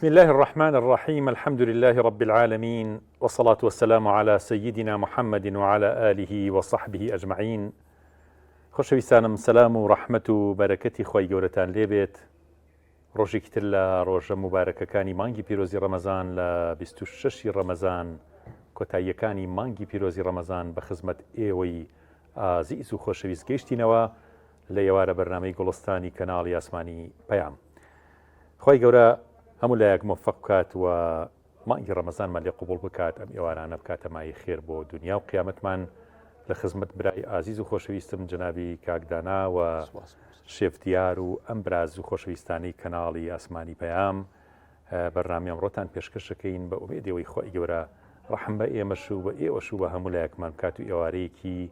بسم الله الرحمن الرحيم. الحمد لله رب العالمين، والصلاة والسلام على سيدنا محمد وعلى آله وصحبه أجمعين. خۆشەویستانم، سەلام و ڕەحمەت و بەرەکەتی خۆی گەورەتان لێبێت. ڕۆژێکی تر لە ڕۆژە مبارەکەکانی مانگی پیرۆزی ڕەمەزان لە 26 ڕەمەزان، کۆتاییەکانی مانگی پیرۆزی ڕەمەزان بە خزمەت ئێوەی ئازیز و خۆشەویست گەیشتینەوە لە ئێوارە بەرنامەی گوڵستانی کەناڵی ئاسمانی پەیام. خۆی گەورە هەموو لایەک مۆفەق بکات و مانگی ڕەمەزانمان لێ قوبوڵ بکات، ئەم ئێوارانە بکاتە مای خێر بۆ دنیا و قیامەتمان. لە خزمەت برای ئازیز و خۆشەویستم جنابی کاکدانا و شێفدیار و ئەم براز و خۆشەویستانی کەناڵی ئاسمانی پەیام بەرنامی ئەمڕۆتان پێشکەشەکەین بە ئومێدەوەی خۆی گەورە ڕەحم بە ئێمەش و بە ئێوەش و بە هەموو لایەکمان بکات و ئێوارەیەکی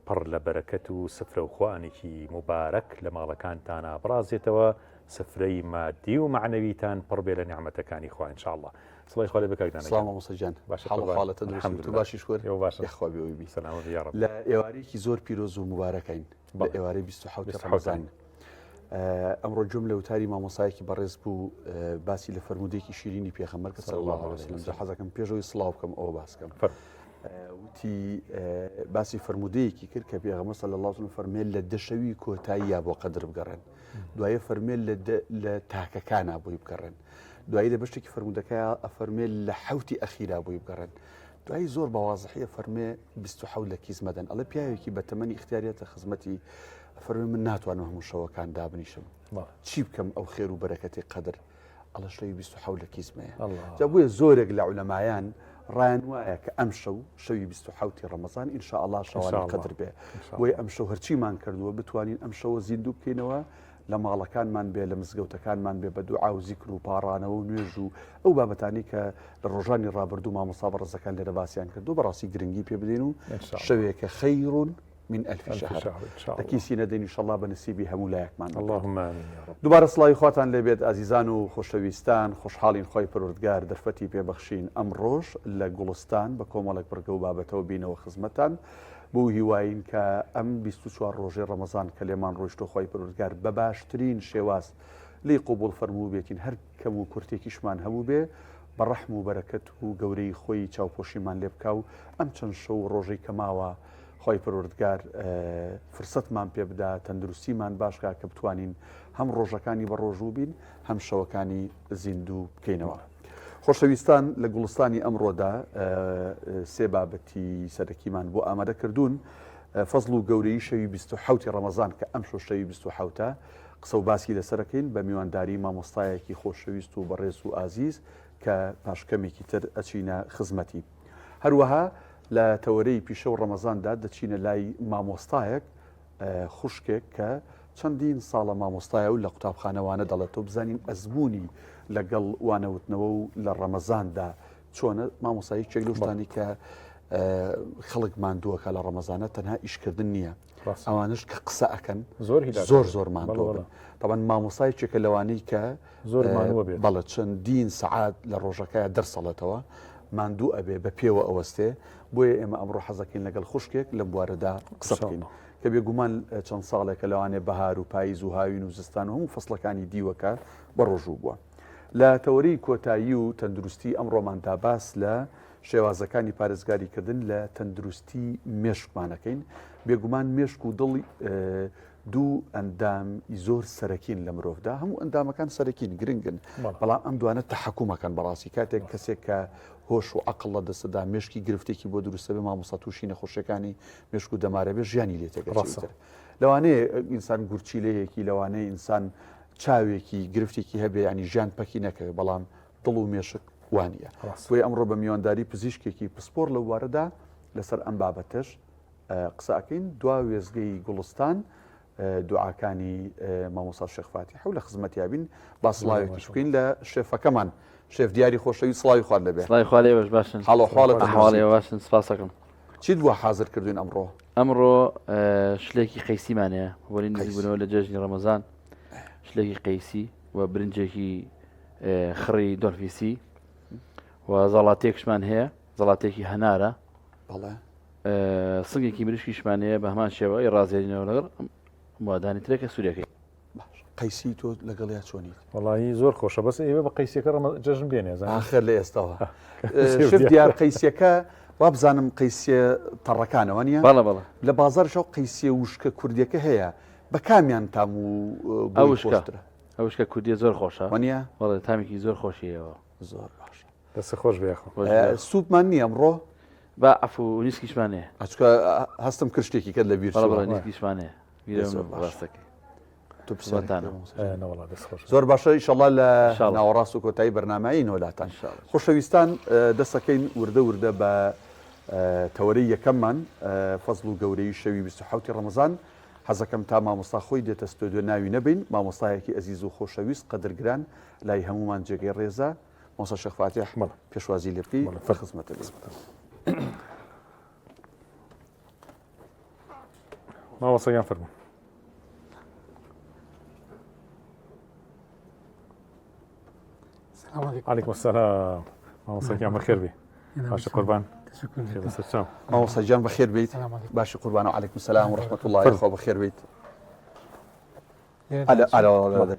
پڕ لە بەرەکەت و سفرە و خوانێکی مبارەک لە ماڵەکانتانە بڕازێتەوە، سفرەی مادی و معنەویتان پڕ بێ لە نیعمەتەکانی خوا ئینشاءالله. سڵی خۆ لێ بکاکدانا. سلام موسەجان، حاڵەتە دروست باشی شوەر یخوا بێوی سلامت یا رب. لە ئێوارەیەکی زۆر پیرۆز و مبارەکەین لە ئێوارەی 27 ڕەمەزان. ئەمڕۆ جملە وتاری مامۆسایەکی بەڕێز بوو باسی لە فەرمودێکی شیرینی پێغەمبەر صلی الله علیه و سلم حەزەکەم پێشەوەی سڵاو بکەم ئەوە باسکەم. وتی باسی فەرمودەیەکی کرد کە پێغەمبەر صلی الله علیه و سلم فەرمێ لە دەشەوی کۆتاییە بۆ قەدر بگەڕێن، دوایە فەرمێ لە تاکەکانە بۆی بگەڕێن، دوایی لە بەشتێکی فەرمودەکەیە ئەفەرمێ لە حەوتی ئەخیرا بۆی بگەڕێن، دوایی زۆر بەوازحیە فەرمێ 27 لە کیس مەدەن. ئەڵێ پیاوێکی بە تەمەنی اختیاریەتە خزمەتی فەرمێ من ناتوانم هەموو شەوەکان دابنیشم، چی بکەم ئەو خێر و بەرەکەتی قەدر؟ ئەڵە شەوی 27 لە کیسمەیە. جا بۆیە زۆرێک لە عولەمایان ڕایان وایە کە ئەم شەوی 27 ڕەمەزان ئینشاءالله شەوانی قەدر بێ، بۆیە ئەم شەو هەرچیمان کردووە بتوانین ئەم شەوە زیندوو بکەینەوە، لە ماڵەکانمان بێ، لە مزگەوتەکانمان بێ، بە دوعا و زیکر و پاڕانەوە و نوێژ و ئەو بابەتانی کە لە ڕۆژانی ڕابردوو مامۆستا بەڕێزەکان لێرە باسییان کردو بەڕاستی گرنگی پێ بدەین و شەوێکە خەیڕون من ئەلف شەهر دەکیسی نەدەین ئینشاءالله بە نسیبی هەموو لایەکمان. اللهم آمین. دووبارە سڵاوی خواتان لێبێت ئازیزان و خۆشەویستان، خۆشحاڵین خۆی پەروەردگار دەرفەتی پێبەخشین. ئەم ڕۆژ لە گوڵستان بە کۆمەڵێک بڕگە و بابەتەوە بینەوە خزمەتان بۆ هیواین کە ئەم 24 ڕۆژەی ڕەمەزان کە لێمان ڕۆیشتۆ خۆی پەروەردگار بە باشترین شێواز لی قوبوڵ فەرموو بێتین، هەر کەم و کورتێکیشمان هەبوو بێ بە ڕەحم و بەرەکەت و گەورەی خۆی چاوپۆشیمان لێ بکا و ئەم چەند شەو ڕۆژەی کەماوە خۆی پەروەردگار فرسەتمان پێ بدا، تەندروستیمان باشکا کە بتوانین هەم ڕۆژەکانی بە ڕۆژوو بین، هەم شەوەکانی زیندوو بکەینەوە. خۆشەویستان، لە گوڵستانی ئەمڕۆدا سێ بابەتی سەرەکیمان بۆ ئامادە کردوون. فەزڵ و گەورەی شەوی 27 ڕەمەزان کە ئەم شەو شەوی 27 قسە و باسی لەسەرەکەین بە میوانداری مامۆستایەکی خۆشەویست و بەڕێز و ئازیز کە پاشکەمێکی تر ئەچینە خزمەتی. هەروەها لە تەوەرەی پیشە و ڕەمەزاندا دەچینە لای مامۆستایەک خوشکێک کە چەندین ساڵە مامۆستایە و لە قوتابخانەوانە دەڵێتەوە بزانین ئەزمموی لەگەڵ وانەوتنەوە و لە ڕەمەزاندا چۆنە. مامۆستاییێک لەو شتانی کە خەڵک ماندووەکە لە ڕەمەزانە تەنها ئیشکردن نییە، ئەوانش کە قسە ئەکەن زۆر ماندووە. طبعاً مامۆستایێکێکە لەوانەی کە بەڵێ چەندین سەعات لە ڕۆژەکەیە دەرسەڵێتەوە ماندوو ئەبێ بە پێوە ئەوەستێ، بۆیە ئێمە ئەمڕۆ حەزەکەین لەگەڵ خوشکێک لەم بوارەدا قسە بکەین کە بێگومان چەند ساڵێکە لەوانێ بەهار و پاییز و هاوین و زستان و هەموو فەسڵەکانی دیوەکە بە ڕۆژوو بووە. لە تەوەرەی کۆتایی و تەندروستی ئەمڕۆماندا باس لە شێوازەکانی پارێزگاریکردن لە تەندروستی مێشکمانەکەین. بێگومان مێشک و دڵی دوو ئەندامی زۆر سەرەکین لە مرۆڤدا، هەموو ئەندامەکان سەرەکین گرنگن، بەڵام ئەم دوانە تەحەکومەکەن بەڕاستی. کاتێک کەسێک کە هۆش و عەقڵ لە دەستدا مێشکی گرفتێکی بۆ دروستە بێ، مامۆستا تووشی نەخۆشیەکانی مێشک و دەمارە بێ، ژیانی لێتێکەوە. لەوانەیە ئینسان گورچیلەیەکی، لەوانەیە ئینسان چاوێکی گرفتێکی هەبێ، ینی ژیان پەکی نەکەوێت، بەڵام دڵ و مێشک وانە. بۆیە ئەمڕۆ بە میوانداری پزیشکێکی پسپۆر لە وارەدا لەسەر ئەم بابەتەش قسەکەین. دوا وێزگەی گوڵستان دوعاکانی مامۆستا شێخ فاتیحە و لە خزمەتیابین با سڵاوێکیش بکەین لە شێفەکەمان، شێف دیاری خۆشەوی. سڵاوی خوارد لەبێ. سڵاوی خوارد لێبێش باشن. حاڵەحواڵەت ئەحواڵی باشن، سپاس دەکەم. چیت بووە حازر کردوین ئەمڕۆ؟ ئەمڕۆ شلێکی قەیسیمانەیە بۆی نزیک بوونەوە لە جەژنی ڕەمەزان، شلێکی قەیسی و برنجێکی خڕی دۆرفیسی و زەڵاتێکشمان هەیە، زەڵاتێکی هەنارە، سنگێکی مریشکیشمان هەیە بە هەمان شێوە ڕازێنینەوە لەگەڵ موادانی ترێکە سوورەکەی. قەیسی تۆ لەگەڵیا چۆنیت وڵی زۆر خۆشە بەس ئێوە بە قەیسەکە جەژن بێنێ آخر لە ئێستاوە شف دیار قەیسیەکە وا بزانم قەیسیە تەڕەکانەوە نیە بەڵە بەڵە لە بازارشەو قەیسیە وشکە کوردیەکە هەیە بە کامیان تام و ئەوشکە ئەوشکە کوردیە زۆر خۆشە وانە وڵێ تامێکی زۆر خۆشیەوە زۆر باش دەست خۆش بێخۆ سوپمان نییە ئەمڕۆ با ئەف و نیسکیشمانەیە ئەچکە هەستم کرشتێکی کرد لە بیر بەڵە نیسکیشمانەیە ڕاستەکەی تو بسەتانە زۆر باشە ئیشەڵا لە ناوەڕاست و کۆتایی بەرنامایی نۆلاتان خۆشەویستان دەستەکەین وردە وردە بە تەوەرەی یەکەممان فەزڵ و گەورەی شەوی 27 ڕەمەزان حەزەکەم تا مامۆستا خۆی دێتە ستۆدیۆ ناوی نەبین مامۆستایەکی ئەزیز و خۆشەویست قەدرگران لای هەمومان جێگەی ڕێزە مۆستا شێخ فاتح پێشوازی لێ بکەی خزمەتە مامۆستایان فەرموو عليكم السلام مامۆستاکیان بەخێر بێ باشە قوربان مامۆستا گیان بەخێر بیت باشە قوربان و عەلەیکم سەلام و ڕەحمەت الله خۆ بەخێر بیت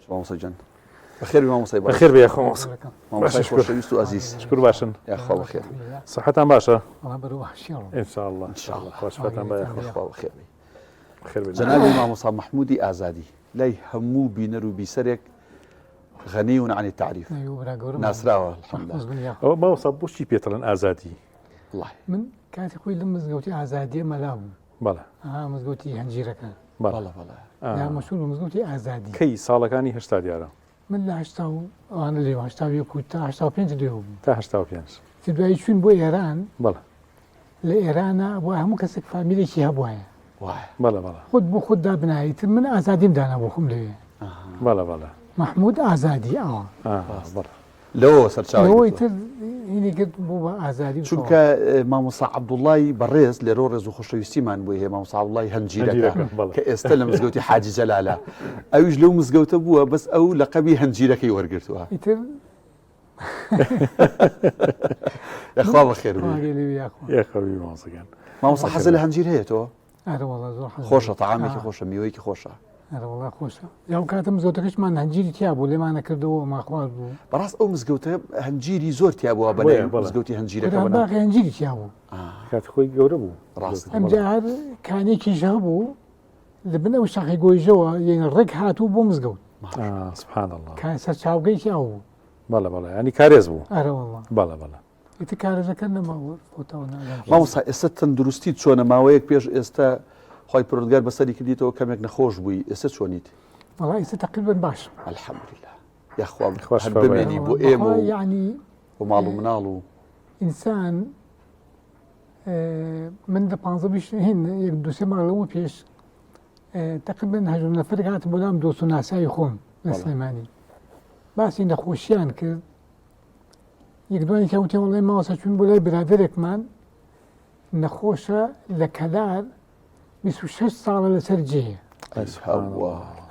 مامۆستا گیان بەخێر بی مامۆستای بەخێر بێ خۆ مامۆستای خۆشەویست و ئەزیز شکر باشن یاخوا بەخێر سەحەتان باشە ئینشاءالله خۆشبەتان بە یاخوا بەخێر بی بەخێر بێ جەنابی مامۆستا محمودی ئازادی لای هەموو بینەر و بیسەرێک غني عن التعريف ناسراوە ئەو ماوەسا بۆچی پێتەڵەن ئازادی الله من کاتی خۆی لە مزگەوتی ئازادیە مەلا بوو بەڵێ مزگەوتی هەنجیرەکە بەڵە یا مەشهور بە مزگەوتی ئازادی کەی ساڵەکانی هەشتا دیارە من لە هەشتا و ئەوانە لێ هەشتا و یەک و تا هەشتا و پێنج لێ بووم تا هەشتا و پێنج تی دوایی چوون بۆ ئێران بەڵێ لە ئێرانە بۆ هەموو کەسێک فامیلێکی هەبوایە بەڵێ بەڵێ خۆت بۆ خۆتدا بنایت من ئازادیم دانا بۆ خۆم لەوێ بەڵێ بەڵێ محمود ئازادی ئەوە لەوە سەرچاوی تر هینی کرد بۆ بە ئازادی چونکە مامۆستا عەبدوڵڵای بەڕێز لێرۆ ڕێز و خۆشەویستیمان بۆ هەیە مامۆستا عەبدوڵڵای هەنجیرەکە کە ئێستا لە مزگەوتی حاجی جەلالە ئەویش لەو مزگەوتە بووە بەس ئەو لەقەبی هەنجیرەکەی وەرگرتووە ئیتر یاخوا بەخێر بی یاخەوی مامۆستاکان مامۆستا حەزە لە هەنجیر هەیە تۆ خۆشە خۆشە تەعامێکی خۆشە میوەیەکی خۆشە وڵا خۆشە یا کاتە مزگەوتەکەشمان هەنجیری تیا بوو لێمانە کردەوە ماخواز بوو بەڕاست ئەو مزگەوتە هەنجیری زۆر تیا بووە بەلای مزگەوتی هەنجیرەکە باقی هەنجیری تیا بوو کاتی خۆی گەورە بوو ڕاست ئەمجار کانێکیش هەبوو لە بن ئەو شاخی گۆیژەوە یعنی ڕێک هاتوو بۆ مزگەوت سبحان الله سەر چاوگەی تیا بوو بەڵێ بەڵێ ینی کارێز بوو ئەرەوەڵا بەڵێ بەڵێ ئیتر کارەکە نەماوە بۆتەوە مامۆستا ئێستا تەندروستی چۆنە ماوەیەک پێش ئێستا خۆی پروردگار بەسەری کردیتەوە کەمێک نەخۆش بووی ئێستا چۆنیت وڵا ئێستا تقریبا باش الحەمدولله یاخوا بمێنی بۆ ئێمە یعنی بۆ ماڵ و مناڵ و ئینسان من لە 15 هین یەک دو سێ ماڵەوە پێش تقریبا هەژوو نەفەر هاتم بۆ لام دۆست و ناسایی خۆم لە سلێمانی باسی نەخۆشیان کرد یەک دوانی کەوتێ وڵی ماوەسە چوون بۆ لای برادێرێکمان نەخۆشە لە کەلار 26 ساڵە لەسەر جێیە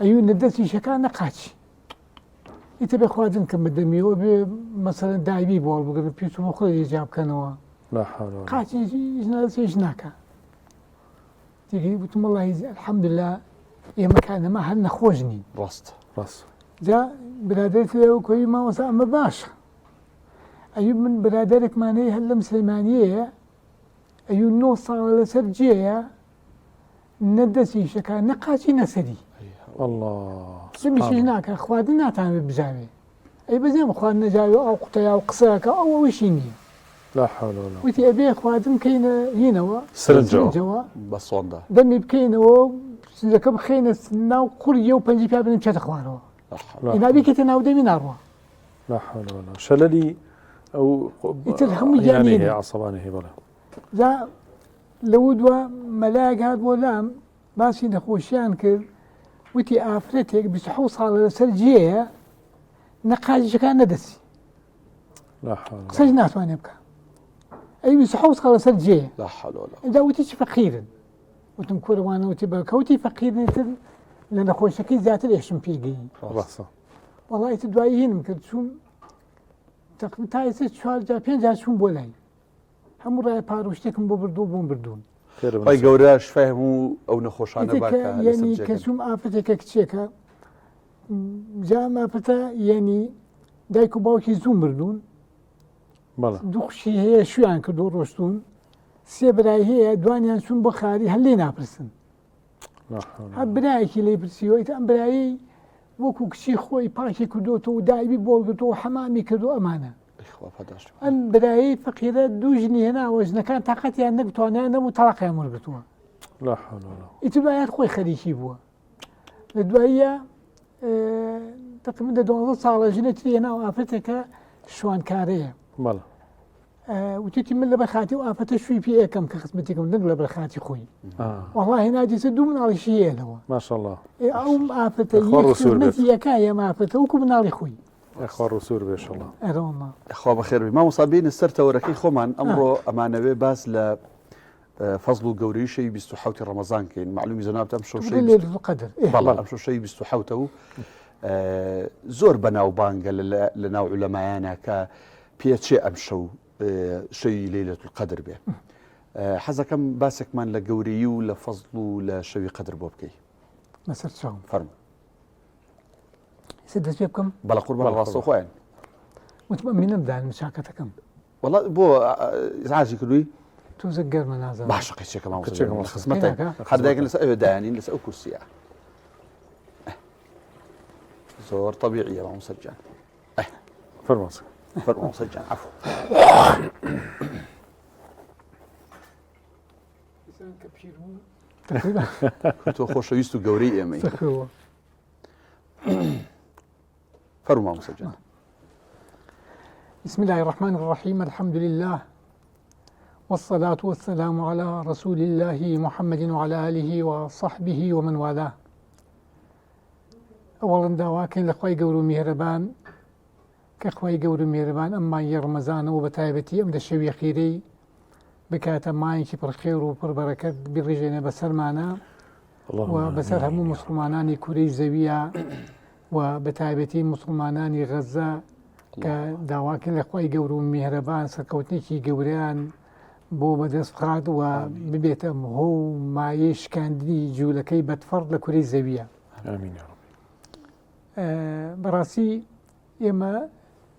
ئەیوو نەدەستی شەکان نەقاچی ئیتە بێ خواردن کە بەدەمیەوە بێ مەسەرەن دایبی بۆڵ بگرن پێچ بۆ خۆی ئێجا بکەنەوە قاچی نەدەستیش ناکە دیگەی وتم وەڵی الحەمدولله ئێمە کانەما هەر نەخۆش نین ڕاست جا برادێت لێەوە کۆی ماوەسا ئەمە باشە ئەیوب من برادێرێکمانەیە هەر لەم سلەیمانیەیە ئەیوو 9 ساڵە لەسەر جێیە نەدەستی شەکان نەقاچی نەسەری سمیشیش ناکە خواردن ناتانێت بژاوێ ئەی بەزێم خواردن نەجاوێ ئەو قوتەیا و قسەکە ئەوەوەشی نییە وتی ئەبێ خواردن بکەینە هینەوە سرنجەوە بە سۆندا دەمی بکەینەوە سنجەکە بخەینە ناو قوریە و پەنجی پیا بنێم چێتە خوارەوە ئینابێکێتە ناو دەمی ناڕوە شەلەلی ئەو ئیتر هەموو یانێ عەسەبانێ هەیە بەڵێ جا لەوە دووە مەلایەک هات بۆ لام باسی نەخۆشیان کرد وتی ئافرەتێک 27 ساڵە لەسەر جێیە نەقاچیەکان نەدەسی قسەش ناتوانێ بکە ئەی 27 ساڵە لەسەر جێیە ئەدا وتی چ فەقیرن وتم کۆرەوانە وتی بە کەوتی فەقیرنتر لە نەخۆشەکەی زیاتر ئێشم پێگەی وەڵی تر دوایی هینم کرد چوون تقریبا تا ئێستا 4 جا 5 جا چوون بۆ لای هەموو ڕای پاڕۆشتێکم بۆ بردوو بۆم بردوون خی گەورە شفای هەموو ئەو نەخۆشانە یعنی کەسوم ئافرەتێکە کچێکە جا مافرەتە یعنی دایک و باوکی زوو مردوون بەڵێ دووخشی هەیە شویان کردو ڕۆشتون سێ برای هەیە دوانیان چون بۆ خاری هەر لێ ناپرسن لا حول هەر برایەکی لێ پرسیەوەیت ئەم برایی وەکو کچی خۆی پاکی کردوتەوە و دایبی بۆڵگرتەوە حەمامی کردو ئەمانە خوا پاداش ئەم برایی فەقیرە دوو ژنی هێناوە ژنەکان تااقەتیان نەبتوانیان نەبوو تەلاقیان وەرگرتووە لا حول ولا ئیتر دوایات خۆی خەریکی بووە لە دواییە تقریبا 12 ساڵە ژنێکی هێناوە ئافرەتێکە شوانکارەیە بەڵێ وتێتی من لە بەرخاتی و ئافرەتە شووی پێ یەکەم کە خزمەتێکم دەنگ لە بەرخاتی خۆی وەڵڵاهی ناجیسە دوو مناڵیشی هەیەەوە ماشاءالله ئەو ئافرەتە خۆ ڕسوور بێت. خزمەتی یەکا ئێمە ئافرەتە وەکو مناڵی خۆی خوا ڕسوور بێ ئینشاءالله ئەرەوەڵڵا خوا بەخێربی مامۆسابین سەرتەوەرەکەی خۆمان ئەمڕۆ ئەمانەوێ باس لە فەزڵ و گەورەی شەی 27 ڕەمەزان کەین معلومی زەنابتەم شەوشەی لێل قەدر بەڵام ئەم شەوشەی 27 و زۆر بەناوبانگە لە ناو عولەمایانە کە پێچێ ئەم شەو شەوی لەیلەت القەدر بێ حەزەکەم باسێکمان لە گەورەی و لە فەزڵ و لە شەوی قەدر بۆ بکەی لەسەر چاوم فەرمو سێ دەست پێ بکەم بەڵە قوربان ڕاستە خۆیان متمەمینم دان مشاکەتەکەم وڵات بۆ ئازی کردووی تۆزە گەرمە نازانم باشە قەچێکە قەچێکە ماوە ماوە. خزمەتە هەردایکن لەسەر ئەوێ دایانین لەسەر ئەو کورسیە زۆر طبیعیە ماوە سەرجان فەرمووە فەرموو سەرجان عەفو تۆ خۆشەویست و گەورەی ئێمەی سەخەوە فەرموو ماوە سەرجان بسم الله الرحمن الرحيم الحمد لله والصلاة والسلام على رسول الله محمد وعلى آله وصحبه ومن والاه أولا داواكن لخواي قورو مهربان كخواي قورو مهربان أما يرمزان وبتايبتي أمد الشوي خيري بكاتا ماينكي بالخير وبالبركة بالرجين بسر معنا وبسر هم مسلماناني كوري زوية وبتايبتي مسلماناني غزة كداواكن لخواي قورو مهربان سركوتنيكي قوريان بۆ بەدەست بخات و ببێتە هۆ مایە شکاندنی جوولەکەی بەدفەڕ لە کوری زەویە آمین یا رب. بەڕاستی ئێمە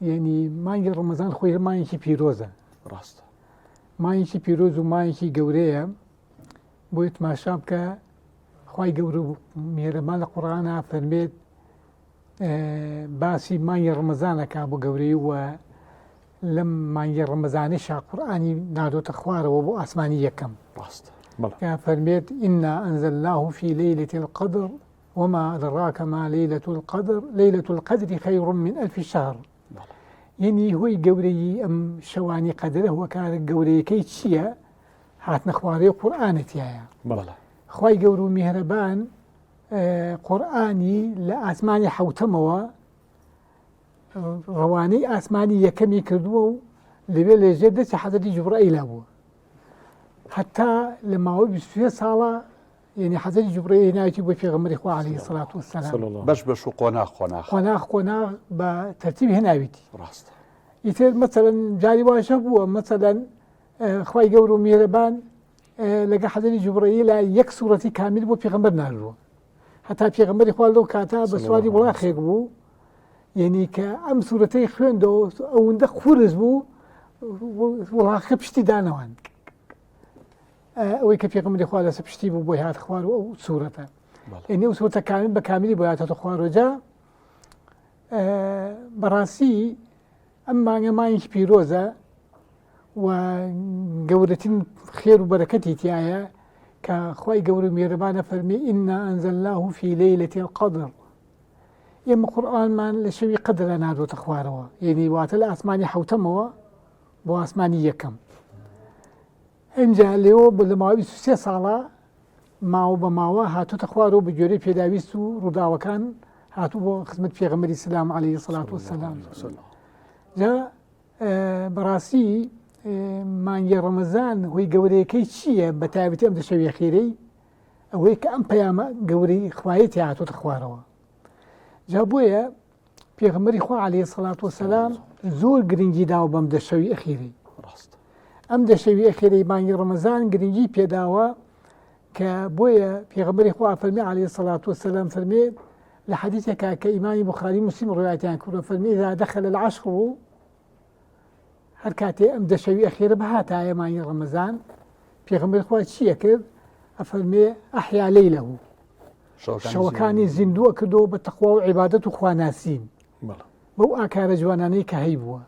یعنی مانگی ڕەمەزان خۆی مایەکی پیرۆزە ڕاستە مایەکی پیرۆز و مایەکی گەورەیە بۆی تماشا بکە خوای گەورە و میهرەبان لە قورئانە فەرمێت باسی مانگی ڕەمەزانەکا بۆ گەورەی و لەم مانگی ڕەمەزانیشا قورئانی نادۆتە خوارەوە بۆ ئاسمانی یەکەم ڕاستە کە فەرمێت ئینا ئەنزەلناه فی لەیلة القدر وما أدراك ما ليلة القدر ليلة القدر خير من 1000 شهر یعنی هۆی گەورەی ئەم شەوانی قەدرە هو کارە گەورەیەکەی چییە هاتنە خوارەی قورئانەتیایە بەڵێ خوای گەورە و میهرەبان قورئانی لە ئاسمانی حەوتەمەوە ڕەوانەی ئاسمانی یەکەمی کردووە و لەوێ لێژێ دەستی حەزەتی جوبرائیلا بووە هەتا لە ماوەی 23 ساڵە یعنی حەزەتی جوبرائیل هێناوێتی بۆ پێغەمبەری خوا عەلەیهی سەڵات وەسەلام صلی الله. بەش و قۆناغ قۆناغ بە تەرتیب هێناوێتی ڕاستە ئیتر مەسەلەن جاری واشە بووە مەسەلەن خوای گەورە و میهرەبان لەگە حەزەتی جوبرائیلا یەک سوورەتی کامیل بۆ پێغەمبەر ناردووە هەتا پێغەمبەری خوا لەو کاتا بە سواری وڵاخێک بوو یعنی کە ئەم سوورەتەی خوێندەوە ئەوەندە خورس بوو وڵاخە پشتی دانەوان ئەوەی کە پێغەمبەری خوا لەسەر پشتی بوو بۆی هات خوار و ئەو سوورەتە یعنی ئەو سوورەتە کامل بە کامیلی بۆ هاتەوە خوارەوەجا بەڕاستی ئەم مانگە مانگێکی پیرۆزە و گەورەترین خێر و بەرەکەتی تایە کە خوای گەورە و میهرەبانە فەرمی ئینا ئەنزەلناه فی لەیلة القدر ئێمە قورئانمان لە شەوی قەدرە نادۆتە خوارەوە یعنی واتە لە ئاسمانی حەوتەمەوە بۆ ئاسمانی یەکەم ئەمجا لێەوە بۆ لە ماوەی 23 ساڵە ماوە بە ماوە هاتوتە خوارەوە بە گوێرەی پێداویست و ڕووداوەکان هاتوو بۆ خزمەت پێغەمبەری سلام عەلەیهی سەڵات وەسەلام جا بەڕاستی مانگی ڕەمەزان هۆی گەورەیەکەی چییە بە تایبەتی ئەم شەوی خێرەی ئەوەی کە ئەم پەیامە گەورەی خوایەتی هاتوتە خوارەوە جا بۆیە پێغەمبەری خوا عەلەیهی سەڵات وەسەلام زۆر گرنگی داوە بەم دەشەوی ئەخیرەی ئەم دەشەوی ئەخیرەی مانگی ڕەمەزان گرنگی پێداوە کە بۆیە پێغەمبەری خوا فەرمی عەلەیهی سەڵات وەسەلام فەرمێت لحديثك كإمام بخاري مسلم روايتان كله فالمي إذا دخل العشر هركاتي أم دشوي أخير بهاتا يماني رمضان في غمر إخوات شيء كذ أفرمي أحيا ليله شوكاني زندو أكدو بالتقوى وعبادة خواناسين بو أكار جواناني كهيبوا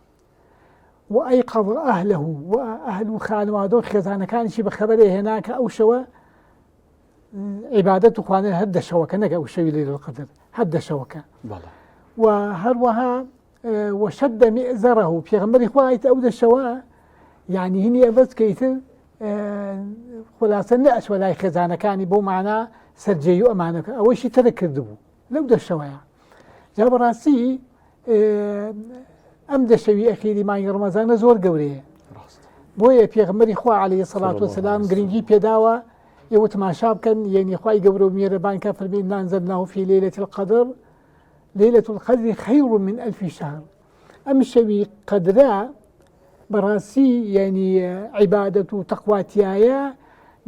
وأيقظ أهله وأهل خانوادو خزانة كان شي بخبره هناك أو شوى عبادة خوانين هد شوكة نجا أو شوي ليلة القدر هد شوكة وهروها وشد مئزره في غمر إخوات أو الشواء يعني هني بس كيتر خلاصة نأس ولا خزانة كان بو معنا سرجيو أمانك أول شيء ترك الذبو لو ده الشواء جاب راسي أم ده شوي أخيري ماي رمضان زور قوريه بويا في غمر إخوة عليه الصلاة والسلام قرنجي بيداوة يوت ما شابكن يعني إخوة قورو ميربان كافر بإن أنزلناه في ليلة القدر ليلة القدر خير من 1000 شهر أم شوي قدرا براسي يعني عبادة وتقوى تيايا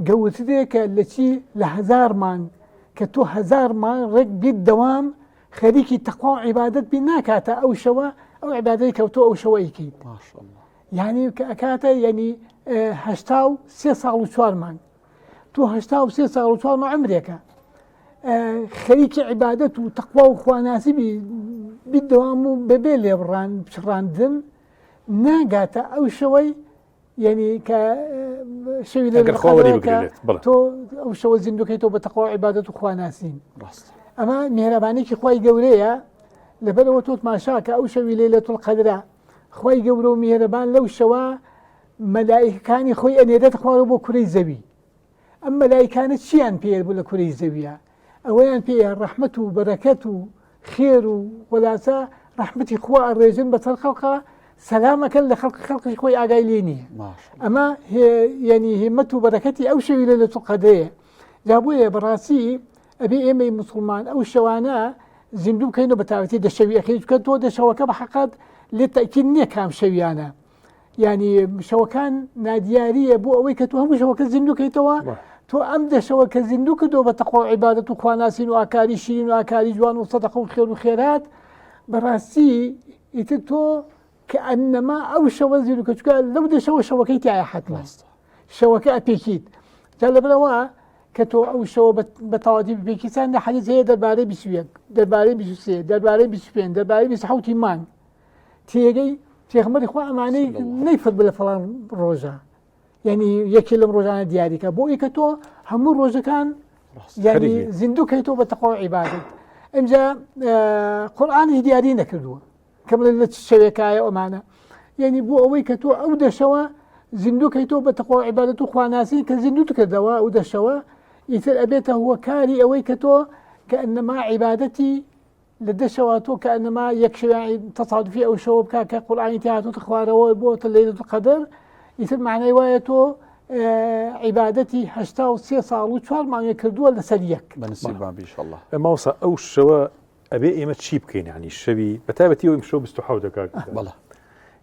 قوت ذيك التي لهزار مان كتو هزار مان رك بالدوام خليكي تقوى عبادة بناكاتا أو شوا أو عبادة كوتو أو شويكي ما شاء الله يعني كاتا يعني هشتاو 3 صار وشوار مان تو هشتاو 3 صار وشوار ما عمريكا خليكي عبادة وتقوى وخواناسي بالدوام ببيلي بران بشراندن ناقاتا أو شوي يعني كشوي للقدر تو أو شوي زندوكيتو بتقوى عبادة وخواناسين أما مهربانيك خوي قوريا لبلو توت ما شاك أو شوي ليلة القدر خوي قورو مهربان لو شوا ملائكة كان خوي أن يدت خوارو بو كري زبي أما ملائكة كانت شيئا بير بو كري زبيا أولا بير رحمته وبركته خير ولا رحمتي خوا الرجل بطل خلقه سلامك لخلق خوي أقايليني أما هي يعني همته وبركتي أو شوي ليلة القدر جابويا براسي أبي إمي مسلمان أو شوانا زندوب كينو بتاعتي ده شوي أخي كنتو ده شوكة بحقد للتأكيد نية كام شويانا يعني شوكان ناديارية بو أوي كتو هم شوكة زندوب كيتوا تو أم ده شوكة زندوب كدو بتقوى عبادة وخواناسين وأكاري شيرين وأكاري جوان وصدق وخير وخيرات براسي يتتو كأنما أو شوى زندوب كتو لو ده شوكيتي على حتما شوكة أبيكيد جال بلوا كتو أو شو بتوادي بكيسان حديث هي درباري بسويك درباري بسوسي درباري بسوين درباري بسحوتي مان تيجي تيخمر إخوة معني نيفر بلا فلان روجا يعني يكلم روجانا دياريكا بو كتو هم روجا كان يعني زندو كيتو بتقوى عبادة إمجا قرآن ديارينا كدوا كمل الشبكة ومعنا يعني بو أوي كتو أو دا شوا زندو كيتو بتقوى عبادة خواناسين كزندو كدوا أو دا شوا يثل أبيته هو كاري أويكتو كأنما عبادتي لدى شواتو كأنما يكشف يعني تصعد فيه أو شوب كقرآن تياتو تخواره بوت ليلة القدر يثل معنى روايته عبادتي هشتاو 3 صار وشوار ما يكردوا لسريك بنسيب باب إن شاء الله ما وصل أو الشوا أبي إيمة شيبكين يعني الشبي بتابتي ويمشوا بستحودك بلا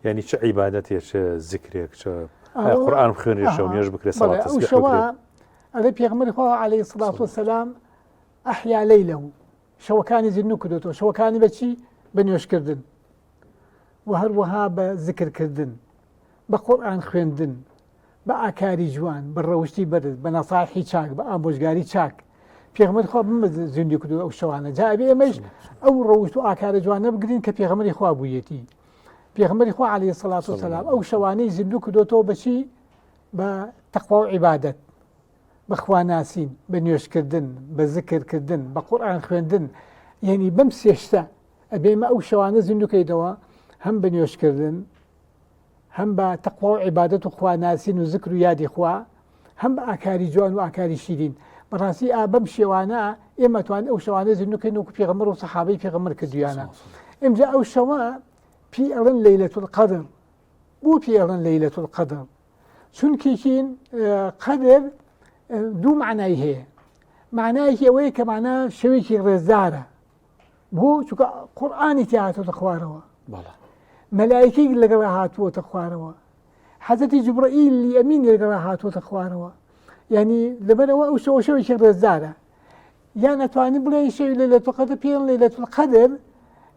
يعني شو عبادتي شو ذكرك شو القرآن بخير شو يجبك لصلاة تسبيح هذا بيغمر إخوة عليه الصلاة والسلام أحيا ليله شو كان يزنو كدوتو شو كان بشي بنيوش كردن وهروها بذكر كردن بقرآن خويندن بأكاري جوان بالروشتي برد بنصايحي شاك بأبوشقاري شاك بيغمر إخوة بمزنو كدو أو شوانا جاء بيمش أو روشتو أكاري جوان بقرين كبيغمر إخوة بويتي بيغمر إخوة عليه الصلاة والسلام أو شواني يزنو كدوتو بشي بتقوى عبادة بخواناسين بنيوش كردن بذكر كردن بقرآن خويندن يعني بمسيشتا أبي ما أو شوانا زندو كيدوا هم بنيوش كردن هم بتقوى عبادة خواناسين وذكر يادي خوا هم بأكاري جوان وأكاري شيرين براسي بمشي وانا إما توان أو شوانا زندو كينو في غمر وصحابي في غمر كديانا إمجا أو شوا في أرن ليلة القدر مو في أرن ليلة القدر شنكيشين قدر دو معناه هي معناه هي ويك معناه شويكي رزارة بو شو قرآن تياتو تخواروا ملائكة اللي قراهاتو تخواروا حضرت جبرائيل اللي أمين اللي قراهاتو تخواروا يعني لما هو شويكي رزارة یا ناتوانین بڵێ شەوی لەیلەتول قەدر پێڵێن لەیلەتول قەدر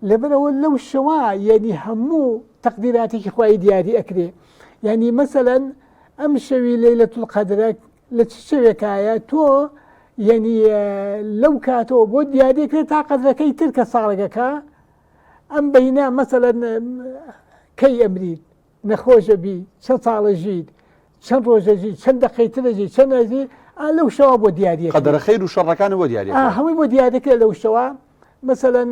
لەبەرەوە لەو شەوە یعنی هەموو تەقدیراتێکی خوای دیاری ئەکرێ. یعنی مەسەلەن ئەم شەوی لەیلەتول قەدرە لە چ شەوێکایە تۆ یعنی لەو کاتەوە بۆ دیاریکرێت تا قەدرەکەی تر کە ساڵێکەکە ئەم بەینە مەسەلەن کەی ئەمریت نەخۆشە بی چەند ساڵە ژیت چەند ڕۆژە ژیت چەند دەقەی ترە ژیت چەند نەژیت لەو شەوە بۆ دیاریە قەدرە خەیر و شەڕەکانە بۆ دیاری هەمووی بۆ دیارەکە لەو شەوە مەسەلەن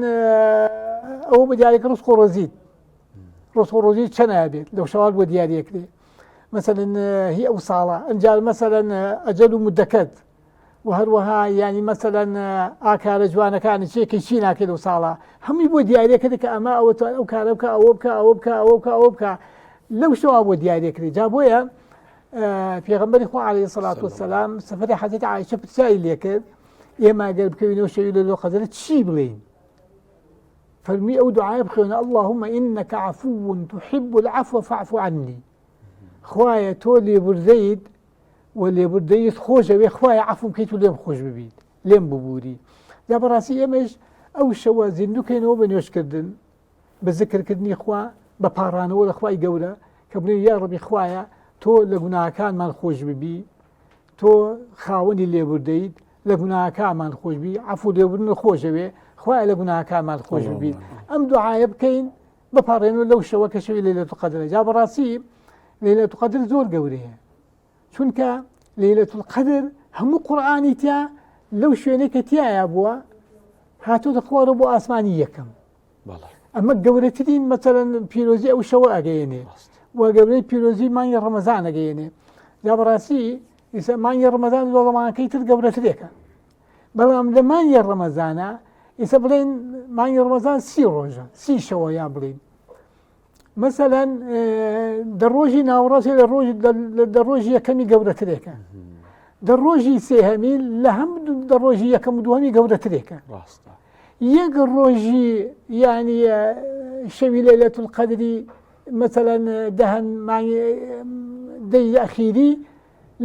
ئەوە بۆ دیارەکە ڕۆژ ڕۆزیت ڕۆژی چەند بێت لەو شەوال بۆ دیارەکرێ مەسەلەن هی ئەو ساڵە ئەنجال مەسەلەن ئەجەل و مدەکەت و هەروەها ینی مەسەلەن ئاکارە جوانەکانی چێکی چی ناکرێت و ساڵە هەمووی بۆ دیارەکە کە ئەمە ئەوەتوان ئەو کارە بکە ئەوە بکە ئەوە بکە ئەوە بکە ئەوە بکە لەو شەوە بۆ دیارەکرێت جا بۆیە پێغەمبەری خوا عەلەیهی سەڵات وەسەلام سەفەری حەزرەتی عایشە پرسیاری لێ کرد ئێمە ئەگەر بکەوینەوە شەوی لەیلەتول قەدر چی بڵێین؟ فەرمی ئەو دوعایە بخوێنە اللهم إنك عفو تحب العفو فاعف عني. خوایە تۆ لێبوردەیت و لێبوردەیت خۆشەوێ خوایە عەفوم بکەیت و لێم خۆش ببیت لێم ببووری. جا بەڕاستی ئێمەش ئەو شەوە زیندووکەینەوە بە نوێژکردن بە ذکرکردنی خوا بە پاڕانەوە لە خوای گەورە کە بڵێن یا ڕەبی خوایە تۆ لە گوناهەکانمان خۆش ببی تۆ خاوەنی لێبوردەیت لە گوناهەکانمان خۆش بی عەفو لێبوردن خۆشەوێ خوایە لە گوناهەکانمان خۆش ببیت. ئەم دوعایە بکەین بپارڕێنەوە لەو شەوە کە شەوی لەیلەتول قەدرە. جا بەڕاستی لەیلەتول قەدر زۆر گەورەیە چونکە لەیلەتول قەدر هەموو قورئانی تیا لەو شوێنەی کە تایە بووە هاتووەتە خوارەوە بۆ ئاسمانی یەکەم. ئەمە گەورەترین مەسەلەن پیرۆزی ئەو شەوە ئەگەیەنێ و گەورەی پیرۆزی مانگی ڕەمەزان ئەگەیەنێ. جا بەڕاستی ئێستا مانگی ڕەمەزان زۆڵەمانەکەی تر گەورەترێکە بەڵام لە مانگی ڕەمەزانە ئێستا بڵێن مانگی ڕەمەزان 30 ڕۆژە 30 شەوە یا بڵین مەسەلەن دەڕۆژی ناوەڕاستی لە ڕۆژی یەکەمی گەورەترێکە دەڕۆژی سێهەمی لە هەم دەڕۆژی یەکەم و دووهەمی گەورەترێکە. یەک ڕۆژی یعنی شەوی لەیلەتول قەدری مەسەلەن دەهەن دەی ئەخیری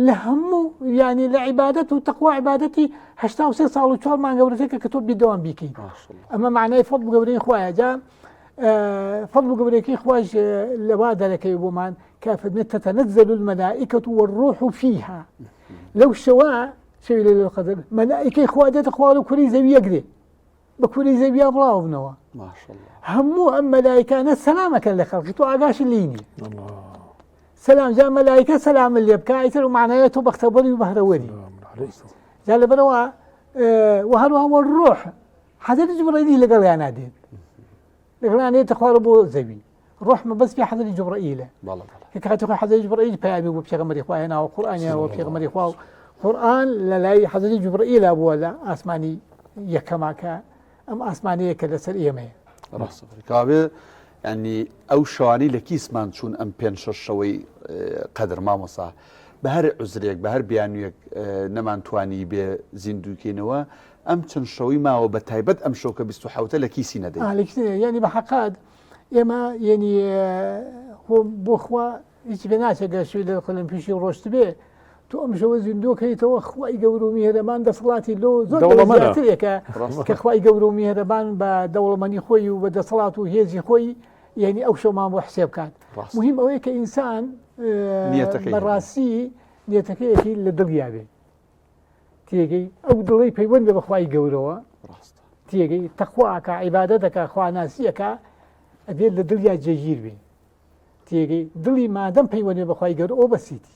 لە هەموو ینی لە عیبادەت و تەقوا عیبادەتی 83 ساڵ و 4 مانگ گەورەتێکە کە تۆ بیدەوام بیکەیت. ئەمە معنای فەضڵ و گەورەی خوایە. جا فەضڵ و گەورەیەکی خوایش لەوا دەرەکەی بۆمان کە فەرمێت تەتەنەزەل المەلائکەة والروح فیها. لەو شەوە شەوی لەیلەتول قەدر مەلائیکەی خوا دێتە خوار و کوڕی زەوی ئەگرێ بە کوڕی زەویە بڵاو بنەوە هەموو ئەم مەلائیکانە سەلامەکەن لە خەڵقی تۆ ئاگاشی لینی سەلام. جا مەلائیکە سەلامت لێ بکە ئیتر و معنایە تۆ بەختەبەری و بەهرەوەری. جا لەبەرەوە و هەروەها وەالروح حەزرەتی جوبرەئیل لەگەڵیان نادێت لەگەڵیان دێتە خوارەوە بۆ زەوی ڕۆح مەبەست پێ حەزرەتی جوبرەئیلە کە کاتی خۆی حەزرەتی جوبرەئیل پەیامی بۆ پێغەمبەری خوا هێناوە قورئانیەوە پێغەمبەری خوا و قورئان لە لای حەزرەتی جوبرەئیلە بووە لە ئاسمانی یەکەما کە ئەم ئاسمانەیە کە لەسەر ئێمەیە. کابێ ینی ئەو شەوانی لە کیسمان چوون ئەم 5-6 شەوەی قەدر مامۆسا بە هەر عوزرێک بە هەر بیانویەک نەمانتوانی بێ زیندووکەینەوە ئەم چەند شەوی ماوە بە تایبەت ئەم شەو کە 27 لە کیسی نەدەین ینی بە حەقات ئێمە ینی بۆ خوا هیچ پێ ناچێگە شوی لە قەلەم پیشی ڕۆشت بێ تۆ ئەم شەوە زیندووکەیتەوە خوای گەورە و میهرەبان دەسەڵاتی لۆ زۆر زیاترێکە کە خوای گەورە و میهرەبان بە دەوڵەمەندی خۆی و بە دەسەڵات و هێزی خۆی یعنی ئەو شەومان بۆ حسێب بکات. مهم ئەوەیە کە ئینسان بەڕاستی نیەتەکەیەکی لە دڵیا بێ تێگەی ئەو دڵی پەیوەند بێ بە خوای گەورەوە تێگەی تەخواکە عیبادەتەکە خواناسیەکە ئەبێت لە دڵیا جێگیر بێ تێگەی دڵی مادەم پەیوەند بێ بە خوای گەورە ئەو بەسیتی.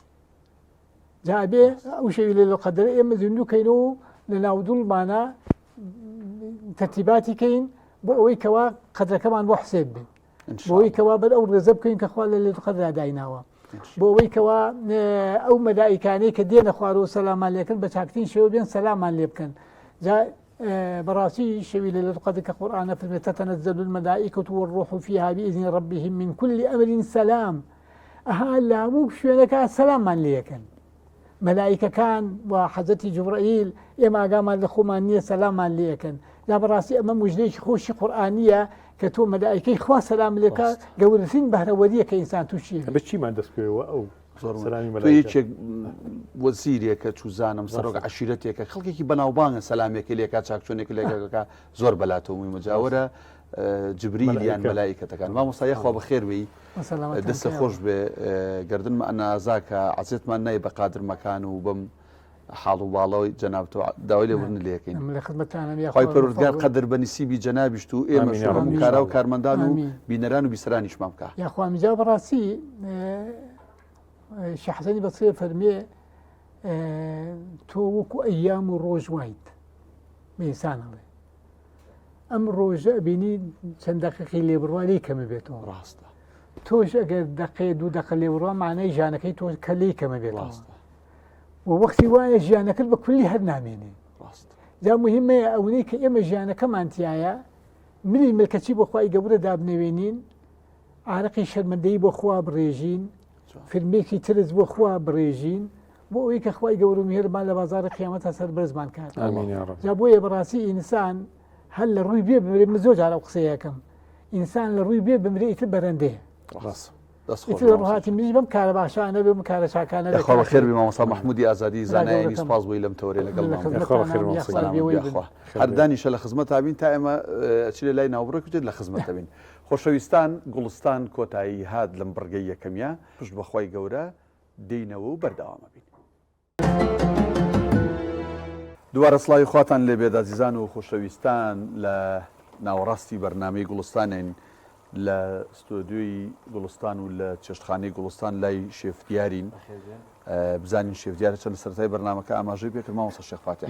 جا بێ ئەو شەوی لەیلەتول قەدر ئێمە زیندووکەینەوە لە ناو دڵمانە تەرتیباتی کەین بۆ ئەوەی کەوا قەدرەکەمان بۆ حسێب بێ بۆ ئەوەی کەوا بەر ئەو ڕێزە بکەین کە خوا لە لەیلەتول قەدرا دایناوە بۆ ئەوەی کەوا ئەو مەلائیکانەی کە دێنە خوارەوە سەلامان لێکن بە چاکترین شێوە بێن سەلامان لێ بکەن. جا بەڕاستی شەوی لەیلەتول قەدر کە قورئانە فەرمێت تەتەنەزەل المەلائیکەة والروح فیها بإذن ربهم من كل أمر سلام. ئەها لە هەموو شوێنەکە سەلامان لێکەن مەلائیکەکان و حەزرەتی جوبرەئیل ئێمە ئاگامان لە خۆمان نییە سەلامان لێکەن. جا بەڕاستی ئەمە موژدەیەکی خۆشی قورئانیە کە تۆ مەلائیکەی خوا سەلام لێکە گەورەترین بەهرەوەریە کە ئینسان تووشی بە چیمان دەست پێوە ئەو سلامی تو یەکێک وەزیرێکە چوزانم سەرۆک عشیرەتێکە خەڵکێکی بەناوبانگە سەلامێکی لێکا چاکچۆنێک لێکەکە زۆر بەلاتەوەی مجاورە جبریلیان مەلایکەتەکان مامۆستا یەخوا بەخێر وی دەستە خۆش بێ گردنمە ئەنازاکە عزیێتمان نای بە قادر مەکان و بم حاڵ و باڵەوەی جەنابەتەوە داوای لێبوردن لێەکەین خی پەروەردگار قەدر بە نسیبی جەنابیشت و ئێمە هەموو کارا و کارمەندان و بینەران و بیسەرانیشمان بکە یاخوا میجا بەڕاستی شەحزەنی بەچێ فەرمێ تۆ وەکو ئەیام و ڕۆژ وایت بێسانەڵێ ئەم ڕۆژە بینی چەند دقیقی لێبڕوا لێ کەمە بێتەوە ڕاستە تۆش ئەگەر دقێ دوو دقە لێبڕوا معنای ژانەکەی تۆ کە لێ کەمە بێت و وەختی وایە ژیانەکەت بە کولی هەر نامێنێ جا مهمەیە ئەوەی کە ئێمە ژیانەکەمانتیایە ملی ملکەچی بۆ خوای گەورە دابنێوێنین ئارەقی شەرمەندەی بۆ خوا بڕێژین فرمێکی ترس بۆ خوا بڕێژین بۆ ئەوەی کە خوای گەورە و میهرەبان لە بازاڕی قیامەتە سەر بەرزمان کات جا بۆیە بەڕاستی ئینسان هەر لە ڕووی بێ بمرێ من زۆر جارە قسەیەکەم ئینسان لە ڕووی بێ بمرێ ئیتر بەرەندەیە ڕوهاتی منیش بەم کارە باشانە بێ کارە چاکانە خێر بی مامۆستا محمودی ئازادی زانایانی سپاس بۆی لەم تەورێ لەگەڵ هەردانیشە لە خزمەت تابین تا ئێمە چی لە لای ناوبڕێک وتێت لە خزمەت دەبین خۆشەویستان گوڵستان کۆتایی هات لەم بڕگەی یەکەمیە پشت بەخوای گەورە دێینەوە و بەردەوامە بین دووارە سڵاوی خواتان لێ بێت ئازیزان و خۆشەویستان لە ناوەڕاستی بەرنامەی گوڵستانین لە ستۆدیۆی گوڵستان و لە چێشتخانەی گوڵستان لای شێفتیارین بزانین شێفدیارە چەند سەرەتای بەرنامەکە ئاماژەی پێکرد مامۆستا شێخ فاتح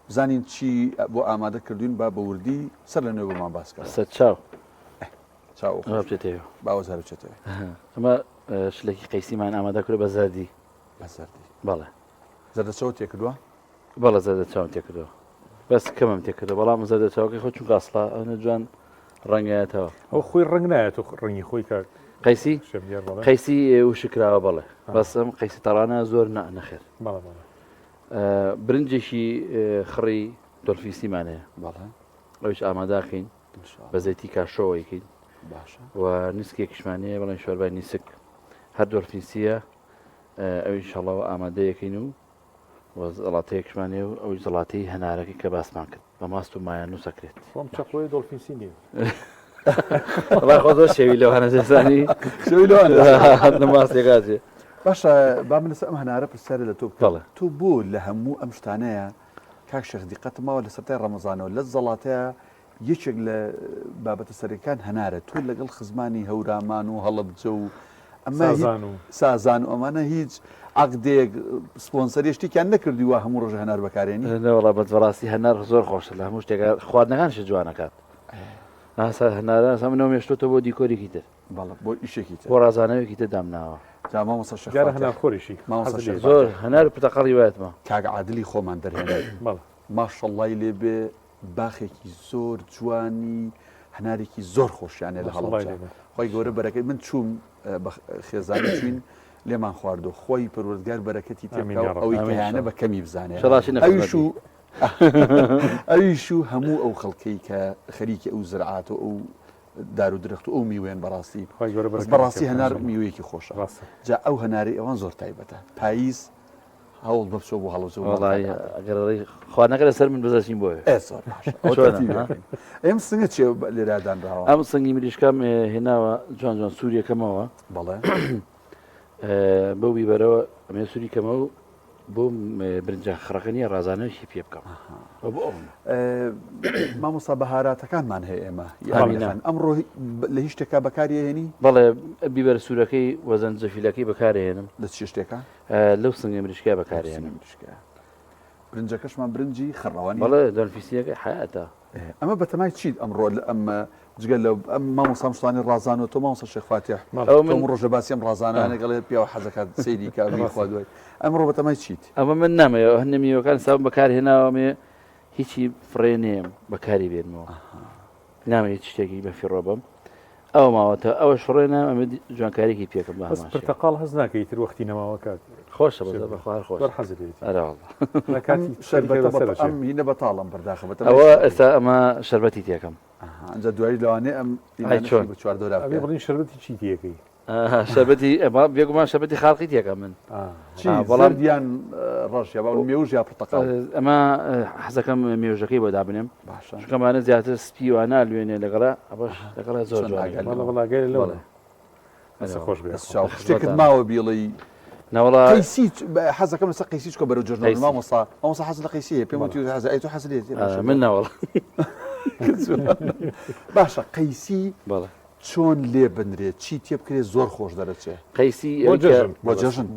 بزانین چی بۆ ئامادە کردوین با بە وردی سەر لە نوێ بۆمان باسکە سەر چاو چاوێتەوە باوەزار بچێتەوە ئەمە شلێکی قەیسیمان ئامادە کرد بە زەردی بەزەردی بەڵێ زەردەچەوە تێکردووە بەڵە زەردە چاوم تێکردەوە بەس کەمم تێکردەوە بەڵام زەردە چاوەکەی خۆ چون ئاسڵا ئەوە جوان ڕەنگایەتەوە ئەو خۆی ڕنگ نایەت و ڕنگی خۆی کار قەیسی قەیسی وشکراوە بەڵێ بەس ئەم قەیسی تەڕانە زۆر نەخێر برنجێکی خڕی دۆلفیسیمانەیە بەڵێ ئەوش ئاماداکەین بە زەیتی کاشۆوەیکەین و نیسکێکیشمانەیە بەڵێن شۆربای نیسک هەر دۆلفیسیە ئەو ئینشاڵڵەوە ئامادەیەکەین و زەڵاتەیەکشمانێ و ئەوی زەڵاتی هەنارەکەی کە باسمان کرد بە ماست و مایان و سەکرێت چەقۆی دۆلفیسی نیە خۆ زۆر شێوی لەوانە جێسانی ماستێکاتێ باشە با من لەسەر ئەم هەنارە پرسیارە لە تۆ بکەڵێ تو بۆ لە هەموو ئەم شتانەیە کاک شێخ دیقەتمەوە لە سەرای ڕەمەزانەوە لە زەڵاتەیە یەکێک لە بابەتە سەرەکان هەنارە تۆ لەگەڵ خزمانی هەورامان و هەڵەبجە و سازان و ئەمانە هیچ عقدێک سپۆنسەری شتێکیان نەکردی وە هەموو ڕۆژە هەنار بەکارێنی وڵا بەڕاستی هەنار زۆر خۆشە لە هەموو شتێک خواردنەکانش جوانەکات هەنارە سامنەوە مێشتۆتە بۆ دیکۆرێکی تر بۆ ئیشێکی بۆ ڕازانەوەیکی تر دامناوە هەنارخۆریشی زۆر هەنار پرتەقەڵی وایەتمە کاک عادلی خۆمان دەرهێنێت ماشەڵڵای لێ بێ باخێکی زۆر جوانی هەنارێکی زۆر خۆشیانێ لە هەڵڵای خۆی گەورە بەرەکەی من چووم خێزانی چوین لێمان خواردو خۆی پەروەردگار بەرەکەتی تێکاو ئەوەی کەیانە بە کەمی بزانێت ئەویش و هەموو ئەو خەڵکەی کە خەریکی ئەو زرعات و ئەو دار و درەخت و ئەو میوێن بەڕاستی بەڕاستی هەنار میوەیەکی خۆشە جا ئەو هەناری ئەوان زۆر تایبەتە پاییز هەوڵ بەپشۆ بۆ هەڵەوەڵی خواردنەکە لەسەر من بزەچین بۆیە ئێم سنگە چێ لێرادانراوە ئەم سنگی مریشکام هێناوە جوان جوان سووریەکەمەوە بەڵێ بەو بیبەرەوە ئەمێ سووری کەمە و بۆ برنجە خڕەکەنیە ڕازانەوەشی پێ بکەم مامۆستا بەهاراتەکانمان هەیە ئێمە ئەمڕۆ لە هیچ شتێکا بەکارهێنی بەڵێ بیبەر سوورەکەی وەزەن جەفیلەکەی بەکارهێنم لە چ شتێکە لەو سنگە مریشکای بەکارهێنم برنجەکەشمان برنجی خڕەوانی بەڵێ دەلفیسیەکەی حیاتە ئەمە بەتەمای چیت ئەمڕۆ ئەمە جگەل لە ئەم مامۆستا شتانی ڕازان و تۆ مامۆستا شێخ فاتح ئەم ڕۆژە باسی ئەم ڕازانانە گەڵێ پیاوە حەزەکات سەیری کاری خوا دوای ئەمڕۆ بەتەمای چیت ئەمە من نامەوە هەندێک میوەکان ساوم بەکارهێناوەمێ هیچی فڕێنێم بەکاری بێنمەوە نامە هیچ شتێکی بەفیڕۆ بم ئەو ماوەتە ئەوە شڕێنە ئەمە جوانکارێکی پێکەم بە پرتەقاڵ هەز ناکەیت تر وەختی نەماوە کات خۆشە بەخوار خۆش ئەم هینە بەتاڵم بەرداخە ئەوە ئێستا ئەمە شەربەتی تێکەم ئەنجە دوایی لەوانێ ئەم بڕین شەربەتی چی تێکەی شەبەتی بێگومان شەبەتی خاڵقی تێکە من بەڵام ڕەش یا مێوژ یا پرتەقال ئەمە حەزەکەم مێوژەکەی بۆ دابنێم شکەمانە زیاتر سپی و نالوێنێ لەگەڵا ئەوەش لەگەڵا زۆر بەڵاگەری لەوە خۆش بێ شتێکت ماوە بیڵی ناوەڵا قەیسی حەزەکەم لەسەر قەیسی چکە بەرەو جۆرنەوە مامۆستا حەز لە قەیسیە پێم وتی حەز ئەی تۆ حەز لێت من ناوەڵ باشە قەیسی بەڵێ چۆن لێ بنرێت چی تێ بکرێت زۆر خۆش دەرەچێ قەیسی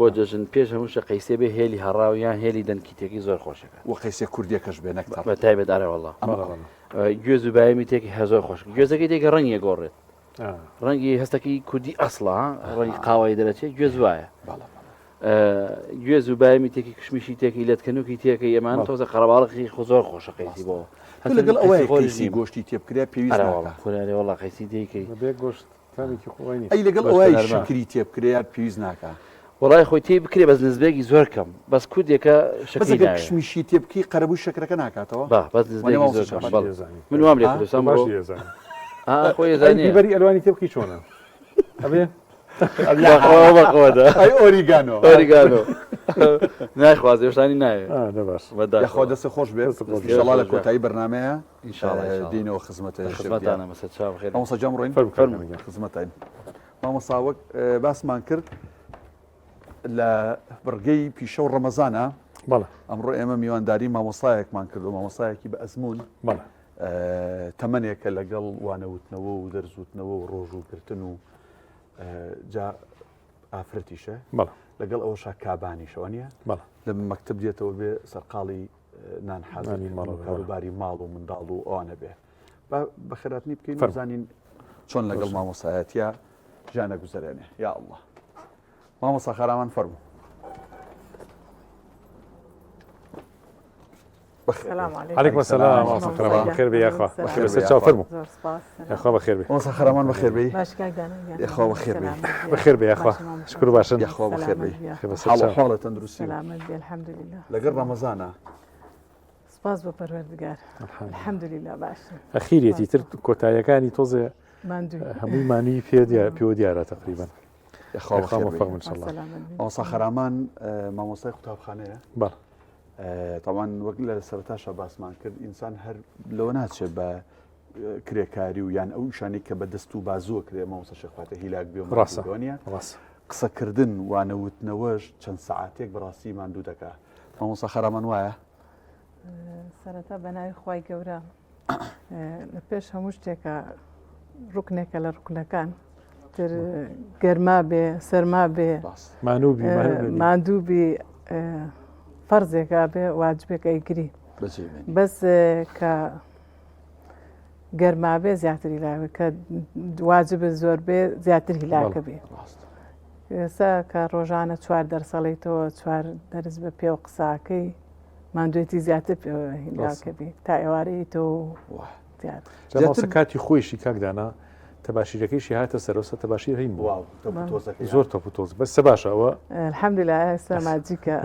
بۆ جەژن پێش هەمووشە قەیسێ بێ هێلی هەڕاو یان هێلی دەنکیتێکی زۆر خۆشەکە وە قەیسێ کوردیەکەش بێ نەک بە تایبەت ئارەوەڵڵا گوێز و بایەمی تێکی هەزۆر خۆش گوێزەکەی تێکە ڕەنگی گۆڕێت ڕەنگی هەستەکەی کوردی ئەسڵا ڕەنگی قاوای دەرەچێت گوێز وایە گوێز و بایەمی تێکی کشمیشی تێکی لەتکەنوکی تێکەی ئەمان تۆزە قەرەباڵقی زۆر خۆشە قەیسی بۆ لەگەڵ ئەوەی قەیسی گۆشتی تێ بکرێ پێویست خورانێ وەڵا قەیسی دەیکەی بێ گۆشت ئەی لەگەڵ ئەوەی شکری تێ بکرێ یان پێویست ناکە وڵای خۆی تێ بکرێ بەس نزبێکی زۆر کەم بەس کوردێکە شەکری کشمیشی تێ بکەی قەرەبووی شەکرەکە ناکاتەوە بەس نزبێکی زۆر کەم من وام لێ کردوسم بۆ خۆی زانێ بیبەری ئەلوانی تێ بکەی چۆنە ئەبێ ئەی ئۆریگانۆ نایخوازێ شتانی نایە یاخوا دەستە خۆش بێت ئینشاڵڵا لە کۆتایی بەرنامەیە دینەوە خزمەتانە مەسەد چاو بخێر مامۆستا جام ڕۆین خزمەتین مامۆستا وەک باسمان کرد لە بڕگەی پیشە و ڕەمەزانە ئەمڕۆ ئێمە میوانداری مامۆستایەکمان کرد و مامۆستایەکی بە ئەزمون تەمەنێکە لەگەڵ وانەوتنەوە و دەرزوتنەوە و ڕۆژوگرتن و جا ئافرەتیشە لەگەڵ ئەوەشا کابانیشەوە نیە لە مەکتب دێتەوە بێ سەرقاڵی نانحازانی کاروباری ماڵ و منداڵ و ئەوانە بێ بە خێراتنی بکەین زانین چۆن لەگەڵ مامۆسایەتە ژیانە گوزەرێنێ یا ئەڵڵا مامۆستا خارامان فەرموو عليكم السلام ورحمة الله بخير بي يا أخوة بخير بس تشاو فرموا يا أخوة بخير بي مامۆستا خارامان بەخێر بی يا أخوة بخير بي بخير بي يا أخوة شكرا باشن يا أخوة بخير بي حاڵ حاڵە تەندروستی سلامت بێ الحەمدولله لەگەڵ ڕەمەزانە سپاس بۆ پەروەردگار الحەمدولله باش ئەخیرێتی تر کۆتاییەکانی تۆزێ هەمووی مانوی پێوە دیارە تقریبا مامۆستا خارامان مامۆستای قوتابخانەیە طبعا وەک لە سەرتاشە باسمان کرد ئینسان هەر لەوە ناچێت بە کرێکاری و یان ئەو شانی کە بە دەست و بازووە کرێ مامۆستا شێخواتە هیلاک بێوانە قسەکردن وانەوتنەوەش چەند سەعاتێک بەڕاستی ماندوو دەکا مامۆستا خارامان وایە سەرەتا بەناوی خوای گەورە لە پێش هەموو شتێکە ڕوکنێکە لە ڕوکنەکان تر گەرما بێ سەرما بێ ماندوو بی فەرزێکا بێ واجبێکە ئەیگری بەس کە گەرما بێ زیاتر هیلاوێ کە واجبە زۆر بێ زیاتر هیلاکە بێ ئێستا کە ڕۆژانە 4 دەرسەڵیتەوە 4 دەرز بە پێ و قساکەی ماندوێتی زیاتر پێوە هیلاکە بێ تا ئێوارەیەتەوە زیاتر کاتی خۆیشی کاکدانا تەباشیرەکەیشی هاتە سەرۆسە تەباشیر هەین بوو زۆر تۆپ و تۆز بەس باشە ئەوە الحەمدولله ئێستا ماجیکە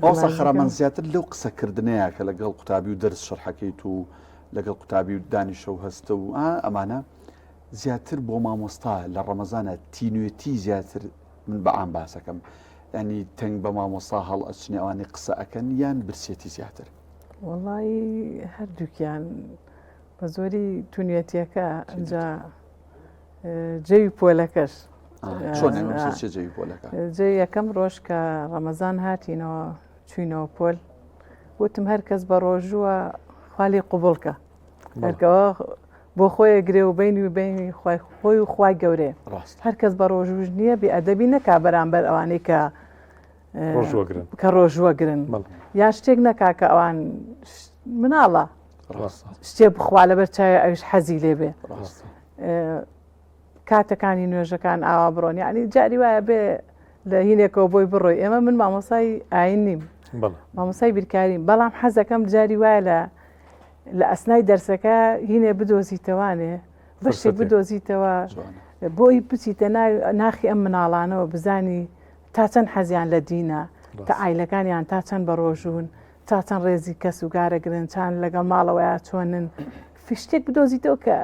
ئەوسا خرامان زیاتر لەو قسەکردنەیە کە لەگەڵ قوتابی و دەرس شەرحەکەیت و لەگەڵ قوتابی و دانیشە و هەستە و ئەمانە زیاتر بۆ مامۆستا لە ڕەمەزانە تینوێتی زیاتر من بەعام باسەکەم ینی تەنگ بە مامۆستا هەڵ ئەچنی ئەوانی قسە ئەەکەن یان برسێتی زیاتر وەڵی هەردووکیان بە زۆری تونوێتیەکە ئەجا جێوی پۆلەکەش جێ یەکەم ڕۆژ کە ڕەمەزان هاتینەوە چوینەوە پۆل وتم هەر کەس بە ڕۆژووە خالی قوبڵکە هەرکەوە بۆ خۆی گرێ و بینی و بینی خۆی و خوای گەورێ هەر کەس بە ڕۆژوش نییە بێ ئەدەبی نەکا بەرامبەر ئەوانەی کە ڕۆژوەگرن یا شتێک نەکا کە ئەوان مناڵە شتێ بخوا لەبەر چاوی ئەوش حەزی لێبێ کاتەکانی نوێژەکان ئاوا بڕۆن یعنی جاری وایە بێ لە هینێکەوە بۆی بڕۆی ئێمە من مامۆسای ئاین نیم مامۆسای بیرکاریم بەڵام حەزەکەم جاری وایە لە ئەسنای دەرسەکە هینێ بدۆزیتەوانێ بەشێ بدۆزیتەوە بۆی بچیتە ناخی ئەم مناڵانەوە بزانی تا چەند حەزیان لە دینە تا ئایلەکانیان تا چەند بە ڕۆژوون تا چەند ڕێزی کەس و گارەگرن چند لەگەڵ ماڵەوەیە چۆنن شتێک بدۆزیتەوە کە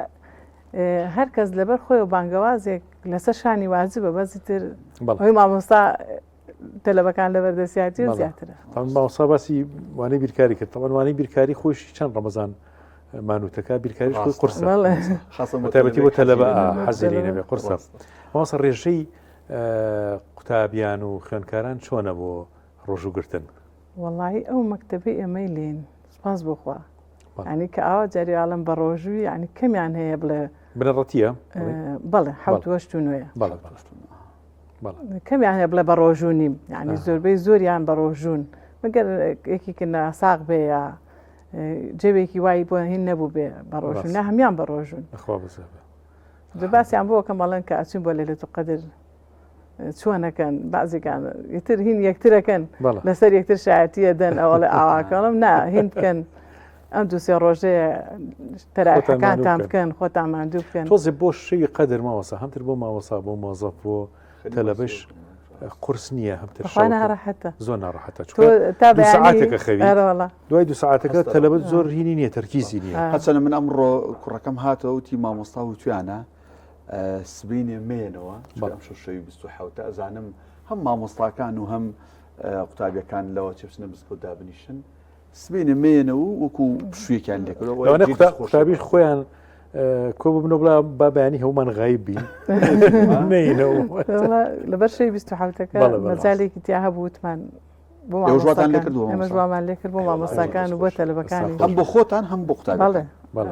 هەر کەس لەبەر خۆی و بانگەوازێک لەسەر شانی واجبە بەزی تر بەڵێ. هۆی مامۆستا تەلەبەکان لەبەردەسیاتی و بەڵێ. زیاترە. ماوەسا باسی وانەی بیرکاری کرد. تەڵەن وانەی بیرکاری خۆشی چەند ڕەمەزان مانوتەکە بیرکاریش خۆی قورسە. بەڵێ. تایبەتی بۆ تەلەبە حەزری نەبێ قورسە. ماوەسا ڕێژەی قوتابیان و خوێندکاران چۆنە بۆ ڕۆژوگرتن؟ وەڵی ئەو مەکتەبی ئێمەی لێن سپاس بخوا. ینی کە ئاوا جاریواڵم بە ڕۆژووی ینی کەمیان هەیە بڵێ بنەڕەتیە؟ بەڵێ حوت نوێە. بەڵێ. کەمیان هەیە بڵێ بە ڕۆژوو نیم ینی زۆربەی زۆریان بە ڕۆژوون مەگەر یەکێکە ساق بێ یا جێوێکی وای بۆ هین نەبوو بێ بە ڕۆژوون نە هەمیان بە ڕۆژوون. باسییان بۆ کە مەڵەن کە ئەچین بۆ لەلێت و قەدر چۆنەکەن بازیکان ئیتر هین یەکترەکەن لەسەر یەکتر شایەتیە دەن ئەوە لە ئاواکەڵم نا هین بکەن ئەم دووسێ ڕۆژەیە تەراحەکانتان بکەن خۆتان ماندوو بکەن. تۆزێ بۆ شەوی قەدر ماوەسا هەمتر بۆ ماوەسا بۆ مۆزەف بۆ تەلەبەش قورس نییە هەمتر ناڕەحەتە زۆر ناڕەحەتە ساعتێکە خەوی دوای 2 ساعتەکە تەلەبەت زۆر هینی نییە تەرکیزی نییە. هەچەنە من ئەمڕۆ کوڕەکەم هاتەوە وتی مامۆستا و توانە سبینێ مێنەوە شەوی 27 ئەزانم هەم مامۆستاکان و هەم قوتابیەکان لەوە چێپسنە بزکۆ دابنیشن سبینە مێنە و وەکو شوێکیان لێکردەوە قوتابی خۆیان کۆ ببنەوە بڵا با بەیانی هەومان غایب بین لەبەر شەوی 27ەکە مەجالێکی تیا هەبوو وتمان بۆژواتان لێکردووە ئەمەژوامان لێکرد بۆ مامۆستاکان و بۆ تەلەبەکانی هەم بۆ خۆتان هەم بۆ قوتابی. بەڵێ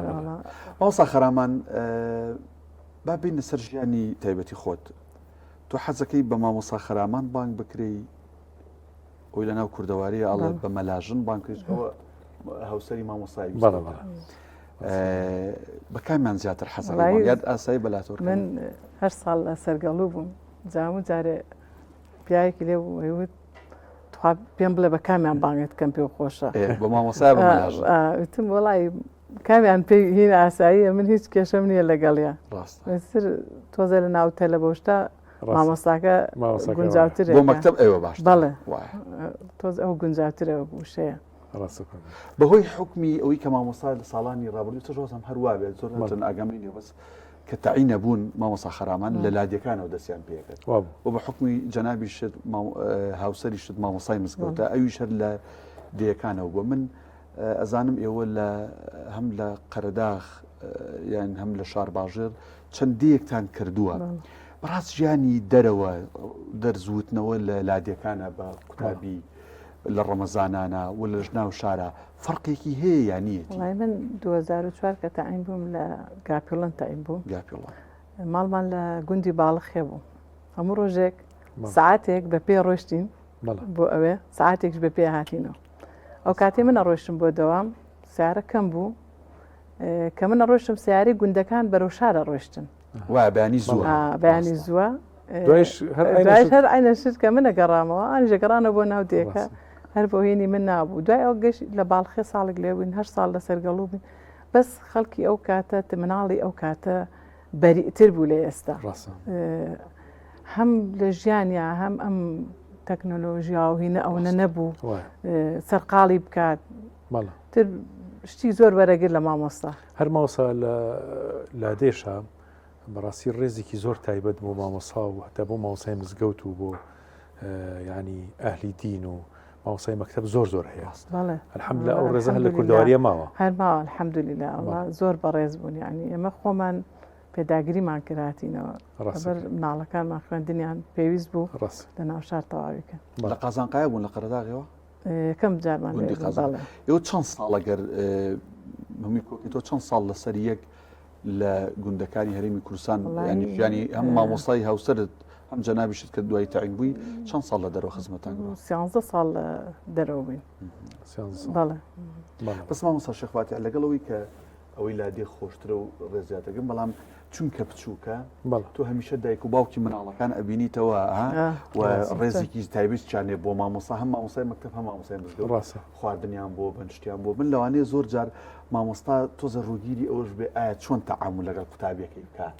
مامۆستا خەرامان با بینە سەر ژیانی تایبەتی خۆت تۆ حەزەکەی بە مامۆستا خەرامان بانگ بکرێ ئەوی لەناو کوردەواری ئاڵە بە مەلاژن بانکردەوە هەوسەری مامۆستایی بە کامیان زیاتر حەزەکەی یاد ئاسایی بەلاتۆر من هەر ساڵ لە سەرگەڵوو بووم جام و جارێ پیاوێکی لێ وت پێم بڵێ بە کامیان بانگت کەم پێ خۆشە بە مامۆستا وتم وڵی کامیان پێی هین ئاساییە من هیچ کێشەم نییە لەگەڵیە ڕاستر تۆزە لە ناو تەلە بەشتا مامۆستاکە گونجاوتر بۆ مەکتەب ئێوە باش بەڵێ تۆز ئەو گونجاوترە وشەیە بەهۆی حکمی ئەوەی کە مامۆستا لە ساڵانی ڕابردوو تۆزم هەروە بێت زۆر ئاگەمی نێ بەس کە تەعین نەبوون مامۆستا خەرامان لە لادیەکانەوە دەستیان پێکرد و بە حکمی جەنابی شت هاوسەری شت مامۆستای مزگەوتە ئەویش هەر لە دیەکانەوە بووە من ئەزانم ئێوە هەم لە قەرەداغ یان هەم لە شار باژێر چەندەیەکتان کردووە بەڕاست ژیانی دەرەوە دەرزوتنەوە لە لادیەکانە بە قوتابی لە ڕەمەزانانە و لە ژناو شارە فەرقێکی هەیە یانیەتی من 2004 کە تەعین بووم لە گاپیڵەن تەعین بووم ماڵمان لە گوندی باڵەخێ بوو هەموو ڕۆژێک ساعاتێک بە پێ ڕۆشتین بۆ ئەوێ ساعاتێکش بە پێ هاتینەوە ئەو کاتێ منە ڕۆشتم بۆ دەوام سیارە کەم بوو کە منە ڕۆشتم سیاری گوندەکان بەرەو شارە ڕۆشتن بەیانی زووە بەیانی زووە هەر عینە شت کە منە گەڕامەوە ئەنیژە گەڕانە بۆ ناو دێکە هەر بۆ هێنی من نابوو دوای ئەو گەشت لە باڵخێ ساڵێک لێبووین هەر ساڵ لە سەرگەڵوو بووین بەس خەڵکی ئەو کاتە مناڵی ئەو کاتە بەریئتر بوو لە ئێستا هەم لە ژیانیا هەم ئەم تەکنۆلۆژیا و هینە ئەوە نەبوو سەرقاڵی بکات تر شتی زۆر وەرەگر لە مامۆستا هەر ماوەسا لە لادێشە بەڕاستی ڕێزێکی زۆر تایبەت بۆ مامۆسا و هەتا بۆ مامۆسای مزگەوت و بۆ ینی ئەهلی دین و مامۆسای مەکتەب زۆر هەیە الحەمدولillah ئەو ڕێزە هەر لە کوردەواریە ماوە هەر ماوە الحەمدولillah زۆر بەڕێز بوون ینی ئێمە خۆمان پێداگریمان کرداتینەوە بەر مناڵەکانمان خوێندنیان پێویست بوو لە ناو شار تەواویکەن لە قازانقایە بوون لە قەرەداغیەوە کەم جارمان ئێوە چەند ساڵ ئەگەر هەمووی کۆکیتەوە چەند ساڵ لەسەر یەک لە گوندەکانی هەرێمی کوردستان ینی هەم مامۆستای هاوسەرت هەم جەنابیشت کە دوای تەعین بووی چەند ساڵ لە دەرەوە خزمەتان 13 ساڵ لە دەرەوە بووین بەڵێ بەس مامۆستا شێخ لەگەڵەوەی کە ئەوەی لادێ خۆشترە و ڕێزیاتەکەم بەڵام چونکە بچووکە تۆ هەمیشە دایک و باوکی مناڵەکان ئەبینیتەوە و ڕێزێکی تایبەتیانێ بۆ مامۆستا هەم مامۆستای مەکتەب هەم مامۆستای مزگەوت خواردنیان بۆ بەنشتیان بۆ من لەوانەیە زۆر جار مامۆستا تۆزە ڕووگیری ئەوش بێ ئایا چۆن تەعامل لەگەڵ قوتابیەکەی بکات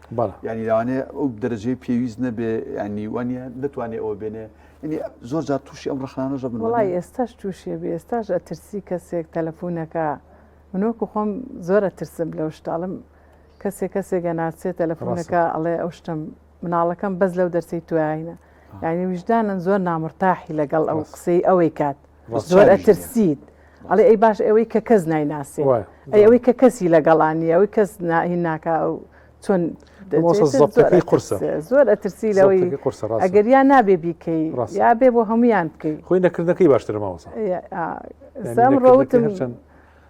ینی لەوانەیە ئەو دەرەجەی پێویست نەبێ ینی وانە نتوانێت ئەوە بێنێ ینی زۆر جار تووشی ئەم ڕخنانەژە بن وڵی ئێستاش تووشێ بێ ئێستاش ئەترسی کەسێک تەلەفۆنەکە منۆکو خۆم زۆرە ترسم لەو شتاڵم کەسێکە ناچێت تەلەفۆنەکە ئەڵێ ئەو شتم مناڵەکەم بەس لەو دەرسەی توایینە یعنی وجدانن زۆر نامرتاحی لەگەڵ ئەو قسەی ئەوەی کات زۆر ئەترسیت ئەڵێ ئەی باش ئەوەی کە کەس نایناسێ ئەوەی کە کەسی لەگەڵانی ئەوەی کەس هین ناکە ئەو چۆن زۆر ئەترسی لەوەی ئەگەر یا نابێ بیکەی یا بێ بۆ هەمویان بکەی خۆی نەکردنەکەی باشترە ماوەسا ڕۆوتم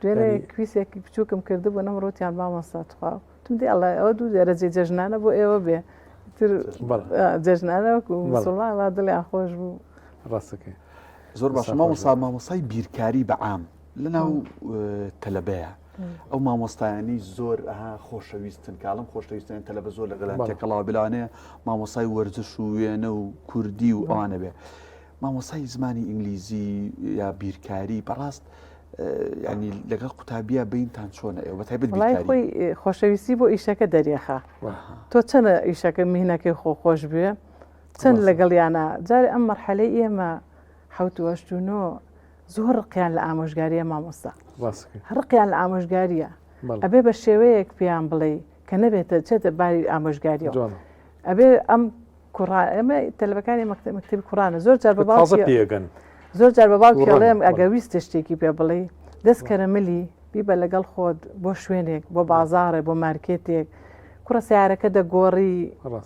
دوێنێ کویسێکی بچووکم کرده بۆ نەمڕۆتیان مامۆستا تخوا تم دی ئەڵێ ئەوە دوو دەرەجێ جەژنانە بۆ ئێوە بێ جەژنانە مسڵمان وا دڵیان خۆش بوو ڕاستەکەی زۆر باش مامۆسای بیرکاری بەعام لەناو تەلەبەیە ئەو مامۆستایانی زۆر خۆشەویستن کاڵم خۆشەویستن تەلەبە زۆر لەگەڵان تێکەڵاو بلانەیە مامۆسای وەرزش و وێنە و کوردی و ئەوانە بێ مامۆسای زمانی ئینگلیزی یا بیرکاری بەڕاست ینی لەگەڵ قوتابیە بینتان چۆنە ئێوە تایبەت بیرکاری خۆی خۆشەویستی بۆ ئیشەکە دەریێخە تۆ چەندە ئیشەکە مهینەکەی خۆش بێ چەند لەگەڵیانە جارێ ئەم مەرحەلەی ئێمە حوتوەشتونۆ زۆر ڕقیان لە ئامۆژگاریە مامۆستا ڕقیان لە ئامۆژگاریە ئەبێ بە شێوەیەک پێیان بڵێ کە نەبێتە چێتە باری ئامۆژگاریەوە ئەبێ ئەم ئەمە تەلەبەکانی مەکتەبی کوڕانە زۆر جار پێگەن زۆر جار بە باوکڵێم ئەگەویستە شتێکی پێ بڵێ دەست کەرەمەلی بیبە لەگەڵ خۆت بۆ شوێنێک بۆ بازارێک بۆ مارکێتێک کوڕە سیارەکە دەگۆڕی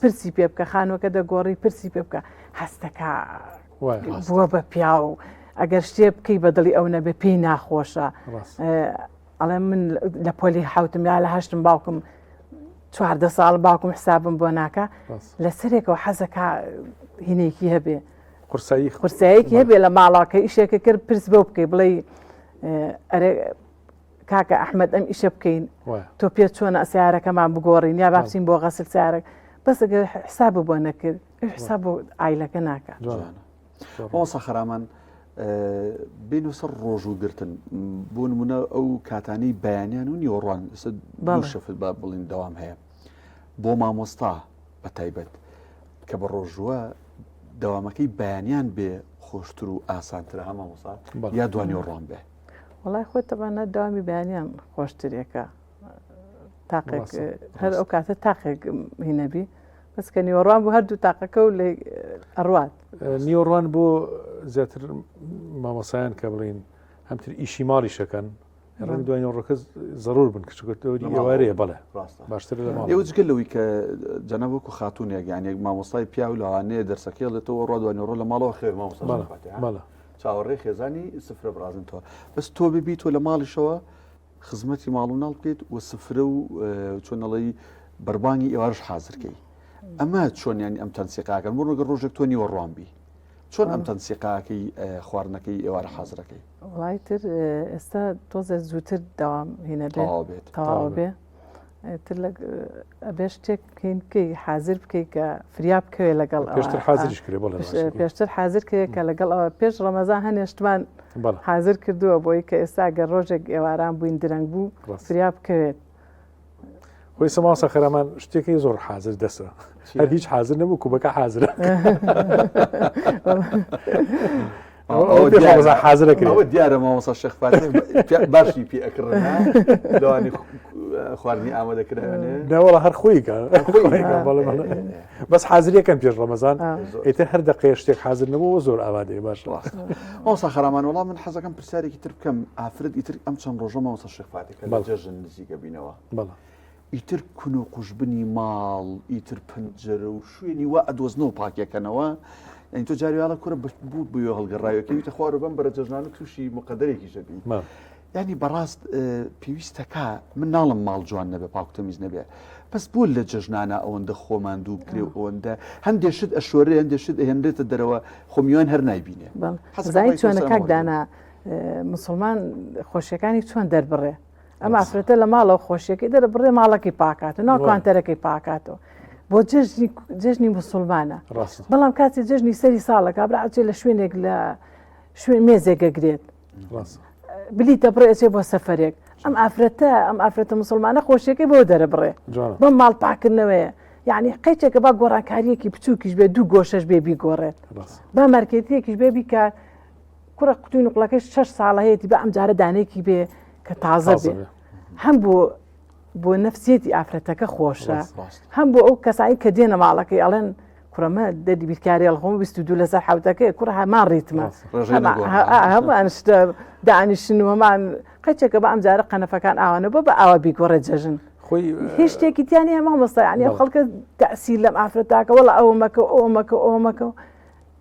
پرسی پێ بکە خانوەکە دەگۆڕی پرسی پێ بکە هەستەکە بووە بە پیا و ئەگەر شتێ بکەی بەدڵی ئەو نەبێ پێی ناخۆشە ئەڵێ من لە پۆلی حوتم یا لە هەشتم باوکم 14 ساڵ باوکم حسابم بۆ ناکە لەسەرێکەوە حەزەکە هینێکی هەبێ قورساییەکی هەبێ لە ماڵاکە ئیشێکە کرد پرس بۆ بکەی بڵێ ئەرێ کاکە ئەحمەد ئەم ئیشە بکەین تۆ پێ چۆنە سیارەکەمان بگۆڕین یا بابچین بۆ غەسل سیارەک بەس ئەگەر حساب بۆ نەکرد حساب بۆ ئایلەکە ناکە ئەوسا خەرامان بین سەر ڕۆژ و گرتن بۆ نمونە ئەو کاتانی بەیانیان و نیوەڕوان شەفت با بڵین دەوام هەیە بۆ مامۆستا بە تایبەت کە بە ڕۆژوە دەوامەکەی بەیانیان بێ خۆشتر و ئاسانترە هەمامۆستا یا دوانی ڕۆن بێ وڵای خۆت تەبانە داوامی بەیانیان خۆشترێکە تاقێک هەر ئەو کاتە تاقێک هینەبی بەس کە نیوەڕوان بوو هەردوو تاقەکە و لێ ئەڕوات نیوەڕوان بۆ زیاتر مامۆسایان کە بڵین هەمتر ئیشی ماڵی شەکەن ڕەنگە دوای ڕۆکە زەرور بن کچکردەوەی ئێوارەیە بەڵێ باشتر لە ماڵ ئێوەجگە لەوەی کە جەنەبووکو خاتونێک یانێک مامۆستای پیا و لەوانەیە دەرسەکەی لێتەوە ڕۆ دوانی ڕۆ لە ماڵەوە خێر مامۆستا چاوەڕێ خێزانی سفرە بڕازنەوە بەس تۆ ببیت تۆ لە ماڵیشەوە خزمەتی ماڵ و ناڵ بکەیت و سفرە و چۆنەڵی بەربانی ئێوارش حازرکەی ئەمە چۆن ینی ئەم تەنسیقاکەن بۆ ڕۆگە ڕۆژێک تۆ نیوەڕوانبی چۆن ئەم تەنسیقاکەی خواردنەکەی ئێوارە حازرەکەی وڵای تر ئێستا تۆزە زووتر داوام هینە بێت تەواو بێ تر ئەبێ شتێک بکەین حازر بکەی کە فریا بکەوێ لەگەڵ پێشتر حازریش کرێ بۆ پێشتر حازر کرێ کە لەگەڵ ئەوە پێش ڕەمەزان هەنێشتمان حازر کردووە بۆی کە ئێستا گەر ڕۆژێک ئێواران بووین درەنگ بوو فریا بکەوێت خۆی سەماسە خەرامان شتێکی زۆر حازر دەسە هەر هیچ حازر نەبوو کوبەکە حازرە حازرەکەەوە دیارە مامۆستا شەخفات باشی پێ ئەکڕن لەوانی خواردنی ئامادەکردنێ ناوەڵە هەر خۆیکە بەس حازریەکەن پێش ڕەمەزان ئیتر هەر دەقەیە شتێک حازر نەبووە زۆر ئاوادەیە باش مامۆستا خەرامان وەڵام من حەزەکەم پرسیارێکی تر بکەم ئافرەت ئیتر ئەم چەند ڕۆژە مامۆستا شەخفاتێکە لە جەژن نزیکە بینەوە ئیتر کون و قوشبنی ماڵ ئیتر پەنجەرە و شوێنی وا ئەدۆزنەوە پاکیەکەنەوە ئەین تۆ جاریواڵە کوورە بوو بووە هەڵگەڕایەکەویتە خوار بەم بەرە جەژنانە تووشی مقدەرێکی ژەبی ینی بەڕاست پێویستەکە من ناڵم ماڵ جوان نەبێ پاکتەمیز نەبێ بەس بۆ لە جەژنانە ئەوەندە خۆمان دوو بکرێ ئەوەندە هەندێشت ئەشۆرێ هەندێشت هێنرێتە دەرەوە خۆمیوان هەر نایبینێ زای چۆنە کاکدانا مسلمان خۆشیەکانی چۆن دەربڕێ ئەم ئافرەتە لە ماڵەوە خۆشیەکەی دەرەبڕێ ماڵەکەی پاکاتەوە ناو کوانتەرەکەی پاکاتەوە بۆ جژنی مسلمانە بەڵام کاتی جژنی سەری ساڵەکە براچێ لە شوێنێک لە شوێن مێزێکە بلیتە بڕێچێ بۆ سەفەرێک ئەم ئافرەتە مسلمانە خۆشیەکەی بۆ دەرەبڕێ بەم ماڵ پاکردنەوەیە یعنی قەیچێکە با گۆڕانکاریەکی بچووکیش بێ دوو گۆشەش بێ بیگۆڕێت با مارکێتیەکیش بێ بیکار کوڕە قوتوی نوقڵەکەی 6 ساڵە هەیەی بە ئەم جارە دانێکی بێ کە تازە بێ هەم بۆ بۆ نەفسیەتی ئافرەتەکە خۆشە هەم بۆ ئەو کەسایی کە دێنە ماڵەکەی ئەڵێن کوڕەمە دەری بیرکاری هەڵخۆم 22 لەسەر حوتەکەی کوڕ هەمان ڕیتمە هەمان شتە دانیشتن وەمان قەچێکە بە ئەم جارە قەنەفەکان ئاوانە بۆ بە ئاوا بیگۆڕێ جەژن هیچ شتێکی تیانی هەما مەستەیانی ئەو خەڵکە تەسییر لەم ئافرەتاکە وەڵا ئەوە مەکە ئەوە مەکە ئەوە مەکە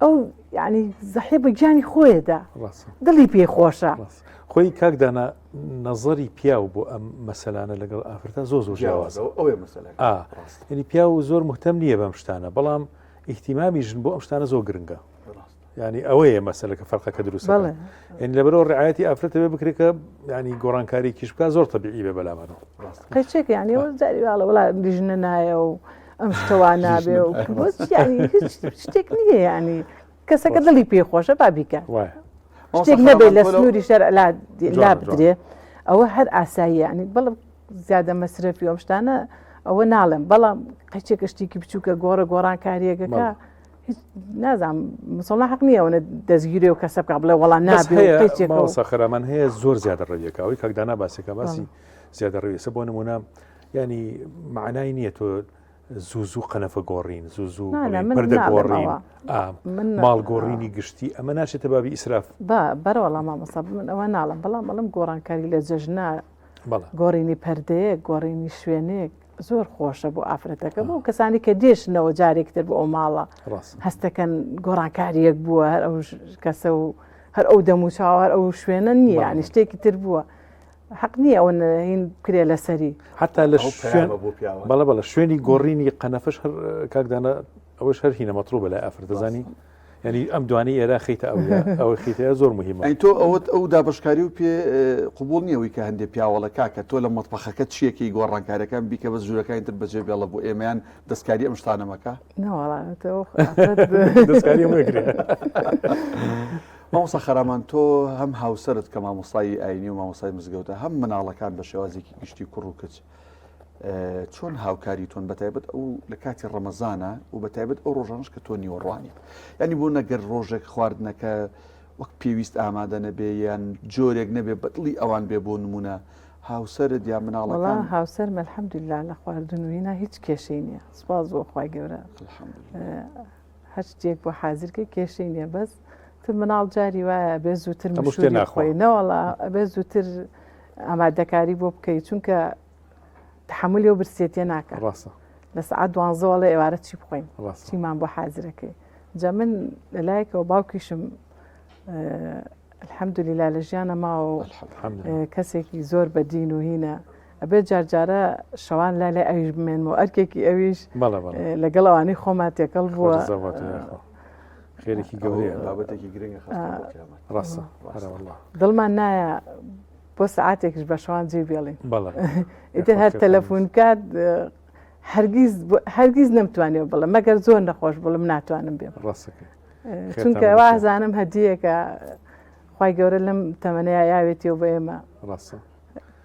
ئەو یعنی زەحێ بە گیانی خۆیەدا دڵی پێی خۆشە خۆی کاکدانا نەزەری پیاو بۆ ئەم مەسەلانە لەگەڵ ئافرەتە زۆر ژیاوازە ینی پیا و زۆر مهتەم نییە بەم شتانە بەڵام ئیحتیمامی ژن بۆ ئەم شتانە زۆر گرنگە ینی ئەوەیە مەسەلەکە فەرقەکە دروست یعنی لەبەرەوە ڕعایەتی ئافرەتە بێ بکرێکە ینی گۆڕانکاری کیش بکە زۆر تەبیعی بێ بەلامانەوە قەچێک ینی زاریواڵە وڵا لیژنە نایە و ئەم شتەوە نابێ و شتێک نییە ینی کەسەکە دڵی پێ خۆشە بابیکە شتێک نەبێت لە سنووری شەرع لا بدرێ ئەوە هەر ئاسایی ینی بەڵام زیادە مەسرفی ئەم شتانە ئەوە ناڵێم بەڵام قەچێکە شتێکی بچووکە گۆڕانکاریەکەکە هیچ نازانم مسڵمان حەق نییە ئەوە دەستگیری و کەسە بکە بڵێ وەڵام نابێت خەرامان هەیە زۆر زیادە ڕێویەکەوەی کاکدانا باسێکە باسی زیادە ڕێویسە بۆ نمونە ینی معنای نییە تۆ زوو قەنەفە گۆڕین زوو پردە گۆڕین ماڵ گۆڕینی گشتی ئەمە ناشێتە بابی ئیسراف بەرەوەڵام مامۆستا من ئەوە ناڵم بەڵام گۆڕانکاری لە جەژنا گۆڕینی پەردەیەک گۆڕینی شوێنێک زۆر خۆشە بۆ ئافرەتەکە بۆ کەسانی کە دێشنەوە جارێکتر بۆ ئەو ماڵە هەستەکەن گۆڕانکاریەک بووە هەر ئەو کەسە و هەر ئەو دەم و چاوار ئەو شوێنە نییە ینی شتێکی تر بووە حەق نییە ئەوە هین کرێ لەسەری حتا لە بەڵە شوێنی گۆڕینی قەنەفەش کاکدانە ئەوەش هەر هینە مەطلوبە لە ئافرەتەزانی ینی ئەم دوانی ئێرا خیتە ئەوە خیتەیە زۆر مهمە تۆ ئەوت ئەو دابشکاری و پێ قوبوڵ نییەوەی کە هەندێک پیاوەڵە کاکە تۆ لە مەتبەخەکە چیەکی گۆڕانکاریەکان بیکە بە ژوورەکانی تر بەجێ بێڵە بۆ ئێمەیان دەستکاری ئەم شتانەمەکە دەستکاری وەگرێ مامۆستا خەرامان تۆ هەم هاوسەرت کە مامۆستای ئاینی و مامۆستای مزگەوتە هەم مناڵەکان بە شێوازێکی گشتی کوڕ و کچ چۆن هاوکاری تۆن بەتایبەت ئەو لە کاتی ڕەمەزانە و بەتایبەت ئەو ڕۆژانش کە تۆ نیوەڕوانی ینی بۆ نەگەر ڕۆژێک خواردنەکە وەک پێویست ئامادە نەبێ یان جۆرێک نەبێ بەدڵی ئەوان بێ بۆ نمونە هاوسەرت یا مناڵەکان هاوسەر الحەمدولله لە خواردن و هینا هیچ کێشەی نییە سوپاس بۆ خوای گەورە هەر شتێک بۆ حازرکە کێشەی نییە بەس تر مناڵ جاری وایە بێ زووتر مشتێ خۆی نەوەڵا بێ زووتر ئامادەکاری بۆ بکەیت چونکە تحملی و برسێتێ ناکە لە سعات 12 ئێوارە چی بخۆین چیمان بۆ حازرەکەی جا من لەلایەکەوە باوکیشم الحەمدولله لە ژیانە ماوە کەسێکی زۆر بەدین و هینە ئەبێت جارجارە شەوان لای ئەویش بمێنمەوە ئەرکێکی ئەویش لەگەڵ ئەوانەی خۆمان تێکەڵ بووە خێرێکی گەورەیە بابەتێکی گرنگە ڕاستە دڵمان نایە بۆ سعاتێکش بە شەوان جێ بێڵین ئیتر هەر تەلەفۆن کات هەرگیز نەمتوانێت بڵێ مەگەر زۆر نەخۆش بڵم ناتوانم بێ چونکە وازانم هەدیەکە خوای گەورە لەم تەمەنەیە یاوێتیەوە بە ئێمە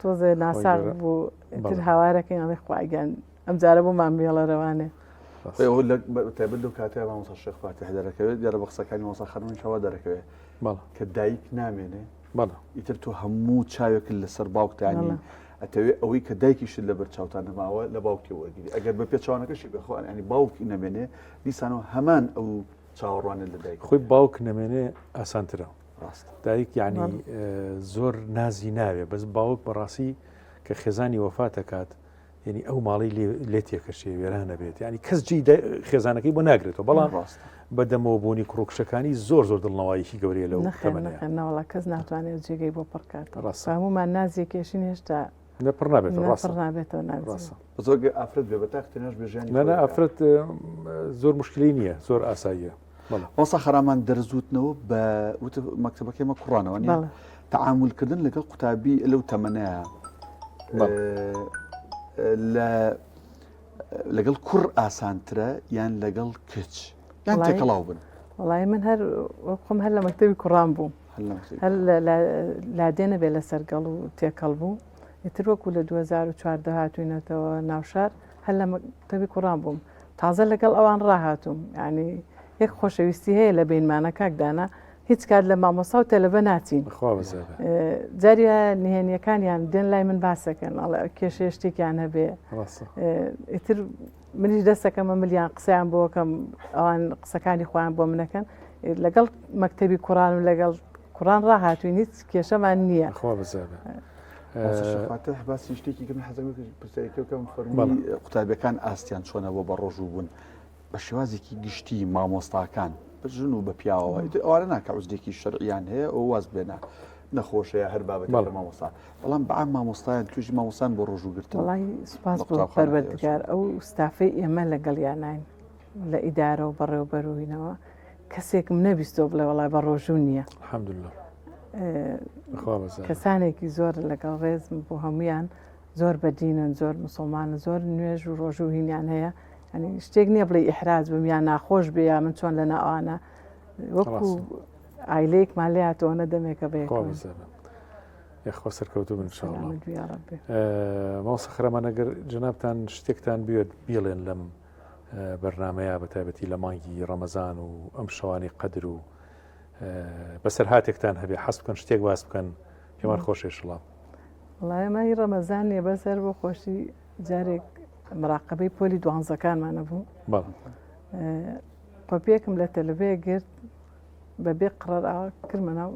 تۆزە ناساغ بوو تر هاوارەکەی ئەڵێ خوایگەن ئەم جارە بۆمان بێڵە ڕەوانێ تایبەت لەو کاتەیە مامۆستا شێخ فاتح دەرەکەوێت دیارە بە قسەکانی مامۆستا خەرمووی شەوا دەرەکەوێت کە دایک نامێنێ ئیتر تۆ هەموو چاوێک لەسەر باوکتانی ئەتەوێت ئەوەی کە دایکیشت لە بەر چاوتان نەماوە لە باوکی وەرگیری ئەگەر بە پێچوانەکەشی بخۆن ینی باوکی نەمێنێ دیسانەوە هەمان ئەو چاوەڕوانێت لە دایک خۆی باوک نەمێنێ ئاسانترە دایک یعنی زۆر نازی ناوێ بەس باوک بەڕاستی کە خێزانی وەفات دەکات ینی ئەو ماڵی لێ تێکەشێ وێرانە بێت ینی کەس جی خێزانەکەی بۆ ناگرێتەوە بەڵام بەدەمەوە بوونی کوڕکشەکانی زۆر دڵنەوەیەکی گەورەیە لەو نەوەڵا کەس ناتوانێت جێگەی بۆ پڕکاتەوە هەمومان نازی کێشین هێشتا پڕ نابێتەوە زۆر ئافرەت بێ بەتاقتێنەش بێژیانی ئافرەت زۆر مشکلی نییە زۆر ئاساییە وەسا خەرامان دەرزوتنەوە بە مەکتەبەکەمە کوڕانەوە نیە تەعاملکردن لەگەڵ قوتابی لەو تەمەنەیە لەگەڵ کوڕ ئاسانترە یان لەگەڵ کچ یان تێکەڵاو بن وڵای من هەر خۆم هەر لە مەکتەبی کوڕان بوو هەر لادێنە بێ لە سەرگەڵ و تێکەڵ بوو ئیتر وەکو لە 2014 هاتوینەتەوە ناوشار هەر لە مەکتەبی کوڕان بووم تازە لەگەڵ ئەوان ڕاهاتوم ینی یەک خۆشەویستی هەیە لە بینمانە کاکدانا هیچ کار لە مامۆستا و تەلەبە ناچین جاریە نهێنیەکانیان دێن لای من باسەکەن ئەڵێ کێشە شتێکیان هەبێ ئیتر منیش دەستەکەمە ملیان قسەیان بۆکەم ئەوان قسەکانی خۆیان بۆ منەکەن لەگەڵ مەکتەبی کوڕان و لەگەڵ کوڕان ڕاهاتوین هیچ کێشەمان نییە باسی شتێکی کەم حەزەکەم فەرمی قوتابیەکان ئاستیان چۆنە بۆ بە ڕۆژوو بوون بە شێوازێکی گشتی مامۆستاکان بژن و بە پیاوەوە ئەوانە ناکە عوزدێکی شەرعیان هەیە ئەو واز بێنە نەخۆشەیە هەر بابەت مامۆستا بەڵام بەعام مامۆستایان توێژی مامۆستان بۆ ڕۆژوو گرتن وڵی سوپاس بۆ پەروەردگار ئەو ستافەی ئێمە لەگەڵیان ناین لە ئیدارە و بەڕێوەبەروینەوە کەسێکم نەبیستۆ بڵێ وڵای بە ڕۆژوو نییە کەسانێکی زۆر لەگەڵ ڕێزم بۆ هەمویان زۆر بەدینن زۆر مسلمانە زۆر نوێژ و ڕۆژوو هینیان هەیە ینی شتێک نییە بڵێ ئیحراز بم یان ناخۆش بێ یا من چۆن لە ناوانە وەکو ئایلەیەکمان لێ هاتەوە دەمێکە بێ خۆ سەرکەوتو بن ماوەسە خرەمانەگەر جنابتان شتێکتان بێت بیڵێن لەم بەرنمەیە بە تایبەتی لە مانگی ڕەمەزان و ئەم شەوانی قەدر و بەسەر هاتێکتان هەبێ حەز بکەن شتێک باس بکەن پێمان خۆشێ شڵام وڵای مای ڕەمەزان نیە بەسەر بۆ خۆشی جارێک مراقبەی پۆلی دوانزەکانمانە بوو قۆپیەکم لە تەلەڤەیە گرت بەبێ قڕەر کردمە ناو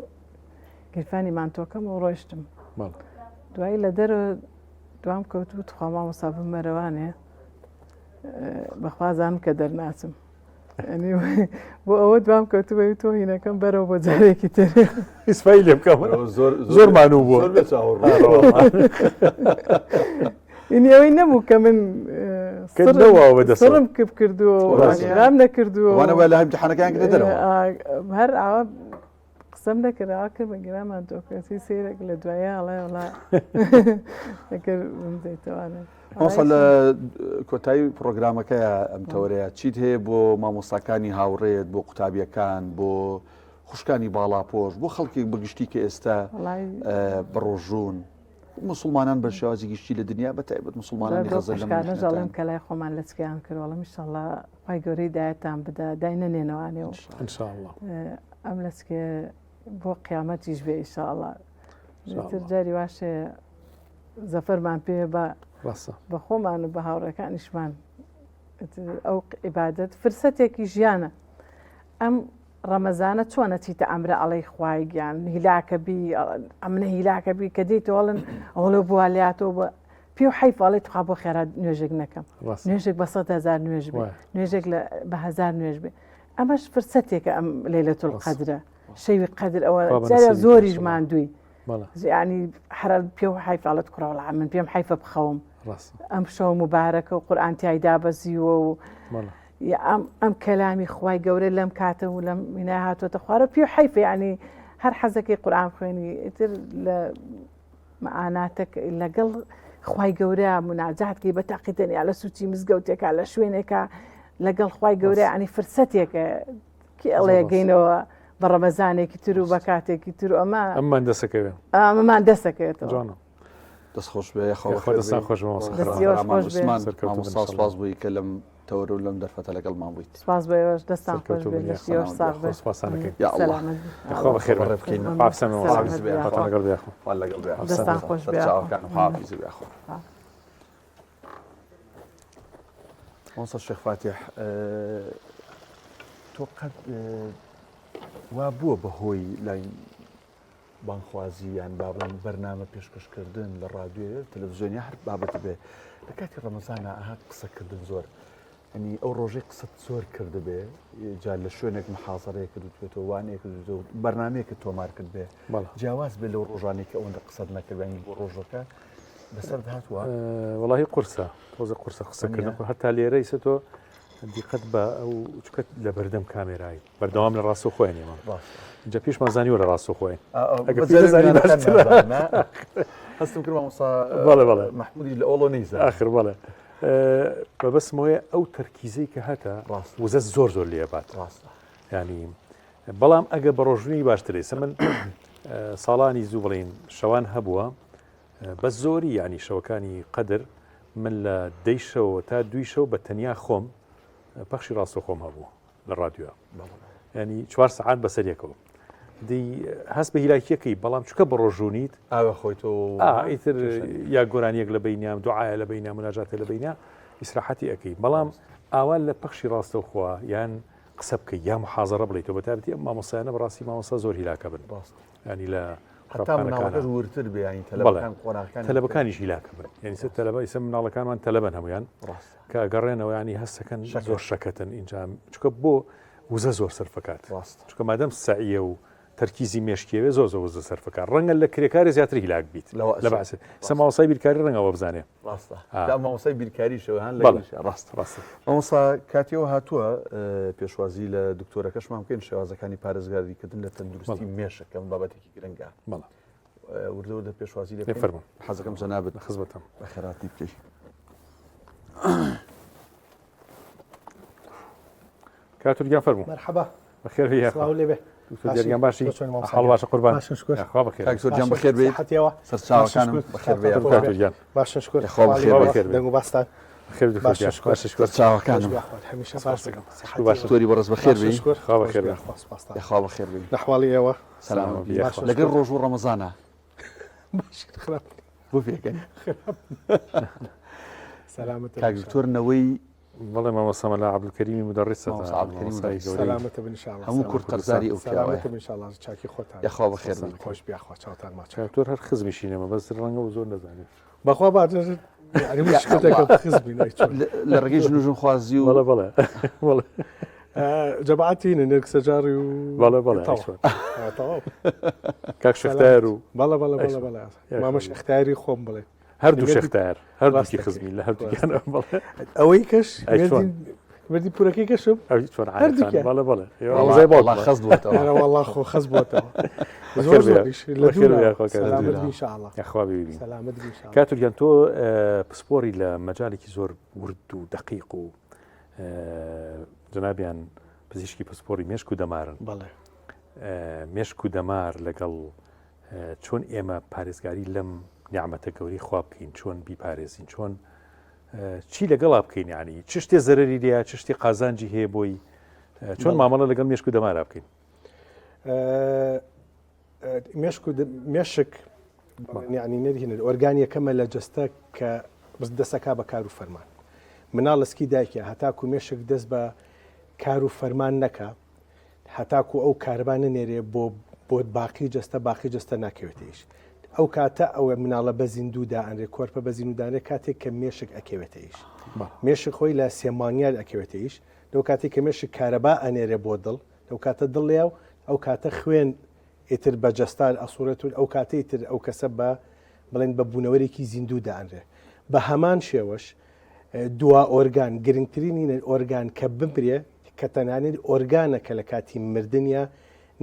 گیرفانی مانتۆکەم و ڕۆیشتم دوایی لە دەرەوە دوام کەوتوت خوا مامۆستا بمەرەوانێ بەخوازانم کە دەرناچم بۆ ئەوە دوام کەوتوبەوی تۆ هینەکەم بەرەوە بۆ جارێکی تر ئیسفایی لێ بکەم زۆرمانوو بووە ئینی ئەوەی نەبوو کە من سڕم کپ کردووە رام نەکردووە لە ئیمتیحانەکان کردە دەرەوە هەر ئاوا قسەم نەکردەوە کرد بە گرامان تۆکەسی سیرێک لە دوایە ئەڵێ وڵا نەکرد بمزەیتەوانە ئەوسە لە کۆتایی پرۆگرامەکەیە ئەم تەورەیە چیت هەیە بۆ مامۆستاکانی هاوڕێت بۆ قوتابیەکان بۆ خوشکانی باڵاپۆش بۆ خەڵکی بەگشتی کە ئێستا بڕۆژوون مسلمانان بە شێوازی گشتی لە دنیا بە تایبەت مسلمانانی غەزەڵم کە لای خۆمان لە چکیان کردوەڵە میشەڵڵا پای گەورەی دایەتان بدە دای نەنێنەوانێ و ئەم لە چکێ بۆ قیامەتیش بێ ئیشاءڵڵا تر جاری واشێ زەفەرمان پێ بە خۆمان و بە هاوڕەکانیشمان ئەو عیبادەت فرسەتێکی ژیانە ئەم ڕەمەزانە چۆنە چیتە ئەمرە ئەڵەی خوای گیان هیلاکەبی ئەمنە هیلاکەبی کە دیتەوەڵن ئەوڵە بوالاتەوە بە پێ و حیفاڵێت خوا بۆ خێرا نوێژێک نەکەم نوێژێک بە 100,000 نوێژ بێ نوێژێک بە 1000 نوێژ بێ ئەمەش فرسەتێکە ئەم لەیلەتول قەدرە شەوی قەدر ئەوە جارە زۆریشمان دووی ینی هەر پێ و حیفاڵەت کوڕاوڵ من پێم حیفە بخەوم ئەم شەو مبارەکە و قورئان تیایدا بەزیوە و ئەم کەلامی خوای گەورە لەم کاتە و لەم وینای هاتوۆتە خوارە پێ و حیفە ینی هەر حەزەکەی قورئان خوێنی ئیتر لە مەعاناتێک لەگەڵ خوای گەورە مناجاتکەی بە تاقیتەنی لە سوچی مزگەوتێکە لە شوێنێکە لەگەڵ خوای گەورە ینی فرسەتێکە ئەڵێ گەینەوە بە ڕەمەزانێکی تر و بە کاتێکی تر ئەممان دەسەکەوێت ئەمەمان دەسەکەوێتەوە دەستخۆش بێ خۆش بووی کە لەم تەوەرە و لەم دەرفەتە لەگەڵمان بوویت سپاس بەێوەش دەستان خۆش بێ دەستان خۆش ئەوسە شێخ فاتح تۆ قەت وا بووە بەهۆی لای بانخوازی یان بابڵم بەرنامە پێشکەشکردن لە ڕادیۆ تەلەڤیزیۆنیا هەر بابەت بێ لە کاتی ڕەمەزانە ئاها قسەکردن زۆر ئەنی ئەو ڕۆژەی قسەت زۆر کرد بێ جا لە شوێنێک محازەرەیە کردوێتەوە وانەیە کردو بەرنمەیەکە تۆمار کرد بێ جیاواز بێ لەو ڕۆژانێک کە ئەوەندە قسەت نەکردنی بۆ ڕۆژەکە بەسەر هاتووە وڵی قورسە تۆزە قورسە قسەکردن هەتا لێرە ئیسە تۆ دیقەت بە ئەو چکت لە بەردەم کامێرایی بەردەوام لە ڕاستە خۆێنێمە اینجا پیشمان زانیوە لە ڕاستە خۆین هەستم کردم بەڵێ محمودی لە ئۆڵۆ نەیزە ئاخر بەڵێ بەبەسمەوەی ئەو تەرکیزەی کە هەتە وزە زۆر لێ بات ینی بەڵام ئەگە بە ڕۆژنی باشترێ سە من ساڵانی زوو بڵین شەوان هەبووە بە زۆری ینی شەوەکانی قەدر من لە دەی شەوە تا دوی شەو بە تەنیا خۆم پەخشی ڕاستە خۆم هەبوو لە ڕادیۆ ینی 4 سەعات بەسەریەکەوە دی هەست بە هیلاکیەکەی بەڵام چکە بە ڕۆژوونیت ئاوە خۆی تۆ ئیتر یا گۆرانیەک لە بینیام دوعاە لە بینە مناجاتە لە بینە ئیسراحەتی ئەەکەی بەڵام ئاوان لە پەخشی ڕاستەوخوا یان قسە بکەی یا محازەڕە بڵیتەوە بەتابەتی ئەم مامۆسایانە بەڕاستی مامۆستا زۆر هیلاکە بن ینی لە ورتر بێ تەلەبەکانیش هیلاکە بن یعنی سە تەلەبە ئیسە مناڵەکانمان تەلەبەن هەمویان کە گەڕێنەوە ینی هەستەکەن زۆر شەکەتن اینجا چکە بۆ وزە زۆر سەرفەکات چکە مادەم سعیە و تەرکیزی مێشکێوێ زۆر زۆر وزە سەرفەکار ڕەنگە لە کرێکاری زیاتر هیلاک بیت لە بەعسێ سە مامۆسای بیرکاری ڕەنگەوە بزانێ مامۆسای بیرکاریشەوە هەن ڕاست مامۆستا کاتیەوە هاتووە پێشوازی لە دکتۆرەکەشمان بکەین شێوازەکانی پارێزگاریکردن لە تەندروستی مێشەکەم بابەتێکی گرنگە وردە پێشوازی لێ فەرموو حەزەکەم جەنابەت خزمەتم بە خێراتی بکەی کاتورگیان فەرموو مرحبا بەخێر دەریان باشی حاڵ باشە قوربان خوا بەخێر کاکتۆرجان بەخێر بێت سەرچاوەکانم بەخێر بێت کاتورگیان باشە شکر خوا بەخێر دەنگ و باستان سەرچاوەکانم تۆری بەڕێز بەخێر بێ خوا بەخێر بێ خوا بەخێر بێ نەحواڵی ئێوە سەلام لەگەڵ ڕۆژ و ڕەمەزانە خراپ بۆ پێکەن سلامت کاکتۆرنەوەی بەڵێ مامۆستا مەلا عەبدولکەریمی مدەڕیسە سلامت بن انشاءالله هەموو کورد قەرزاری ئەو پیاوە سلامت بن انشاءالله چاکی خۆتان یاخوا بەخێر بن خۆش بیاخوا چاوتان ماچ کاکتۆر هەر خزمیشینەمە بەس ڕەنگە و زۆر نەزانێت بەخوا باجر يعني مشكلتك خزبي لە ڕێگەی ژنوژن خوازی و بەڵێ جماعتين انك سجاري و بەڵێ طبعا کاک شەفتار و بلا ما مش اختياري خوم بلا هەردوو شەفتار هەردووکی خزمی لە هەردووکیان بەڵێ ئەوەی کەش وردی پورەکەی کەشم چۆن بەڵێ خەز بووەوە والله خۆ خەز بووەتەوە کاتورگیان تۆ پسپۆری لە مەجالێکی زۆر ورد و دقیق و جنابیان پزیشکی پسپۆری مێشک و دەمارن مێشک و دەمار لەگەڵ چۆن ئێمە پارێزگاری لەم نیعمەتە گەوری خوا بکەین چۆن بیپارێزین چۆن چی لەگەڵا بکەین ینی چ شتێ زەرەری لێە چ شتی قازانجی هەیە بۆی چۆن مامەڵە لەگەڵ مێشک و دەمارا بکەین مێشک ینی نەدیێنێت ئۆرگانیەکەمە لە جستە کە دەسەکا بە کار و فەرمان مناڵ لەسکی دایکە هەتاکو مێشک دەست بە کار و فەرمان نەکە هەتاکو ئەو کاربانە نێرێ بۆ باقی جستە ناکەوێتەیش ئەو کاتە ئەوە مناڵە بە زیندوودا ئەنرێ کۆرپە بە زیندودانێ کاتێک کە مێشک ئەکەوێتەیش مێشک خۆی لە سێمانیار ئەکەوێتەیش لەو کاتێک کە مێشک کارەبا ئەنێرێ بۆ دڵ لەو کاتە دڵێ و ئەو کاتە خوێن ئیتر بە جەستار ئەسوورەت و ئەو کاتەی تر ئەو کەسە بە بڵێن بە بوونەوەرێکی زیندوودا ئەنرێ بە هەمان شێوەش دوا ئۆرگان گرنگترینی ئۆرگان کە بمرێ کە تەنانێت ئۆرگانەکە لە کاتی مردنیا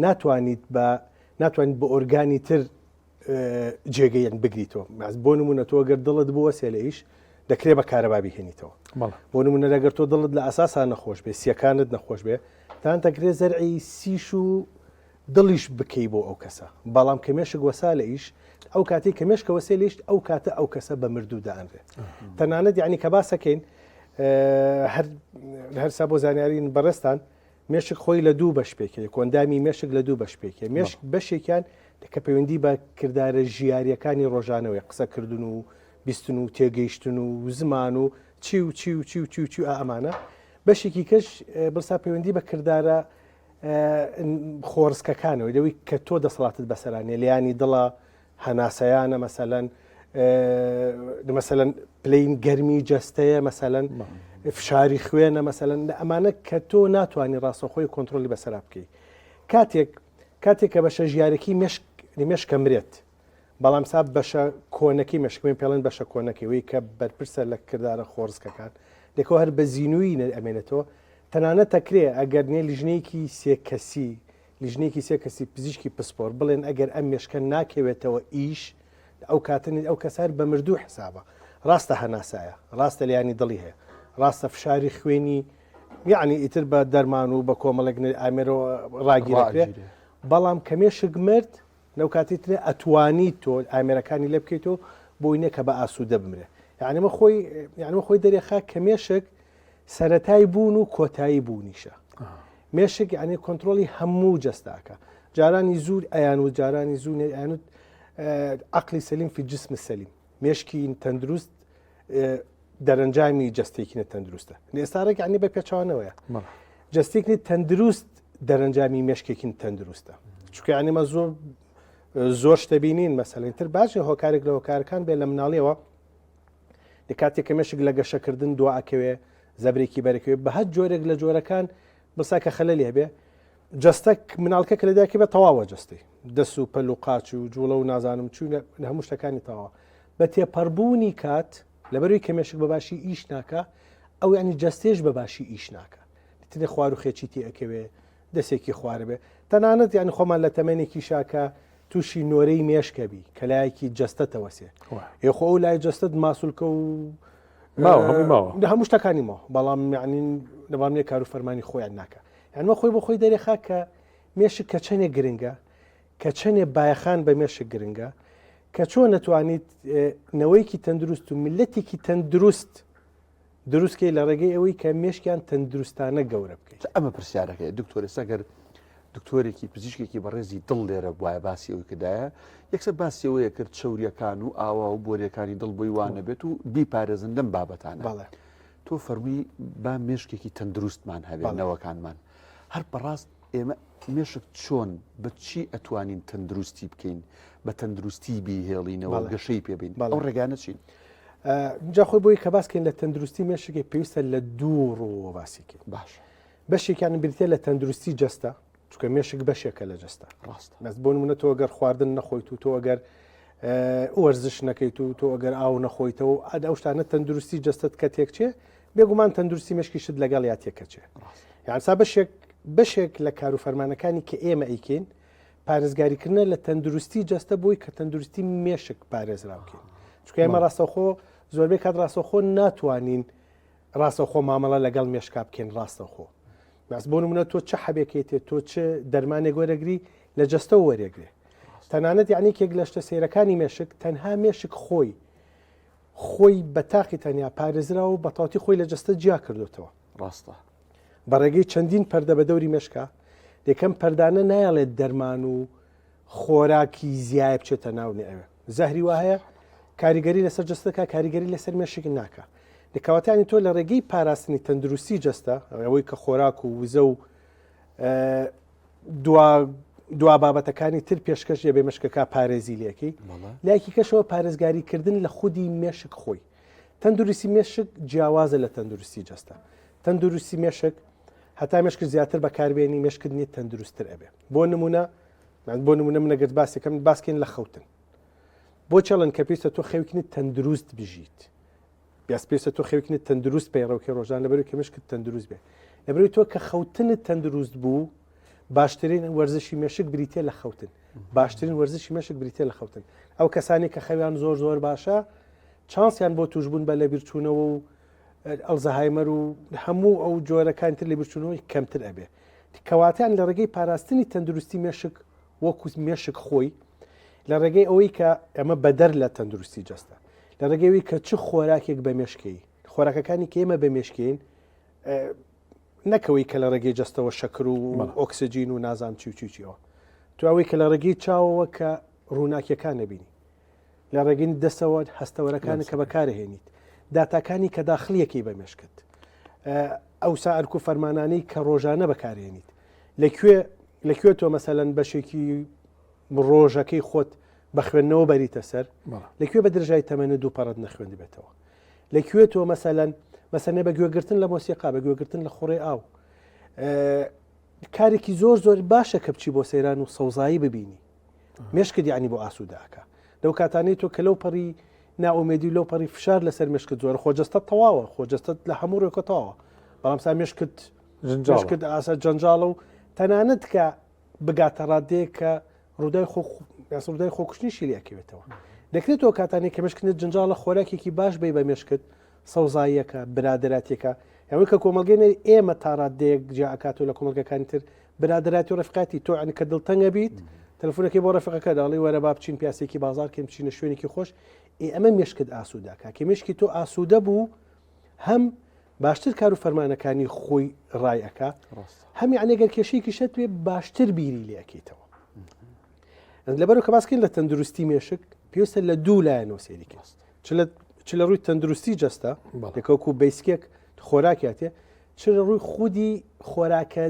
ناتوانیت بە ئۆرگانی تر جێگەیان بگریتەوە بۆ نمونە تۆ گەر دڵت بووە سێلەیش دەکرێت بە کارەبابی هێنیتەوە بۆ نمونە لەگەر تۆ دڵت لە ئاساسا نەخۆش بێ سیەکانت نەخۆش بێ تان دەکرێت زەرعی سیش و دڵیش بکەی بۆ ئەو کەسە بەڵام کە مێشک وەسا لە ئیش ئەو کاتی کە مێشکە وەسێ لێش ئەو کاتە ئەو کەسە بە مردوودا ئەنرێ تەنانەت یعنی کە باسەکەین هەرسا بۆ زانیارین بەڕێستان مێشک خۆی لە دوو بەش پێکێ کۆندامی مێشک لە دوو بەش پێکێ مێشک بەشێکیان کە پەیوەندی بە کردارە ژیاریەکانی ڕۆژانەوەی قسەکردن و بیستن و تێگەیشتن و زمان و چی ئەمانە بەشێکی کەش بەسا پەیوەندی بە کردارە خۆرسکەکانەوەی لەوەی کە تۆ دەسەڵاتت بەسەرانێ لیانی دڵە هەناسەیانە مەسەلەن پلین گەرمی جەستەیە مەسەلەن فشاری خوێنە مەسەلەن ئەمانە کە تۆ ناتوانانی ڕاستەخۆی کۆنتترۆلی بەسەرا بکەیت کاتێک کە بەشە ژیارەکی مێشکە مرێت بەڵام سا بەشە کۆنەکی مێشکمێن پێڵێن بەشە کۆنەکەیەوەی کە بەرپرسە لە کردارە خۆرسکەکان دێکەوە هەر بە زیینوی ئەمێنێتەوە تەنانەت تەکرێ ئەگەر نێ لیژنەیەکی سێ کەسی پزیشکی پسپۆر بڵێن ئەگەر ئەم مێشکە ناکەوێتەوە ئیش ئەو کاتنی ئەو کەسار بە مردوو حسابە ڕاستە هەناسایە ڕاستە لیانی دڵی هەیە ڕاستە فشاری خوێنی یعنی ئیتر بە دەرمان و بە کۆمەڵێک ئامێرەوە ڕاگیرەکرێ بەڵام کە مێشک مرد لەو کاتی ترێ ئەتوانی تۆ ئامێرەکانی لێ بکەیتەوە بۆی نەکە بە ئاسوودە بمرێ یعنیمە خۆی دەرێخا کە مێشک سەرەتای بوون و کۆتایی بوونیشە مێشک ینی کۆنتترۆلی هەموو جەستاکە جارانی زوو ئەیان و جارانی زوو ئەیانوت عقلی سەلیم فی جسم سەلیم مێشکی تەندروست دەرەنجامی جستێکی تەندروستە ئێستارێک عنی بە پێچوانەوەیە جستێکی تەندروست دەرەنجامی مێشکێکی تەندروستە چونکە عنیمە زۆر شتەبینین مەسەلەن تر باشە هۆکارێک لە هۆکارەکان بێ لە مناڵیەوە کاتێک کە مێشک لە گەشەکردن دواکەوێ زەبرێکی بەرەکەوێ بە هەر جۆرێک لە جۆرەکان بسا کە خەلە لێ بێ جستەك مناڵکە کە لەدایکی بە تەواوە جستی دەست و پەل و قاچ و جوڵە و نازانم چوو هەموو شتەکانی تەواوە بە تێپەڕبوونی کات لەبەروی کە مێشک بەباشی ئیش ناکە ئەو ینی جستێش بەباشی ئیش ناکە تێ خوار و خێچی تێ ئەکەوێ دەستێکی خوارە بێ تەنانەت یانی خۆمان لە تەمەێنێکی شاکە تووشی نۆرەی مێشکەبی کە لایەکی جستەتەوەسێ یخۆ ئەو لای جستت ماسوولکە و هەموو شتەکانی ماوە بەڵام یعنین نەبامێ کار و فەرمانی خۆیان ناکە یانمە خۆی بۆ خۆی دەرێخا کە مێشک کە چەندێک گرنگە کە چەندێ بایەخان بە مێشک گرنگە کە چۆن نەتوانیت نەوەیکی تەندروست و ملەتێکی تەندروست دروستکەی لە ڕێگەی ئەوەی کە مێشکیان تەندروستانە گەورە بکەیت ئەمە پرسیارەکەی دکتۆری سەگەر دکتۆرێکی پزیشکێکی بەڕێزی دڵ لێرە وایە باسی ئەوی کردایە یەکسەر باسیەوەیە کرد چەوریەکان و ئاوا و بۆریەکانی دڵ بۆی وانە بێت و بیپارێزن لەم بابەتانە تۆ فەرمی با مێشکێکی تەندروستمان هەبێنەوەکانمان هەر بەڕاست ئێمە مێشک چۆن بە چی ئەتوانین تەندروستی بکەین بە تەندروستی بیهێڵینەوە گەشەی پێبین ئەو ڕێگانە چین جا خۆی بۆی کە باسکەین لە تەندروستی مێشکی پێویستە لە دوو ڕۆوە باسیکەین باش بەشێکیان بریتێ لە تەندروستی جەستە چکە مێشک بەشێکە لە جەستە ڕاست بەس بۆ نمونە تۆ ئەگەر خواردن نەخۆیت و تۆ ئەگەر وەرزش نەکەیت و تۆ ئەگەر ئاو نەخۆیتەوە ئەو شتانە تەندروستی جەستت کە تێک چێ بێگومان تەندروستی مێشکی شت لەگەڵ یا تێکە چێ یانسا بەشێک لە کار و فەرمانەکانی کە ئێمە ئەیکەین پارێزگاریکردنە لە تەندروستی جەستە بۆی کە تەندروستی مێشک پارێزراوکەین چکە ئێمە ڕاستەوخۆ زۆربەی کات ڕاستەوخۆ ناتوانین ڕاستەوخۆ مامەڵە لەگەڵ مێشکا بکەین ڕاستەوخۆ باس بۆ نمونە تۆ چه حەبێکێتێت تۆ چه دەرمانێک وەرەگری لە جەستە وەرەگرێ تەنانەت یعنی کێک لە شتە سێرەکانی مێشک تەنها مێشک خۆی بە تاقی تەنیا پارێزراوە و بەتاوەتی خۆی لە جەستە جیا کردوتەوە ڕاستە بەڕێگەی چەندین پەردە بە دەوری مێشکە دەکەم پەردانە نایڵێت دەرمان و خۆراکی زیای بچێتە ناونی ئەوێ زەهری وایە کاریگەری لەسەر جەستەکە کاریگەری لەسەر مێشک ناکە دەکەواتانی تۆ لە ڕێگەی پاراستنی تەندروستی جەستە ئەوەی کە خۆراک و وزە و دوا بابەتەکانی تر پێشکەش بێ مشکەکە پارێزی لەکەی لایکی کەشەوە پارێزگاریکردن لە خودی مێشک خۆی تەندروستی مێشک جیاوازە لە تەندروستی جەستە تەندروستی مێشک هەتا مێشک زیاتر بەکاربێنی مێشکردنی تەندروستتر ئەبێ بۆ نمونە منەگەت باسێکەم باسکەین لە خەوتن بۆ چەڵن کە پێویستە تۆ خەوکنی تەندروست بژیت بیاس پێویستە تۆ خەوکنی تەندروست پەیڕەوکەی ڕۆژان لەبەروی کە مێشکت تەندروست بێ لەبەروی تۆ کە خەوتنت تەندروست بوو باشترین وەرزشی مێشک بریتێ لە خەوتن باشترین وەرزشی مێشک بریتێ لە خەوتن ئەو کەسانی کە خەویان زۆر باشە چانسیان بۆ توشبوون بە لەبیرچوونەوە و ئەلزەهایمەر و هەموو ئەو جۆرەکان تر لەبیرچوونەوەی کەمتر ئەبێ کەواتیان لە ڕێگەی پاراستنی تەندروستی مێشک وەکو مێشک خۆی لە ڕێگەی ئەوەی کە ئەمە بەدەر لە تەندروستی جەستە لە ڕێگەوەی کە چ خۆراکێک بە مێشکەی خۆراکەکانی کە ئێمە بە مێشکین نەکەوەی کە لە ڕێگەی جەستەوە شەکر و ئۆکسسیجین و نازان چیوچیەوە تو ئەوەی کە لە ڕێگەی چاوەوە کە ڕووناکیەکان نەبینی لە ڕێگەین دەسەوە هەستەوەرەکان کە بەکارهێنیت داتاکانی کە داخلیەکەی بە مێشکت ئەو سائرک و فەرمانانەی کە ڕۆژانە بەکارهێنیت لەکوێ تۆ مەسەلەن بەشێکی ڕۆژەکەی خۆت بە خوێندنەوە بەریتە سەر لەکوێ بە درژای تەمەنە دوو پەڕەت نەخوێندی بێتەوە لەکوێ تۆ مەسەلەن بە گوێگرتن لە مۆسیقا بە گوێگرتن لە خوڕێ ئاو کارێکی زۆر باشە کە بچی بۆ سەیران و سەوزایی ببینی مێشکت یعنی بۆ ئاسووداکە لەو کاتانەی تۆ کە لەو پەڕی ناومێدی لەو پەڕی فشار لەسەر مێشکت زۆر خۆجەستە تەواوە خۆجەستت لە هەموو ڕێکەتەوە بەڵام سا مێشکت ئاسە جەنجاڵە و تەنانەت کە بگاتە ڕادەیە کە ڕوودای خۆکوشتنیشی لەکەوێتەوە دەکرێتەوە کاتانی کە مێشکردنت جنجاڵە خۆراکێکی باش بێ بە مێشکت سەوزاییەکە برادراتێکە یاوەی کە کۆمەلگەی ئێمە تا ڕادەیەک جیاکات و لە کۆمەلگەکانی تر برادراتی و ڕفقاتی تۆ عنی کە دڵتەنگە بیت تەلەفۆنەکەی بۆ ڕفقەکە داڵی وەرە با بچین پیاسێکی بازارکەم بچینە شوێنێکی خۆش ئەمە مێشکت ئاسووداکە کە مێشکی تۆ ئاسوودە بوو هەم باشتر کار و فەرمانەکانی خۆی ڕایەکە هەمی عنێگەر کێشەیەکی شت توێ باشتر بیری لێکەیتەوە لەبەرەوە کە باسکەین لە تەندروستی مێشک پێویستە لە دوو لایەنەوە سێریکە چ لە ڕووی تەندروستی جەستە لەکەوکو بیسکێک خۆراکیاتێ چ لە ڕووی خودی خۆراکە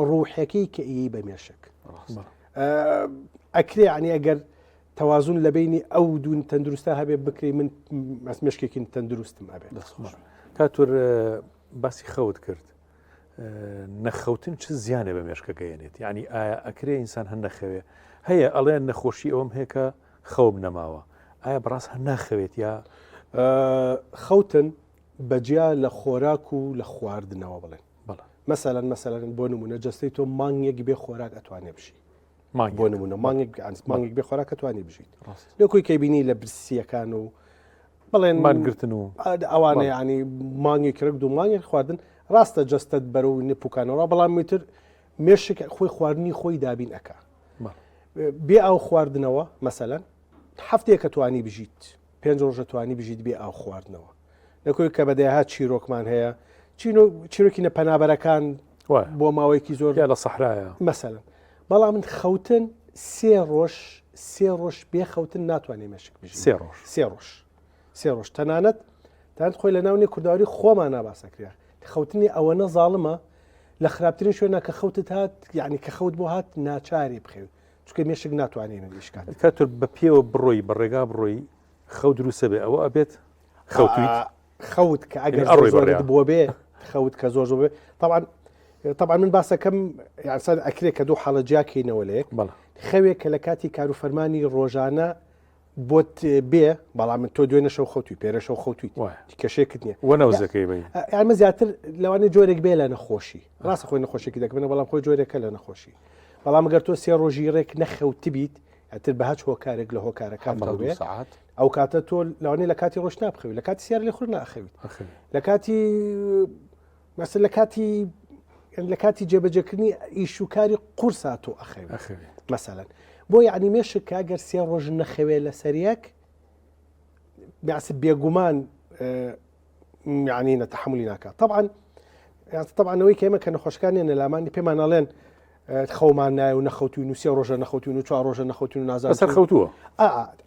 ڕوحەکەی کە ئیی بە مێشک ئەکرێ عنی ئەگەر تەوازون لە بینی ئەو دوون تەندروستە هەبێ بکری من مێشکێکی تەندروستم هەبێ کاتور باسی خەوت کرد نەخەوتن چ زیانێ بە مێشکە گەیەنێت یعنی ئایا ئەکرێ ئینسان هەر نەخەوێ هەیە ئەڵێن نەخۆشی ئەوم هەیە کە خەوم نەماوە ئایا بەڕاست هەر ناخەوێت یا خەوتن بەجیا لە خۆراک و لە خواردنەوە بڵێن مەسەلەن بۆ نمونە جەستەی تۆ مانگێک بێ خۆراک ئەتوانێ بشی بۆ نمونە مانگێک بێ خۆراک ئەتوانی بژیت لەکوی کەی بینی لە برسیەکان و بڵێن مانگرتن و ئەوانە ینی مانگی کرد و مانگێک خواردن ڕاستە جەستت بەرەو نپوکانەوە بەڵام میتر مێشک خۆی خواردنی خۆی دابین ئەکا بێ ئاو خواردنەوە مەسەلەن هەفتەیە کە توانی بژیت 5 ڕۆژە توانی بژیت بێ ئاو خواردنەوە لەکوی کە بەدەیها چیرۆکمان هەیە چیرۆکی نەپەنابەرەکان بۆ ماوەیەکی زۆر لە سەحرایە مەسەلەن بەڵام من خەوتن 3 ڕۆژ بێ خەوتن ناتوانێ مێشک بژیت 3 ڕۆژ تەنانەت خۆی لە ناونی کورداوی خۆمان ناباسەکریا خەوتنی ئەوەنە زاڵمە لە خراپترین شوێنە کە خەوتت هات یعنی کە خەوت بۆ هات ناچاری بخێت چکە مێشک ناتوانێنە دیشکات کاتور بە پێوە بڕۆی بە ڕێگا بڕۆی خەوت دروستە بێ ئەوە ئەبێت خەوتویت خەوت کە ئەگەر زۆر بۆ بێ خەوت کە زۆر بێ طبعا من باسەکەم یاسان ئەکرێت کە دوو حاڵە جیاکەینەوە لەیەک خەوێک کە لە کاتی کاروفەرمانی ڕۆژانە بۆت بێ بەڵام من تۆ دوێنە شەو خەوتوی پێرە شەو خەوتویت کەشێکت نییە وەنەوزەکەی بی یانمە زیاتر لەوانێ جۆرێک بێ لە نەخۆشی ڕاستە خۆی نەخۆشێکی دەکەنە بەڵام خۆی جۆرێکە لە نەخۆشی بەڵام ئەگەر تۆ 3 ڕۆژی ڕێک نەخەوت بیت ئەتر بەهاچ هۆکارێک لە هۆکارەکان بێ ئەو کاتە تۆ لەوانەیە لە کاتی ڕۆژ نابخەوی لە کاتی سیار لێ خۆر ناخەویت لە کاتی مەسەل لە کاتی جێبەجێکردنی ئیشوکاری قورسا تۆ ئەخەوێت مەسەلەن بۆ یعنی مێشک کە ئەگەر 3 ڕۆژ نەخەوێ لە سەریەک بێعسب بێگومان یعنی نەتەحملی ناکات طبعاەوەی کە ئێمە کە نەخۆشەکانی نەلامانی پێمان ناڵێن خەومان نایە و نەخەوتوین و 3 ڕۆژە نەخەوتوین و 4 ڕۆژە نەخەوتوین و نازان سەر خەوتووە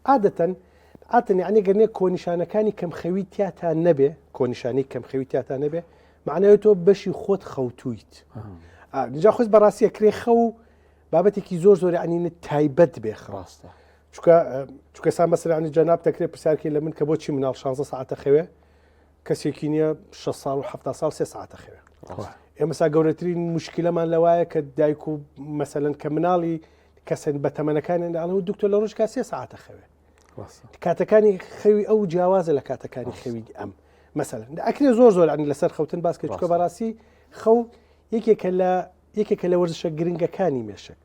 عادەتەن یعنی گەرنێ کۆنیشانەکانی کەم خەوی تیاتان نەبێ کۆنیشانی کەم خەوی تیاتان نەبێ معناوی تۆ بەشی خۆت خەوتویت جا خۆست بەڕاستی ئەکرێ خەو بابەتێکی زۆر عنینە تایبەت بێ ڕاستە چکە سا مەسەلانی جەناب دەکرێت پرسیارکی لە من کە بۆچی مناڵ 16 ساعتە خەوێ کەسێکی نییە 6 ساڵ و 7 ساڵ 3 ساعتە خەوێ ئێمەسا گەورەترین مشکلەمان لەوایە کە دایک و مەسەلەن کە مناڵی کەسن بە تەمەنەکانی ئەڵەوە دکتۆر لە ڕۆژ کا 3 ساعتە خەوێ کاتەکانی خەوی ئەو جیاوازە لە کاتەکانی خەوی ئەم مەسەلەن ئەکرێ زۆر عنی لەسەر خەوتن باسکە چکە بەڕاستی خەو یەکێکە لە وەرزشە گرنگەکانی مێشک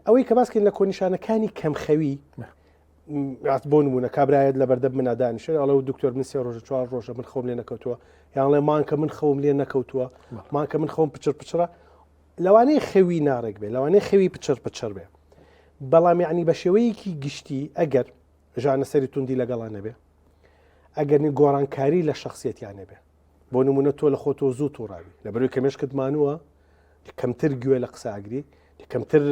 ئەوەی کە باسکەین لە کۆنیشانەکانی کەمخەوی بۆ نمونە کابرایەت لە بەردەم منادانیشە ئەڵە و دکتۆر من 3 ڕۆژە 4 ڕۆژە من خەوم لێ نەکەوتووە یانڵێ مانکە من خەوم لێ نەکەوتووە مانکە من خەوم پچڕ لەوانەیە خەوی ناڕێک بێ لەوانەیە خەوی پچڕ بێ بەڵام یعنی بە شێوەیەکی گشتی ئەگەر ژانە سەری توندی لەگەڵان نەبێ ئەگەرنی گۆڕانکاری لە شخصیەتیان نەبێ بۆ نمونە تۆ لە خۆتۆ زوو تووڕاوی لەبەروی کە مێشکت مانووە کەمتر گوێ لە قسەگری کەمتر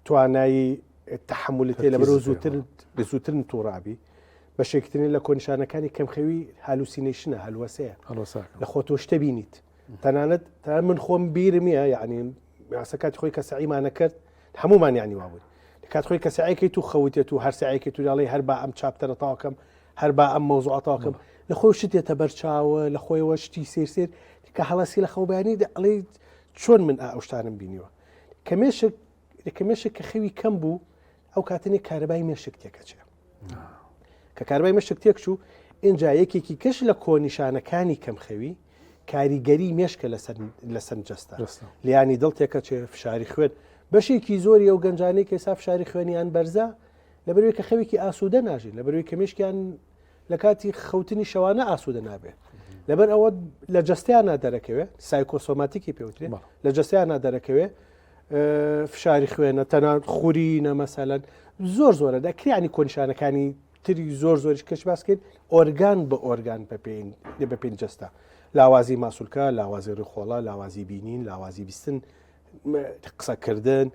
توانایی تحملت لە بەرەو زووتر تووڕابی بەشێکترین لە کۆنیشانەکانی کەمخەوی هالوسینیشنە هەلوەسەیە لە خۆتۆ شتە بینیت تەنانەت تا من خۆم بیرمیە یعنی یاسەکاتی خۆی کە سعیمانە کرد هەمومان یعنی وابوون کات خۆی کە سعیکەیت و خەوتێت و هەر سعیکەیت و لاڵی هەر با ئەم چاپتەرە تاوکەم هەر با ئەم مەوزوعە تاوکەم لە خۆی شتێتە بەرچاوە لە خۆیەوە شتی سێر کە هەڵاسی لە خەوبیانی ئەڵێ چۆن من ئەو شتانم بینیوە کە مێشک کە خەوی کەم بوو ئەو کاتنی کارەبای مێشک تێکەچێ کە کارەبای مێشک تێک چوو اینجا یەکێکی کەش لە کۆنیشانەکانی کەمخەوی کاریگەری مێشکە لە سەر جەستە لیانی دڵ تێکەچێ فشاری خوێن بەشێکی زۆری ئەو گەنجانەی کە ئێستا فشاری خوێنیان بەرزە لەبەروی کە خەوێکی ئاسوودە ناژین لەبەروی کە مێشکیان لە کاتی خەوتنی شەوانە ئاسوودە نابێت لەبەر ئەوە لە جەستیانە دەرەکەوێ سایکۆسۆماتیکی پێوترێ لە جەستیانە دەرەکەوێ فشاری خوێنە تەنان خوورینە مەسەلەن زۆرە دەکرێنی کۆنیشانەکانی تری زۆریش کەش باسکرد ئۆرگان بە ئۆرگان بە پێین جەستە لاوازی ماسوولکە لاوازی ڕخۆڵە لاوازی بینین لاوازی بیستن قسەکردن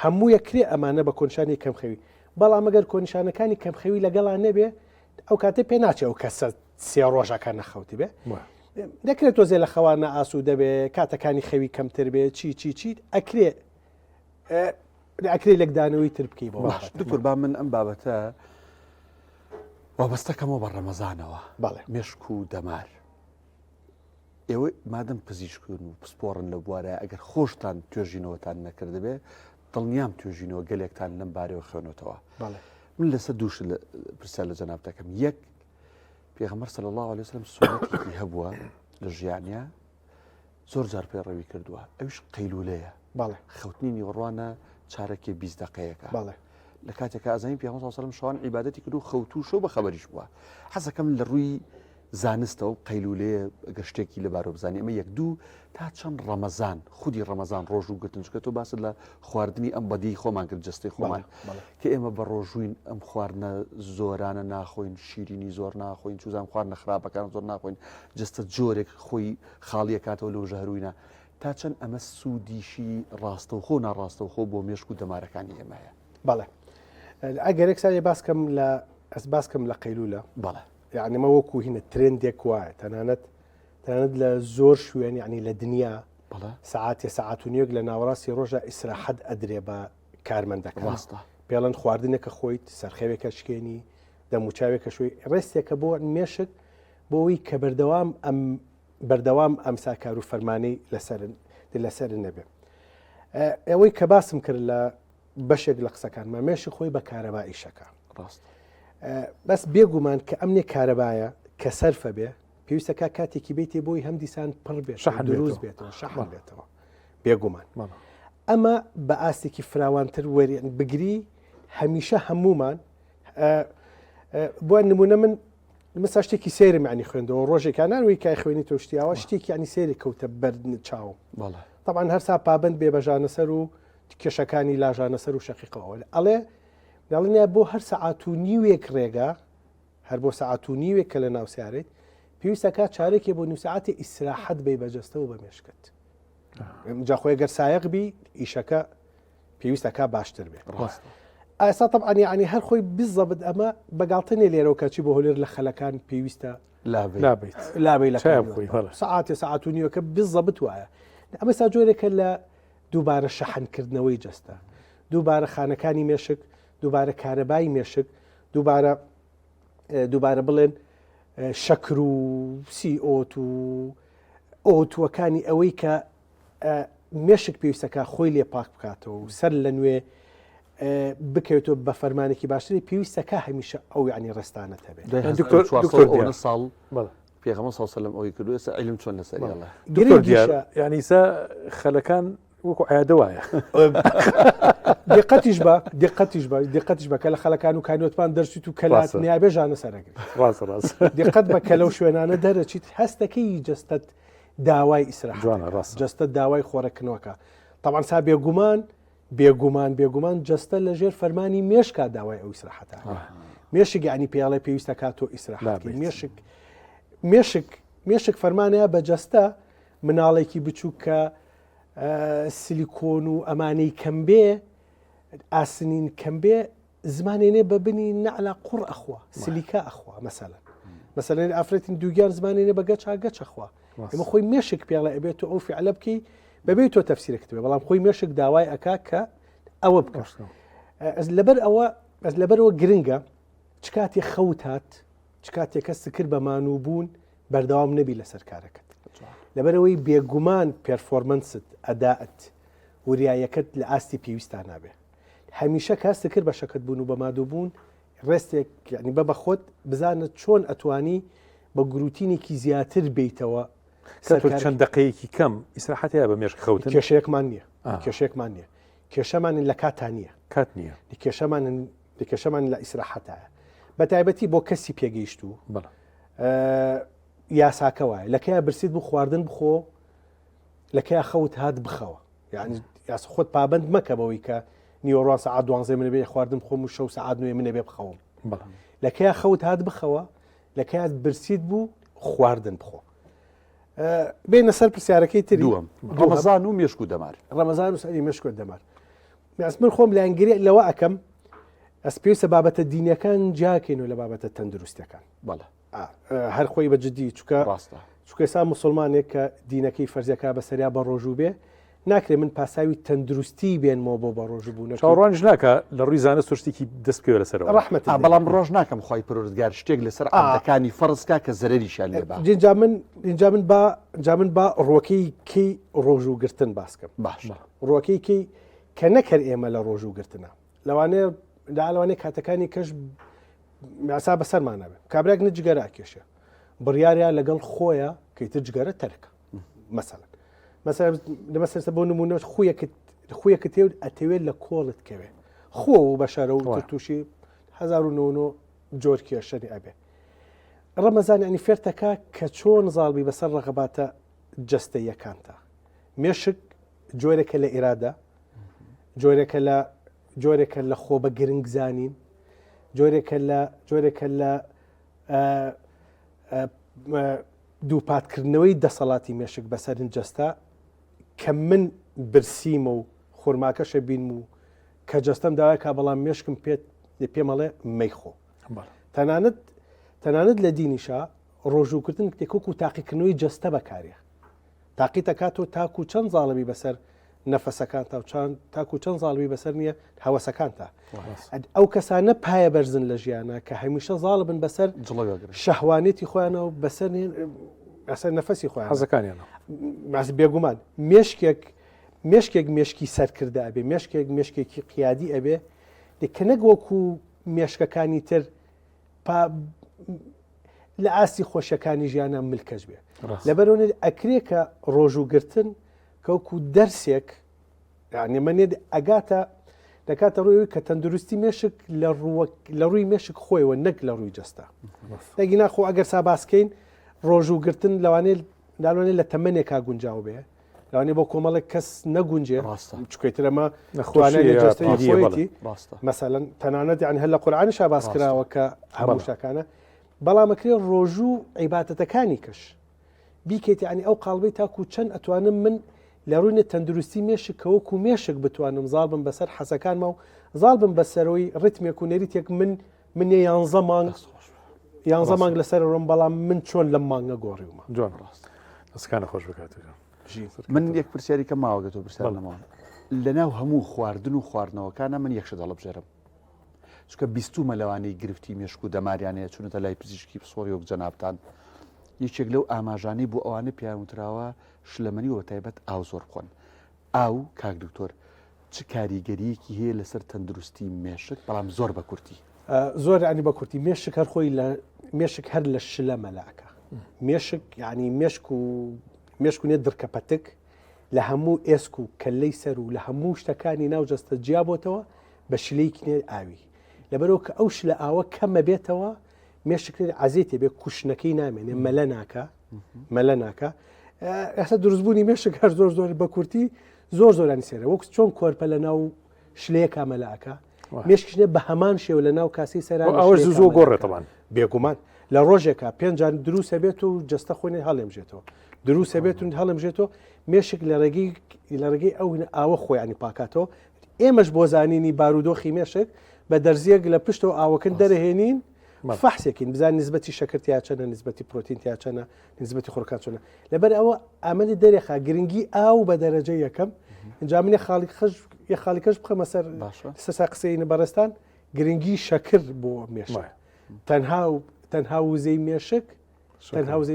هەموو یەکرێ ئەمانە بە کۆنشانی کەمخەوی بەڵام ئەگەر کۆنیشانەکانی کەمخەوی لەگەڵان نەبێ ئەو کاتێ پێ ناچێت ئەو کەسە سێ ڕۆژەکە نەخەوتی بێ دەکرێت تۆزێ لە خەوانە ئاسوو دەبێ کاتەکانی خەوی کەمتر بێ چی ئەکرێ لەگدانەوەی تر بکەی بۆ دکتۆر با من ئەم بابەتە وابەستەکەمەوە بە ڕەمەزانەوە بەڵێ مێشک و دەمار ئێوە مادەم پزیشکن و پسپۆڕن لە بوارە ئەگەر خۆشتان توێژینەوەتان نەکردبێ دڵنیام توێژینەوە گەلێکتان لەم بارەوە خوێنەوەتەوە من لەسەر دووش پرسیار لە جەنابەتەکەم یەک پێغەمبەر صلی الله عليه وسلم سنەتێکی هەبووە لە ژیانیا زۆر جار پێڕەوی کردووە ئەوش قەیلولەیە خەوتنی نیوەڕوانە چارەکێ 20 دقەیەکە لە کاتێکە ئازانی پێغەمبەر صلی الله عليه وسلم شەوان عیبادەتی کرد و خەوتو شەو بە خەبەریش بووە حەزەکەم لە ڕووی زانستەوە قەیلولەیە ئەگەر شتێکی لەبارەوە بزانانی ئەمە یەک دوو تا چەند ڕەمەزان خودی ڕەمەزان ڕۆژ و گرتنچکە تۆ باست لە خواردنی ئەم بەدی خۆمان کرد جستی خۆمان کە ئێمە بە ڕۆژوین ئەم خواردنە زۆرانە ناخۆین شیرینی زۆر ناخۆین چوزان خواردنە خراپەکان زۆر ناخۆین جستە جۆرێک خۆی خاڵیە کاتەوە لەو ژەهروینە تا چەند ئەمە سوودیشی ڕاستەوخۆ و ناڕاستەوخۆ بۆ مێشک و دەمارەکانی ئێمەیە بەڵێ ئەگەرێک ساێ باسکەم لە ئەس باسکەم لە قەیلولە بەڵێ یعنی مە وەکو هینە ترندێک وایە تەنانەت لە زۆر شوێن یعنی لە دنیا سعاتێ سعات و نیەک لە ناوەڕاستی ڕۆژە ئیسراحەت ئەدرێ بە کارمەندەکە پێڵەن خواردنێکە خۆیت سەرخەوێکە شکێنی دەموچاوێکە شوی ڕێستێکە بۆ مێشک بۆەوەی کە بەردەوام ئەم ساکار و فەرمانەی لەسەر نەبێ ئەوەی کە باسم کرد لە بەشێک لە قسەکانمە مێشک خۆی بە کارەبا ئیشەکە ڕاست بەس بێگومان کە ئەمنێ کارەبایە کە سەرفە بێ پێویستەکە کاتێکی بێتێ بۆی هەم دیسان پڕ بێت دروست بێتەوە شەحن بێتەوە بێگومان ئەمە بە ئاستێکی فراوانتر وەریان بگری هەمیشە هەمومان بۆ نمونە من مثلا شتێکی سێرم عنی خوێندەوە ڕۆژێکان ناوی کای خوێنی تۆ شتیاوە شتێکی عنی سێری کەوتە بەرن چاوم طبعا هەرسا پابند بێ بەژانە سەر و کێشەکانی لاژانە سەر و شەقیقەوە ئەڵێ داڵنیا بۆ هەر سەعات و نیوێک ڕێگا هەر بۆ سەعات و نیوێک کە لە ناوسیارێت پێویستەکە چارێکی بۆ نیوسعاتی ئیسراحەت بێ بەجەستەوە بە مێشکت جاخۆی گەر سایق بی ئیشەکە پێویستەکە باشتر بێت ئاستا طبعا ینی هەر خۆی بزەبت ئەمە بەگاڵتنێ لێرەوە کەچی بۆ هولێر لە خەلەکان پێویستە لابێت لە سەعاتێ سەعات و نیوەکە بزەبت وایە ئەمە سا جۆرێکە لە دووبارە شەحنکردنەوەی جەستە دووبارە خانەکانی مێشک دووبارە کارەبای مێشک دووبارە بڵێن شەکر و سیئۆت و ئۆتوەکانی ئەوەی کە مێشک پێویستەکە خۆی لێ پاک بکاتەوە و سەر لە نوێ بکەوێتەوە بە فەرمانێکی باشتری پێویستەکە هەمیشە ئەو یعنی ڕستانە هەبێت ساڵ پێغەمبەر صلی الله علیه و سلم ئەوەی کردووە ئێستا عیلم چۆن لەسەر دکتۆر دیار یعنی سا خەلەکان وەکو عادە وایە دقەتیش بە کە لە خەلەکان و کانوتمان دەرچیت و کەلات نیابێژانە سەرەگرێت دقت بە کە لەو شوێنانە دەرەچیت هەستەکەی جەستەت داوای ئیسراحەت جەستە داوای خۆڕەکردنەوەکە طبعا سا بێگومان جەستە لە ژێر فەرمانی مێشکا داوای ئەو ئیسراحەتە مێشک یعنی پیاڵێ پێویستە کاتۆ ئیسراحەت مێشک فەرمانەیە بە جەستە مناڵێکی بچووک کە سیلیکۆن و ئەمانەی کەم بێ ئاسنین کەم بێ زمانێنێ بە بنی نەعلا قوڕ ئەخوا سیلیکا ئەخوا مەسەلەن ئافرەتین دووگیان زمانێنێ بە گەچ ئەخوا ئمە خۆی مێشک پێڵە ئەبێت و ئەو فعلە بکەی بەبێت تۆ تەفسیرەکەت بێ بەڵام خۆی مێشک داوای ئەکا کە ئەوە بکەشت لەبەرەوە گرنگە چ کاتێ خەوت هات چ کاتێکە سکر بە مانووبوون بەردەوام نەبی لەسەر کارەکەت لەبەرەوەی بێگومان پێرفۆرمەنست ئەداەت وریایەکەت لە ئاستی پێویستان نابێ هەمیشە کاستە کرد بە شەکەت بوون و بە مادووبوون ڕێستێک یعنی بە بەخۆت بزانە چۆن ئەتوانی بە گروتینێکی زیاتر بیتەوە چەند دقەیەکی کەم ئیسراحەتەیە بە مێشک خەوتن کێشەیەکمان نییە کێشەمان لە کاتان نییە کێشەمان لە ئیسراحەتایە بە تایبەتی بۆ کەسی پێگەیشت و یاساکە وایە لەکەیە برسیت بوو خواردن بخۆ لەکەیە خەوت هات بخەوە یعنی یاس خۆت پابند مەکە بەوەی کە نیوەڕوان سەعات 12 منە بێ خواردن بخۆم و شەو سەعات 9 منە بێ بخەوم لەکەیە خەوت هات بخەوە لەکەیە برسیت بوو خواردن بخۆ بێنە سەر پرسیارەکەی تری ڕەمەزان و مێشک و دەمار ڕەمەزان و سەری مێشک و دەمار من خۆم لە ئەنگری لەوە ئەەکەم ئەس پێویستە بابەتە دینیەکان جاکەین و لە بابەتە تەندروستەکان بەڵێ هەر خۆی بەجددی چکە ڕاستە چکەسا مسلمانێک کە دینەکەی فەرزیەکە بەسەریا بە ڕۆژوو بێ ناکرێ من پاساوی تەندروستی بێنمەوە بۆ بە ڕۆژ بوون چاوەڕوانش ناکە لە ڕووی زانست شتێکی دەست پێوە لەسەر ڕەحمەت بەڵام ڕۆژ ناکەم خی پەروەردگار شتێک لەسەر عەبدەکانی فەرزکا کە زەرریشان لێ با اینجا من با ڕۆکەی کەی ڕۆژووگرتن باسکەم باش ڕۆکەی کەی کە نەکرد ئێمە لە ڕۆژووگرتنە لەوانەیە کاتەکانی کەش یاسا بەسەرمان نابێت کابراک نجگەرە کێشە بڕیاریان لەگەڵ خۆیە کەیتر جگەرە تەرکە مەسەر بۆ نمونە خویەکە تێ ئەتەوێت لە کۆڵت کەوێ خۆ و بەشارە و تووشی 1990 جۆر کێشەری ئەبێ ڕەمەزان ینی فێرتەکە کە چۆن زاڵبی بەسەر ڕەغەباتە جەستەیەکانتە مێشک جۆرێکە لە ئێرادە جۆرێکە لە خۆ بە گرنگ زانین جۆرێکە لە دووپاتکردنەوەی دەسەڵاتی مێشک بەسەرن جەستا کە من برسیمە و خۆرماکەشە بین و کە جەستەم داوای کا بەڵام مێشکم پێمەڵێ مەیخۆ تەنانەت لە دینیشا ڕۆژووکردن تێکۆک و تاقیکردنەوەی جەستە بەکارێ تاقی دەکاتەوە تاکو چەند زاڵەبی بەسەر نەفەسەکان تاکو چەند زاڵبی بەسەر نییە هەوەسەکانتە ئەو کەسانە پایە بەرزن لە ژیانە کە هەمیشە زاڵ بن بەسەر شەهوانێتی خۆیانەوە بەسەر نەفەسی خۆیان حەزەکانیانە بێگومان مێشکێک مێشکی سەرکردە ئەبێ مێشکێکی قیادی ئەبێ کە نەک وەکو مێشکەکانی تر لە ئاستی خۆشەکانی ژیانە ملکەش بێ لەبەرەوە ئەکرێ کە ڕۆژووگرتن کەوکو دەرسێک منێ ئەگاتە دەکاتە ڕووی کە تەندروستی مێشک لە ڕووی مێشک خۆیەوە نەک لە ڕووی جەستا دەگی ناخۆ ئەگەر ساباسکەین ڕۆژووگرتن لەوانێت لە تەمەنێکا گونجاو بێ لەوانێ بۆ کۆمەڵێک کەس نەگونجێ چکەیترەمە نەخوانێتی مەسەلەن تەنانەت یان هەر لە قورئانیشا باس کراوە کە هەموو شتەکانە بەڵامەکرێ ڕۆژوو عیبادەتەکانی کەش بیکەیت ینی ئەو قاڵبەی تاکو چەند ئەتوانم من لە ڕووی تەندروستی مێشک کەوەکو مێشک بتوانم زاڵ بم بەسەر حەسەکانمە و زاڵ بم بەسەرەوەی ڕتمێک و نەریتێک من 11 مانگ لەسەر ڕۆم بەڵام من چۆن لەم مانگە گۆڕیومە جوان ڕاست دەستکانە خۆش بکات من یەک پرسیاری کە ماوەگەت و پرسیار نەماوە لەناو هەموو خواردن و خواردنەوەکانە من یەکشە دەڵە بژێرم چکە بیستومە لەوانەی گرفتی مێشک و دەماریانەیە چونەتە لای پزیشکی پسۆری وەک جەنابتان یەکێک لەو ئاماژانەی بۆ ئەوانە پیاوتراوە شلەمەنی وە تایبەت ئاو زۆر بخۆن ئاو کاک دکتۆر چ کاریگەریەکی هەیە لەسەر تەندروستی مێشک بەڵام زۆر بە کورتی زۆر ینی بە کورتی مێشک هەر خۆی مێشک هەر لە شلە مەلاکە مێشک ینی مێشک و نێ درکەپەتک لە هەموو ئێسک و کەلەی سەر و لە هەموو شتەکانی ناو جەستە جیابۆتەوە بە شلەی کنێ ئاوی لەبەرەوە کە ئەو شلە ئاوە کەمە بێتەوە مێشکێت عزیێتێ بێ کوشنەکەی نامێنێ مەلە ناکە ئەستا دروستبوونی مێشک هەر زۆر بە کورتی زۆرانی سێرە وەک چۆن کۆرپە لە ناو شلەیە کامەلاکە مێشکشنێ بە هەمان شێو لە ناو کاسی سەران ئەوەش زۆر گۆڕێتەوان بێگومان لە ڕۆژێکە پێنجان دروستە بێت و جەستە خۆی هەڵێمژێتەوە دروستە بێت و هەڵمژێتەوە مێشک لە ڕێگەی ئەو ئاوە خۆیانی پاکاتەوە ئێمەش بۆ زانینی بارودۆخی مێشک بە دەرزیەک لە پشتەوە ئاوەکەن دەرەهێنین فەحسێکین بزان نسبەتی شەکرتیا چەنە نسبەتی پرۆتینتیا چەنە نسبەتی خۆرکات چۆنە لەبەر ئەوە ئامەلی دەرێخا گرنگی ئاو بە دەرەجە یەکەم اینجا منێ خاڵیکەش بخەمە سەر قسەی بەڕێستان گرنگی شەکر بۆ مێشک تەنها وزەی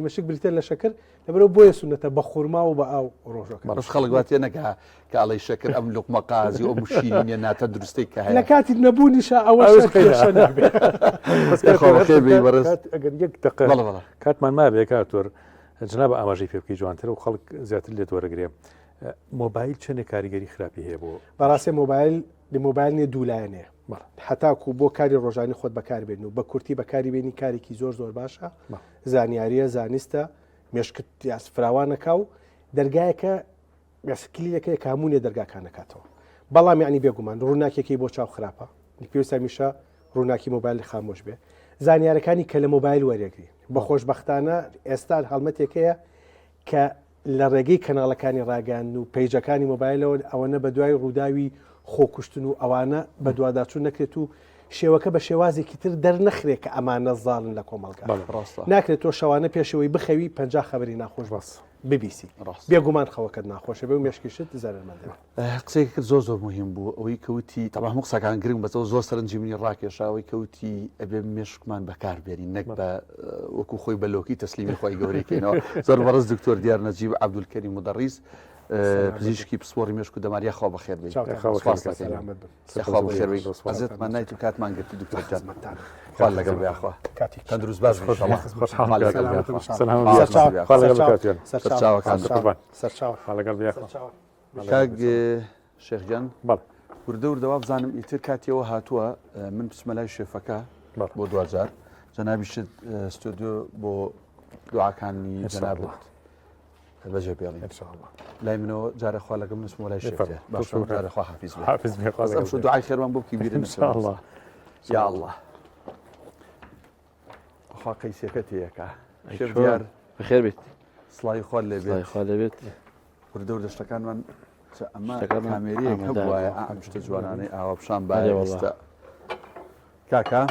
مێشک بریتە لە شەکر لەبەرەوە بۆیە سونەتە بە خوورما و بە ئاو ڕۆژەکە بەش خەڵکواتێ نەکە کە ئەڵی شەکر ئەم لوقمە قازی ئەو مشینە ناتە دروستەی کە لە کاتی نەبوونیشە ئەوە کاتمان مابێ کاتۆر جناب بە ئاماژەی پێ بکەی جوانتر و خەڵک زیاتر لێت وەرەگرێ مۆبایل چەندێک کاریگەری خراپی هەیە بۆ بەڕاستی مۆبایل نیە دوولایەنەیە حتاکو بۆ کاری ڕۆژانی خۆت بەکاربێن و بە کورتی بەکاری بێنی کارێکی زۆر باشە زانیاریە زانستە مێشکت فراوانەکە و دەرگایەکە کلیلەکە کامونێ دەرگاکانەکاتەوە بەڵام یعنی بێگومان ڕووناکێکی بۆ چاو خراپە پێویستە میشە ڕووناکی مۆبایل خامۆش بێ زانیارەکانی کە لە مۆبایل وەرەگری بە خۆشبەختانە ئێستا هەڵمەتێکەیە کە لە ڕێگەی کەناڵەکانی ڕاگەاند و پەیجەکانی مۆبایلەوە ئەوەنە بە دوای ڕووداوی خۆکوشتن و ئەوانە بە دوواداچوو نەکرێت و شێوەکە بە شێوازێکی تر دەرنەخرێت کە ئەمانە زاڵن لە کۆمەڵگا ناکرێت تۆ شەوانە پێشەوەی بخەوی 50 خەبەری ناخۆش باس ببیسی بێگومان خەوەکەت ناخۆشە بێ و مێشکیشت زەرمەندە قسەی کرد زۆر مهم بوو ئەوەی کەوتی تەبا هەموو قسەکان گرنگ بەتەوە زۆر سەرنجی منی ڕاکێشاوەی کەوتی ئەبێ مێشکمان بەکاربێنین نەک بە وەکو خۆی بەلۆکی تەسلیمی خۆی گەورەکەینەوە زۆر بەڕز دکتۆر دیار نەجیب عەبدولکەریم مدەڕیس پزیشکی پسپۆڕی مێشک و دەماریە خوا بەخێر بێت خوا بەخێر بێت حەزەتمان نایت و کاتمان گرتی دکتۆر جان خوا لەگەڵ بێ خوا تەندروست باش کاک شێخجان وردە وردەوا بزانم ئیتر کاتیەوە هاتووە من بچمە لای شێفەکە بۆ دوجار جەنابیشت ستودیۆ بۆ دوعاکانی جەنابەت بەجێ بێڵین لای منەوە جارەخوا لەگەڵ نسمەوە لای شێفە باشە جارەخوا حافیز بێ شو دوعای خێرمان بۆ بکەی بیرە انشاءالله یا الله خوا قەیسەکەت هەیەکە شێف دیار بەخێر بێت سڵای خوا لێبێت وردە وردە شتەکانمان ئەمە کامێریەک هەبووە ئەم شتە جوانانەی ئاوا بشان باێستا کاکە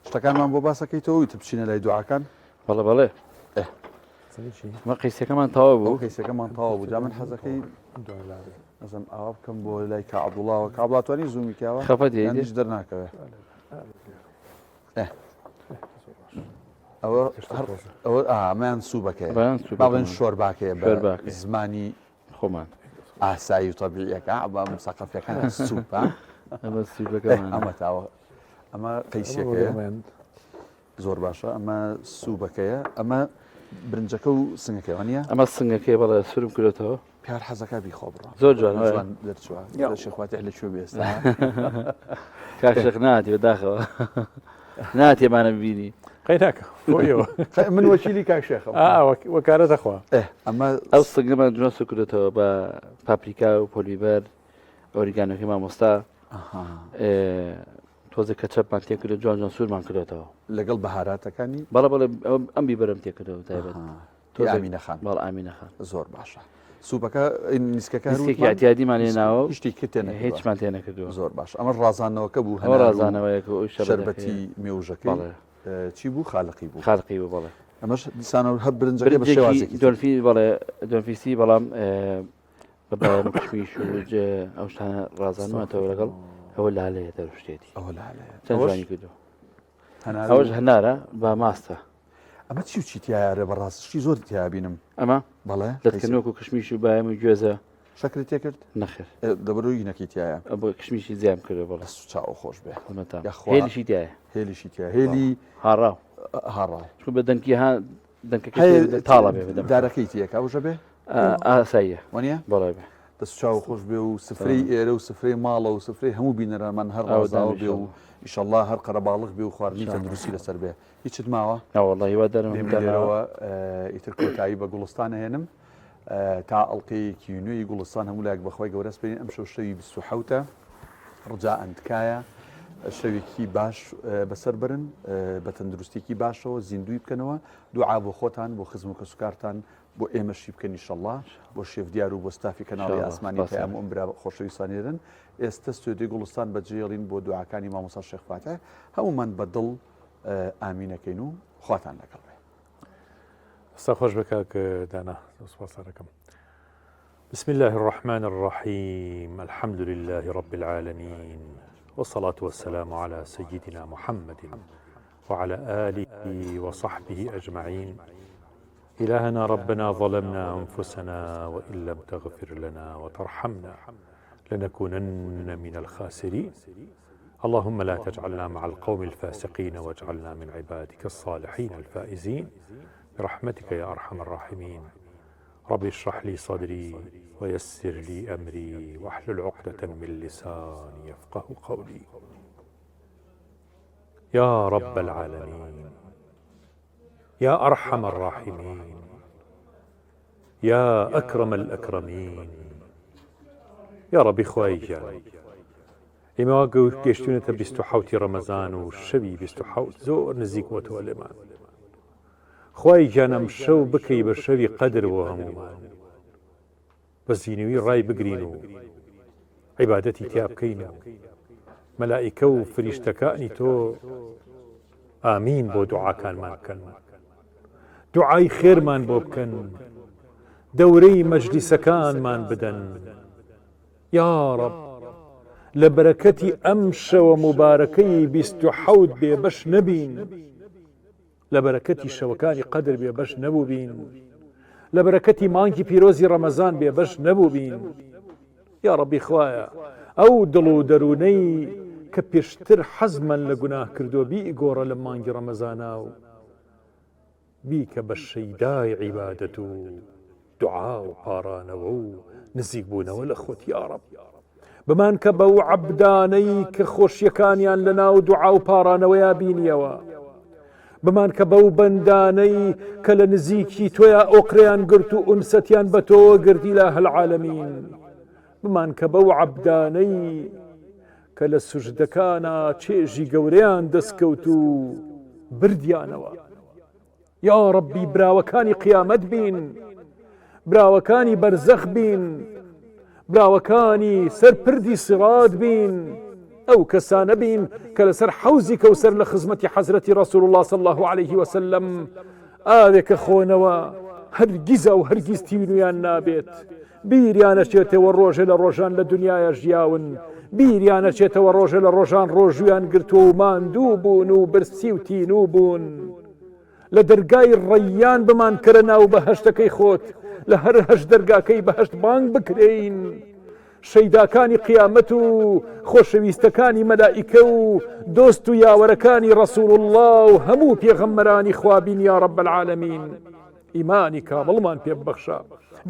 شتەکانمان بۆ باسەکەیتەوەی بچینە لای دوعاکان بەڵێ بەڵێ مە قەیسەکەمان تەواو بوو قەیسەکەمان تەواو بوو جا من حەزەکەی ئەزم ئاوا بکەم بۆ لای کەعەبدوڵڵاوە کابڵاتوانی زوومی کاوە خەفەت هیچ دەرناکەوێ ئەوە ئەمەیان سووبەکەی باڵێن شۆرباکەیە بە زمانی خۆمان ئاسایی و تەبیعیەکە بە مسەقەفیەکان سووپە ئەمە تاوە ئەمە قەیسەکەیە زۆر باشە ئەمە سووبەکەیە ئەمە برنجەکە و سنگەکەیەوە نیە ئەمە سنگەکەی بەڵێ سرم کردێتەوە پیار حەزەکە بیخۆ بڕە زۆر جوان دەرچوە شێخواتی لەکوێ بێستا کاشێک ناتی بەداخەوە ناتێمانە ببینی قەیناکە من وەکیلی کاک شێخە وەکارەتە خوا ئەمە ئەو سنگەمان جوان سکرێتەوە بە پاپریکا و پۆلیڤەر ئۆریگانۆکەی مامۆستا تۆزە کەچەپمان تێکردە جوان جوان سوورمان کردێتەوە لەگەڵ بەهاراتەکانی بەڵە بەڵێ ئەم بیبەرم تێکردەوە تایبەت ئامینەخان بەڵ ئامینەخان زۆر باشە سووبەکە نیسکەکە ئەتیادیمان لێناوە شتی کتێنە هیچمان تێ نەکردووە زۆر باش ئەمە ڕازانەوەکە بوو هەوە ڕازانەوەیەکە شەربەتی مێوژەکەی چی بوو خاڵقی بوو خاڵقی بوو بەڵێ ئەمەش دیسانەوە هەب برنجەکە بە شێوازێکی دۆلفی بەڵێ دۆلفیسی بەڵام بەکشمیش و ئەو شتانە ڕازانواتەوە لەگەڵ ئەوە لالەیە دەروشتێتی ئەوە لالەیە چەند جوانی کردو ئەوەش هەنارە بە ماستە ئەمە چی و چیتیایە بەڕاستشتی زۆر تیابینم ئەمە بەڵێ دەتکردنەوەکو کشمیش و باەم و گوێزە شەکرت تێکرد نەخێر دەبەرەوەی نەکەیتیایە بۆ کشمیشی زیام کردو بەڵێ چاو خۆش بێ هێلیشی تایە هێلیشی تیا هێلی هاڕاو هاڕاو چکە بە دەنکی دەنکەکە تاڵە بێ دارەکەی تیەکە ئەوژە بێ ئاساییە وانە بەڵێ بێ دەست چاو خۆش بێ و سفرەی ئێرە و سفرەی ماڵە و سفرەی هەموو بینەرەمان هەر ڕازاوە بێ و ئیشەڵڵا هەر قەرەباڵغ بێ و خواردنی تەندروستی لەسەر بێ هیچت ماوە وەڵڵی هیوا دەرمەوە ئیتر کۆتایی بە گوڵستانە هێنم تا ئەڵلقەیەکی نوێی گوڵستان هەموو لایەک بەخوای گەورەس بین ئەم شەو شەوی 27 ڕجاءەن تکایە شەوێکی باش بەسەر برن بە تەندروستێکی باشەوە زیندوی بکەنەوە دوعا بۆ خۆتان بۆ خزم و کەسوکارتان بۆ ئێمەشی بکەنی ئیشەڵڵا بۆ شێفدیار و بۆ ستافی کەناڵی ئاسمانی پەیام ئەم برا خۆشەویستانێرن ئێستا ستودیۆی گوڵستان بەجێڵین بۆ دوعاکانی مامۆستا شێخ فاتح هەمومان بەدڵ ئامینەکەین و خواتان لەگەڵ بێ ستا خۆش بە کاک دانا سوپاسارەکەم بسم الله الرحمن الرحيم الحمد لله رب العالمين والصلاة والسلام على سيدنا محمد وعلى آله وصحبه أجمعين إلهنا ربنا ظلمنا أنفسنا وإن لم تغفر لنا وترحمنا لنكونن من الخاسرين اللهم لا تجعلنا مع القوم الفاسقين واجعلنا من عبادك الصالحين الفائزين برحمتك يا أرحم الراحمين رب اشرح لي صدري ويسر لي أمري واحلل عقدة من لساني يفقه قولي يا رب العالمين يا أرحم الراحمين يا أكرم الأكرمين يا رب خواهي جاني ئێمە گەشتونەتە 27 ڕەمەزان و شەوی 27 زۆر نزیک بۆتەوە لێمان خوای گیانەم شەو بکەی بە شەوی قەدر بۆ هەمومان بە زینوی ڕای بگرین و عیبادەتی تیا بکەین و مەلائیکە و فریشتەکانی تۆ ئامین بۆ دوعاکانمان بکەن، دوعای خێرمان بۆ بکەن، دەورەی مەجلیسەکانمان بدەن. یا ڕەب لە بەرەکەتی ئەم شەوە مبارەکەی 27 بێبەش نەبین، لە بەرەکەتی شەوەکانی قەدر بێبەش نەبوو بین، لە بەرەکەتی مانگی پیرۆزی ڕەمەزان بێبەش نەبوو بین. یا ڕەبی خوایە ئەو دڵ و دەروونەی کە پێشتر حەزمەن لە گوناه کردو بیگۆڕە لە مانگی ڕەمەزانە و بیکە بە شەیدای عیبادەت و دوعا و پارانەوە و نزیک بوونەوە لە خۆت. یا ڕەب بمان کە بەو عەبدانەی کە خۆشیەکانیان لە ناو دوعا و پارانەوەیە بینیەوە، بمان کە بەو بەندانەی کە لە نزیکی تۆیە ئۆقرەیان گرت و ئونسەتیان بە تۆ گردی لە هەلعالەمین، بمان کە بەو عەبدانەی کە لە سوژدەکانە چێژی گەورەیان دەستکەوت و بردیانەوە. یا ڕەبی براوەکانی قیامەت بین، براوەکانی بەرزەخ بین، براوەکانی سەرپردی سیڕات بین، ئەو کەسانە بین کە لەسەر حەوزی کەوسەر لە خزمەتی حەزرەتی ڕەسوول الله صلی الله عليه وسلم ئاوێکە خۆنەوە هەرگیزە و هەرگیز تینویان نابێت، بیریانەچێتەوە ڕۆژە لە ڕۆژان لە دنیاە ژیاون، بیریانەچێتەوە ڕۆژە لە ڕۆژان ڕۆژویان گرتووە و ماندوو بوون و برسی و تینوو بوون. لە دەرگای ڕەیان بمان کرە ناو بەهەشتەکەی خۆت، لە هەر هەشت دەرگاکەی بەهەشت بانگ بکرێین. شەیداکانی قیامەت و خۆشەویستەکانی مەلائیکە و دۆست و یاوەرەکانی ڕەسوول الله و هەموو پێغەمبەرانی خوابین. یا ڕەب العالەمین ئیمانی کامڵمان پێ ببەخشە،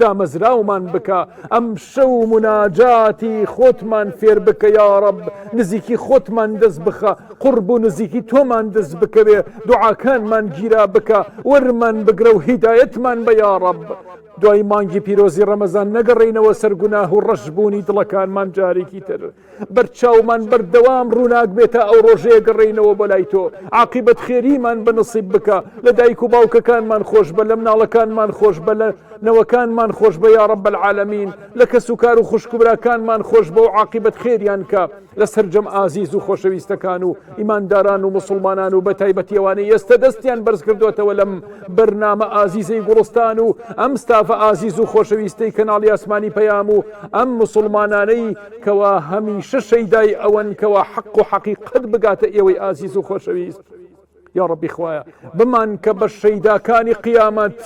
دامەزراومان بکە، ئەم شەو مناجاتی خۆتمان فێر بکە. یا ڕەب نزیکی خۆتمان دەست بخە، قورب و نزیکی تۆمان دەست بکەوێ، دوعاکانمان گیرا بکە، وەرمان بگرە و هیدایەتمان بە. یا ڕەب دوای مانگی پیرۆزی ڕەمەزان نەگەڕێینەوە سەر گوناه و ڕەشبوونی دڵەکانمان جارێکی تر، بەرچاومان بەردەوام ڕووناک بێتە ئەو ڕۆژەیە گەڕێینەوە بەلای تۆ، عاقیبەت خێریمان بنصیب بکە، لە دایک و باوکەکانمان خۆش بە، لە مناڵەکانمان خۆش بە، لە نەوەکانمان خۆش بە. یا ڕەب العالەمین لە کەس و کار و خوشکبراکانمان خۆش بە و عاقیبەت خێریان کە، لە سەرجەم ئازیز و خۆشەویستەکان و ئیمانداران و مسلمانان و بە تایبەتی ئەوانەی ئێستا دەستیان بەرز کردوێتەوە لەم بەرنامە ئازیزەی گوڵستان و ئەم ستافە ئازیز و خۆشەویستەی کەناڵی ئاسمانی پەیام و ئەم مسلمانانەی کەوا هەمیشە شەیدای ئەوەن کەوا حەق و حەقیقەت بگاتە ئێوەی ئازیز و خۆشەویست. یا ڕەبی خوایە بمان کە بە شەیداکانی قیامەت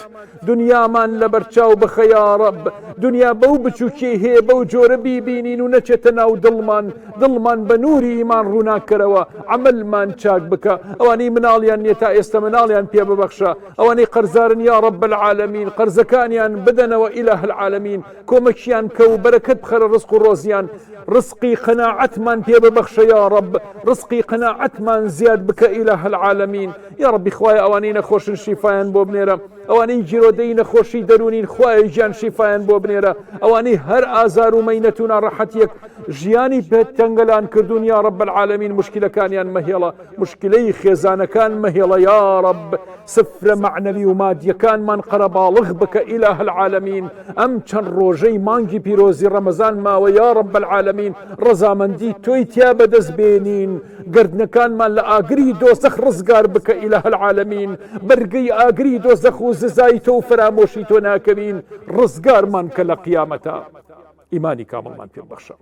دنیامان لە بەرچاو بخە. یا ڕەب دنیا بەو بچووکی هەیە بەو جۆرە بیبینین و نەچێتە ناو دڵمان بە نووری ئیمان ڕووناکەرەوە، عەمەلمان چاک بکە. ئەوانەی مناڵیان نییە تا ئێستا مناڵیان پێ ببەخشە، ئەوانەی قەرزارن یا ڕەب العالەمین قەرزەکانیان بدەنەوە ئیلاه العالەمین، کۆمەکیان کە و بەرەکەت بخەرە ڕزق و ڕۆزیان، ڕزقی قەناعەتمان پێ ببەخشە. یا ڕەب ڕزقی قەناعەتمان زیاد بکە ئیلاه العالەمین. یا ڕەبی خوایە ئەوانەی نەخۆشن شیفایان بۆ بنێرە، ئەوانەی جیرۆدەی نەخۆشی دەرونین خوایە ژیان شیفایان بۆ بنێرە، ئەوانەی هەر ئازار و مەینەت و ناڕەحەتیەک ژیانی پێت تەنگەلان کردوون. یا ڕەب العالەمین مشکلەکانیان مەهێڵە، مشکلەی خێزانەکان مەهێڵە. یا ڕەب سفرە معنەوی و مادیەکانمان قەرەباڵغ بکە ئیلاه العالەمین. ئەم چەند ڕۆژەی مانگی پیرۆزی ڕەمەزان ماوە یا ڕەب العالەمین ڕەزامەندی تۆی تیا بەدەست بێنین، گردنەکانمان لە ئاگری دۆزەخ ڕزگار بکە ئیلاه العالەمین، بەرگەی ئاگری دۆزەخ و ززای تۆ و فرامۆشی تۆ ناکەوین، ڕزگارمان کە لە قیامەتە. ئیمانی کامڵمان پێ بەخشە،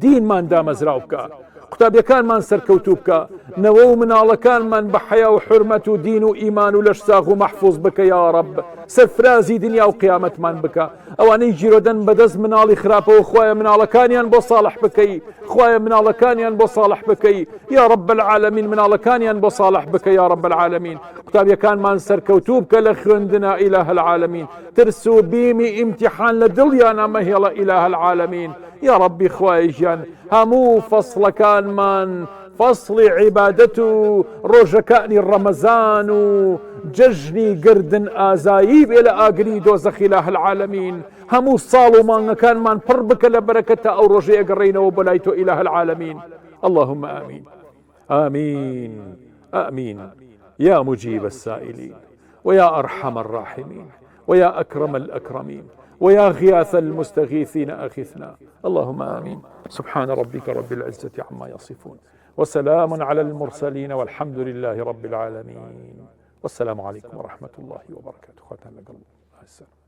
دینمان دامەزراو بکە، قوتابیەکانمان سەرکەوتوو بکە، نەوە و مناڵەکانمان بە حەیا و حورمەت و دین و ئیمان و لەش ساغ و مەحفوظ بکە. یا ڕەب سەرفرازی دنیا و قیامەتمان بکە. ئەوانەی جیرۆدەن بەدەست مناڵی خراپەوە خوایە مناڵەکانیان بۆ ساڵح بکەی، خوایە مناڵەکانیان بۆ ساڵح بکەی. یا ڕەب العالەمین مناڵەکانیان بۆ ساڵح بکە. یا ڕەب العالەمین قوتابیەکانمان سەرکەوتوو بکە لە خوێندنە ئیلاه العالەمین، ترس و بیمی ئیمتیحان لە دڵیانە مەهێڵە ئیلاه العالەمین. یا ڕەبی خوای ژیان هەموو فەسڵەکانمان فەسڵی عیبادەت و ڕۆژەکانی ڕەمەزان و جەژنی گردن ئازایی بێ لە ئاگری دۆزەخ ئیلاه العالەمین، هەموو ساڵ و مانگەکانمان پڕ بکە لە بەرەکەتە ئەو ڕۆژەیە گەڕێینەوە بۆ لای تۆ ئیلاه العالەمین. اللهم آمين آمين آمين يا مجيب السائلين ويا أرحم الراحمين ويا أكرم الأكرمين ويا غياث المستغيثين أغثنا. اللهم آمين. سبحان ربك رب العزة عما يصفون، وسلام على المرسلين، والحمد لله رب العالمين. والسلام عليكم ورحمة الله وبركاته.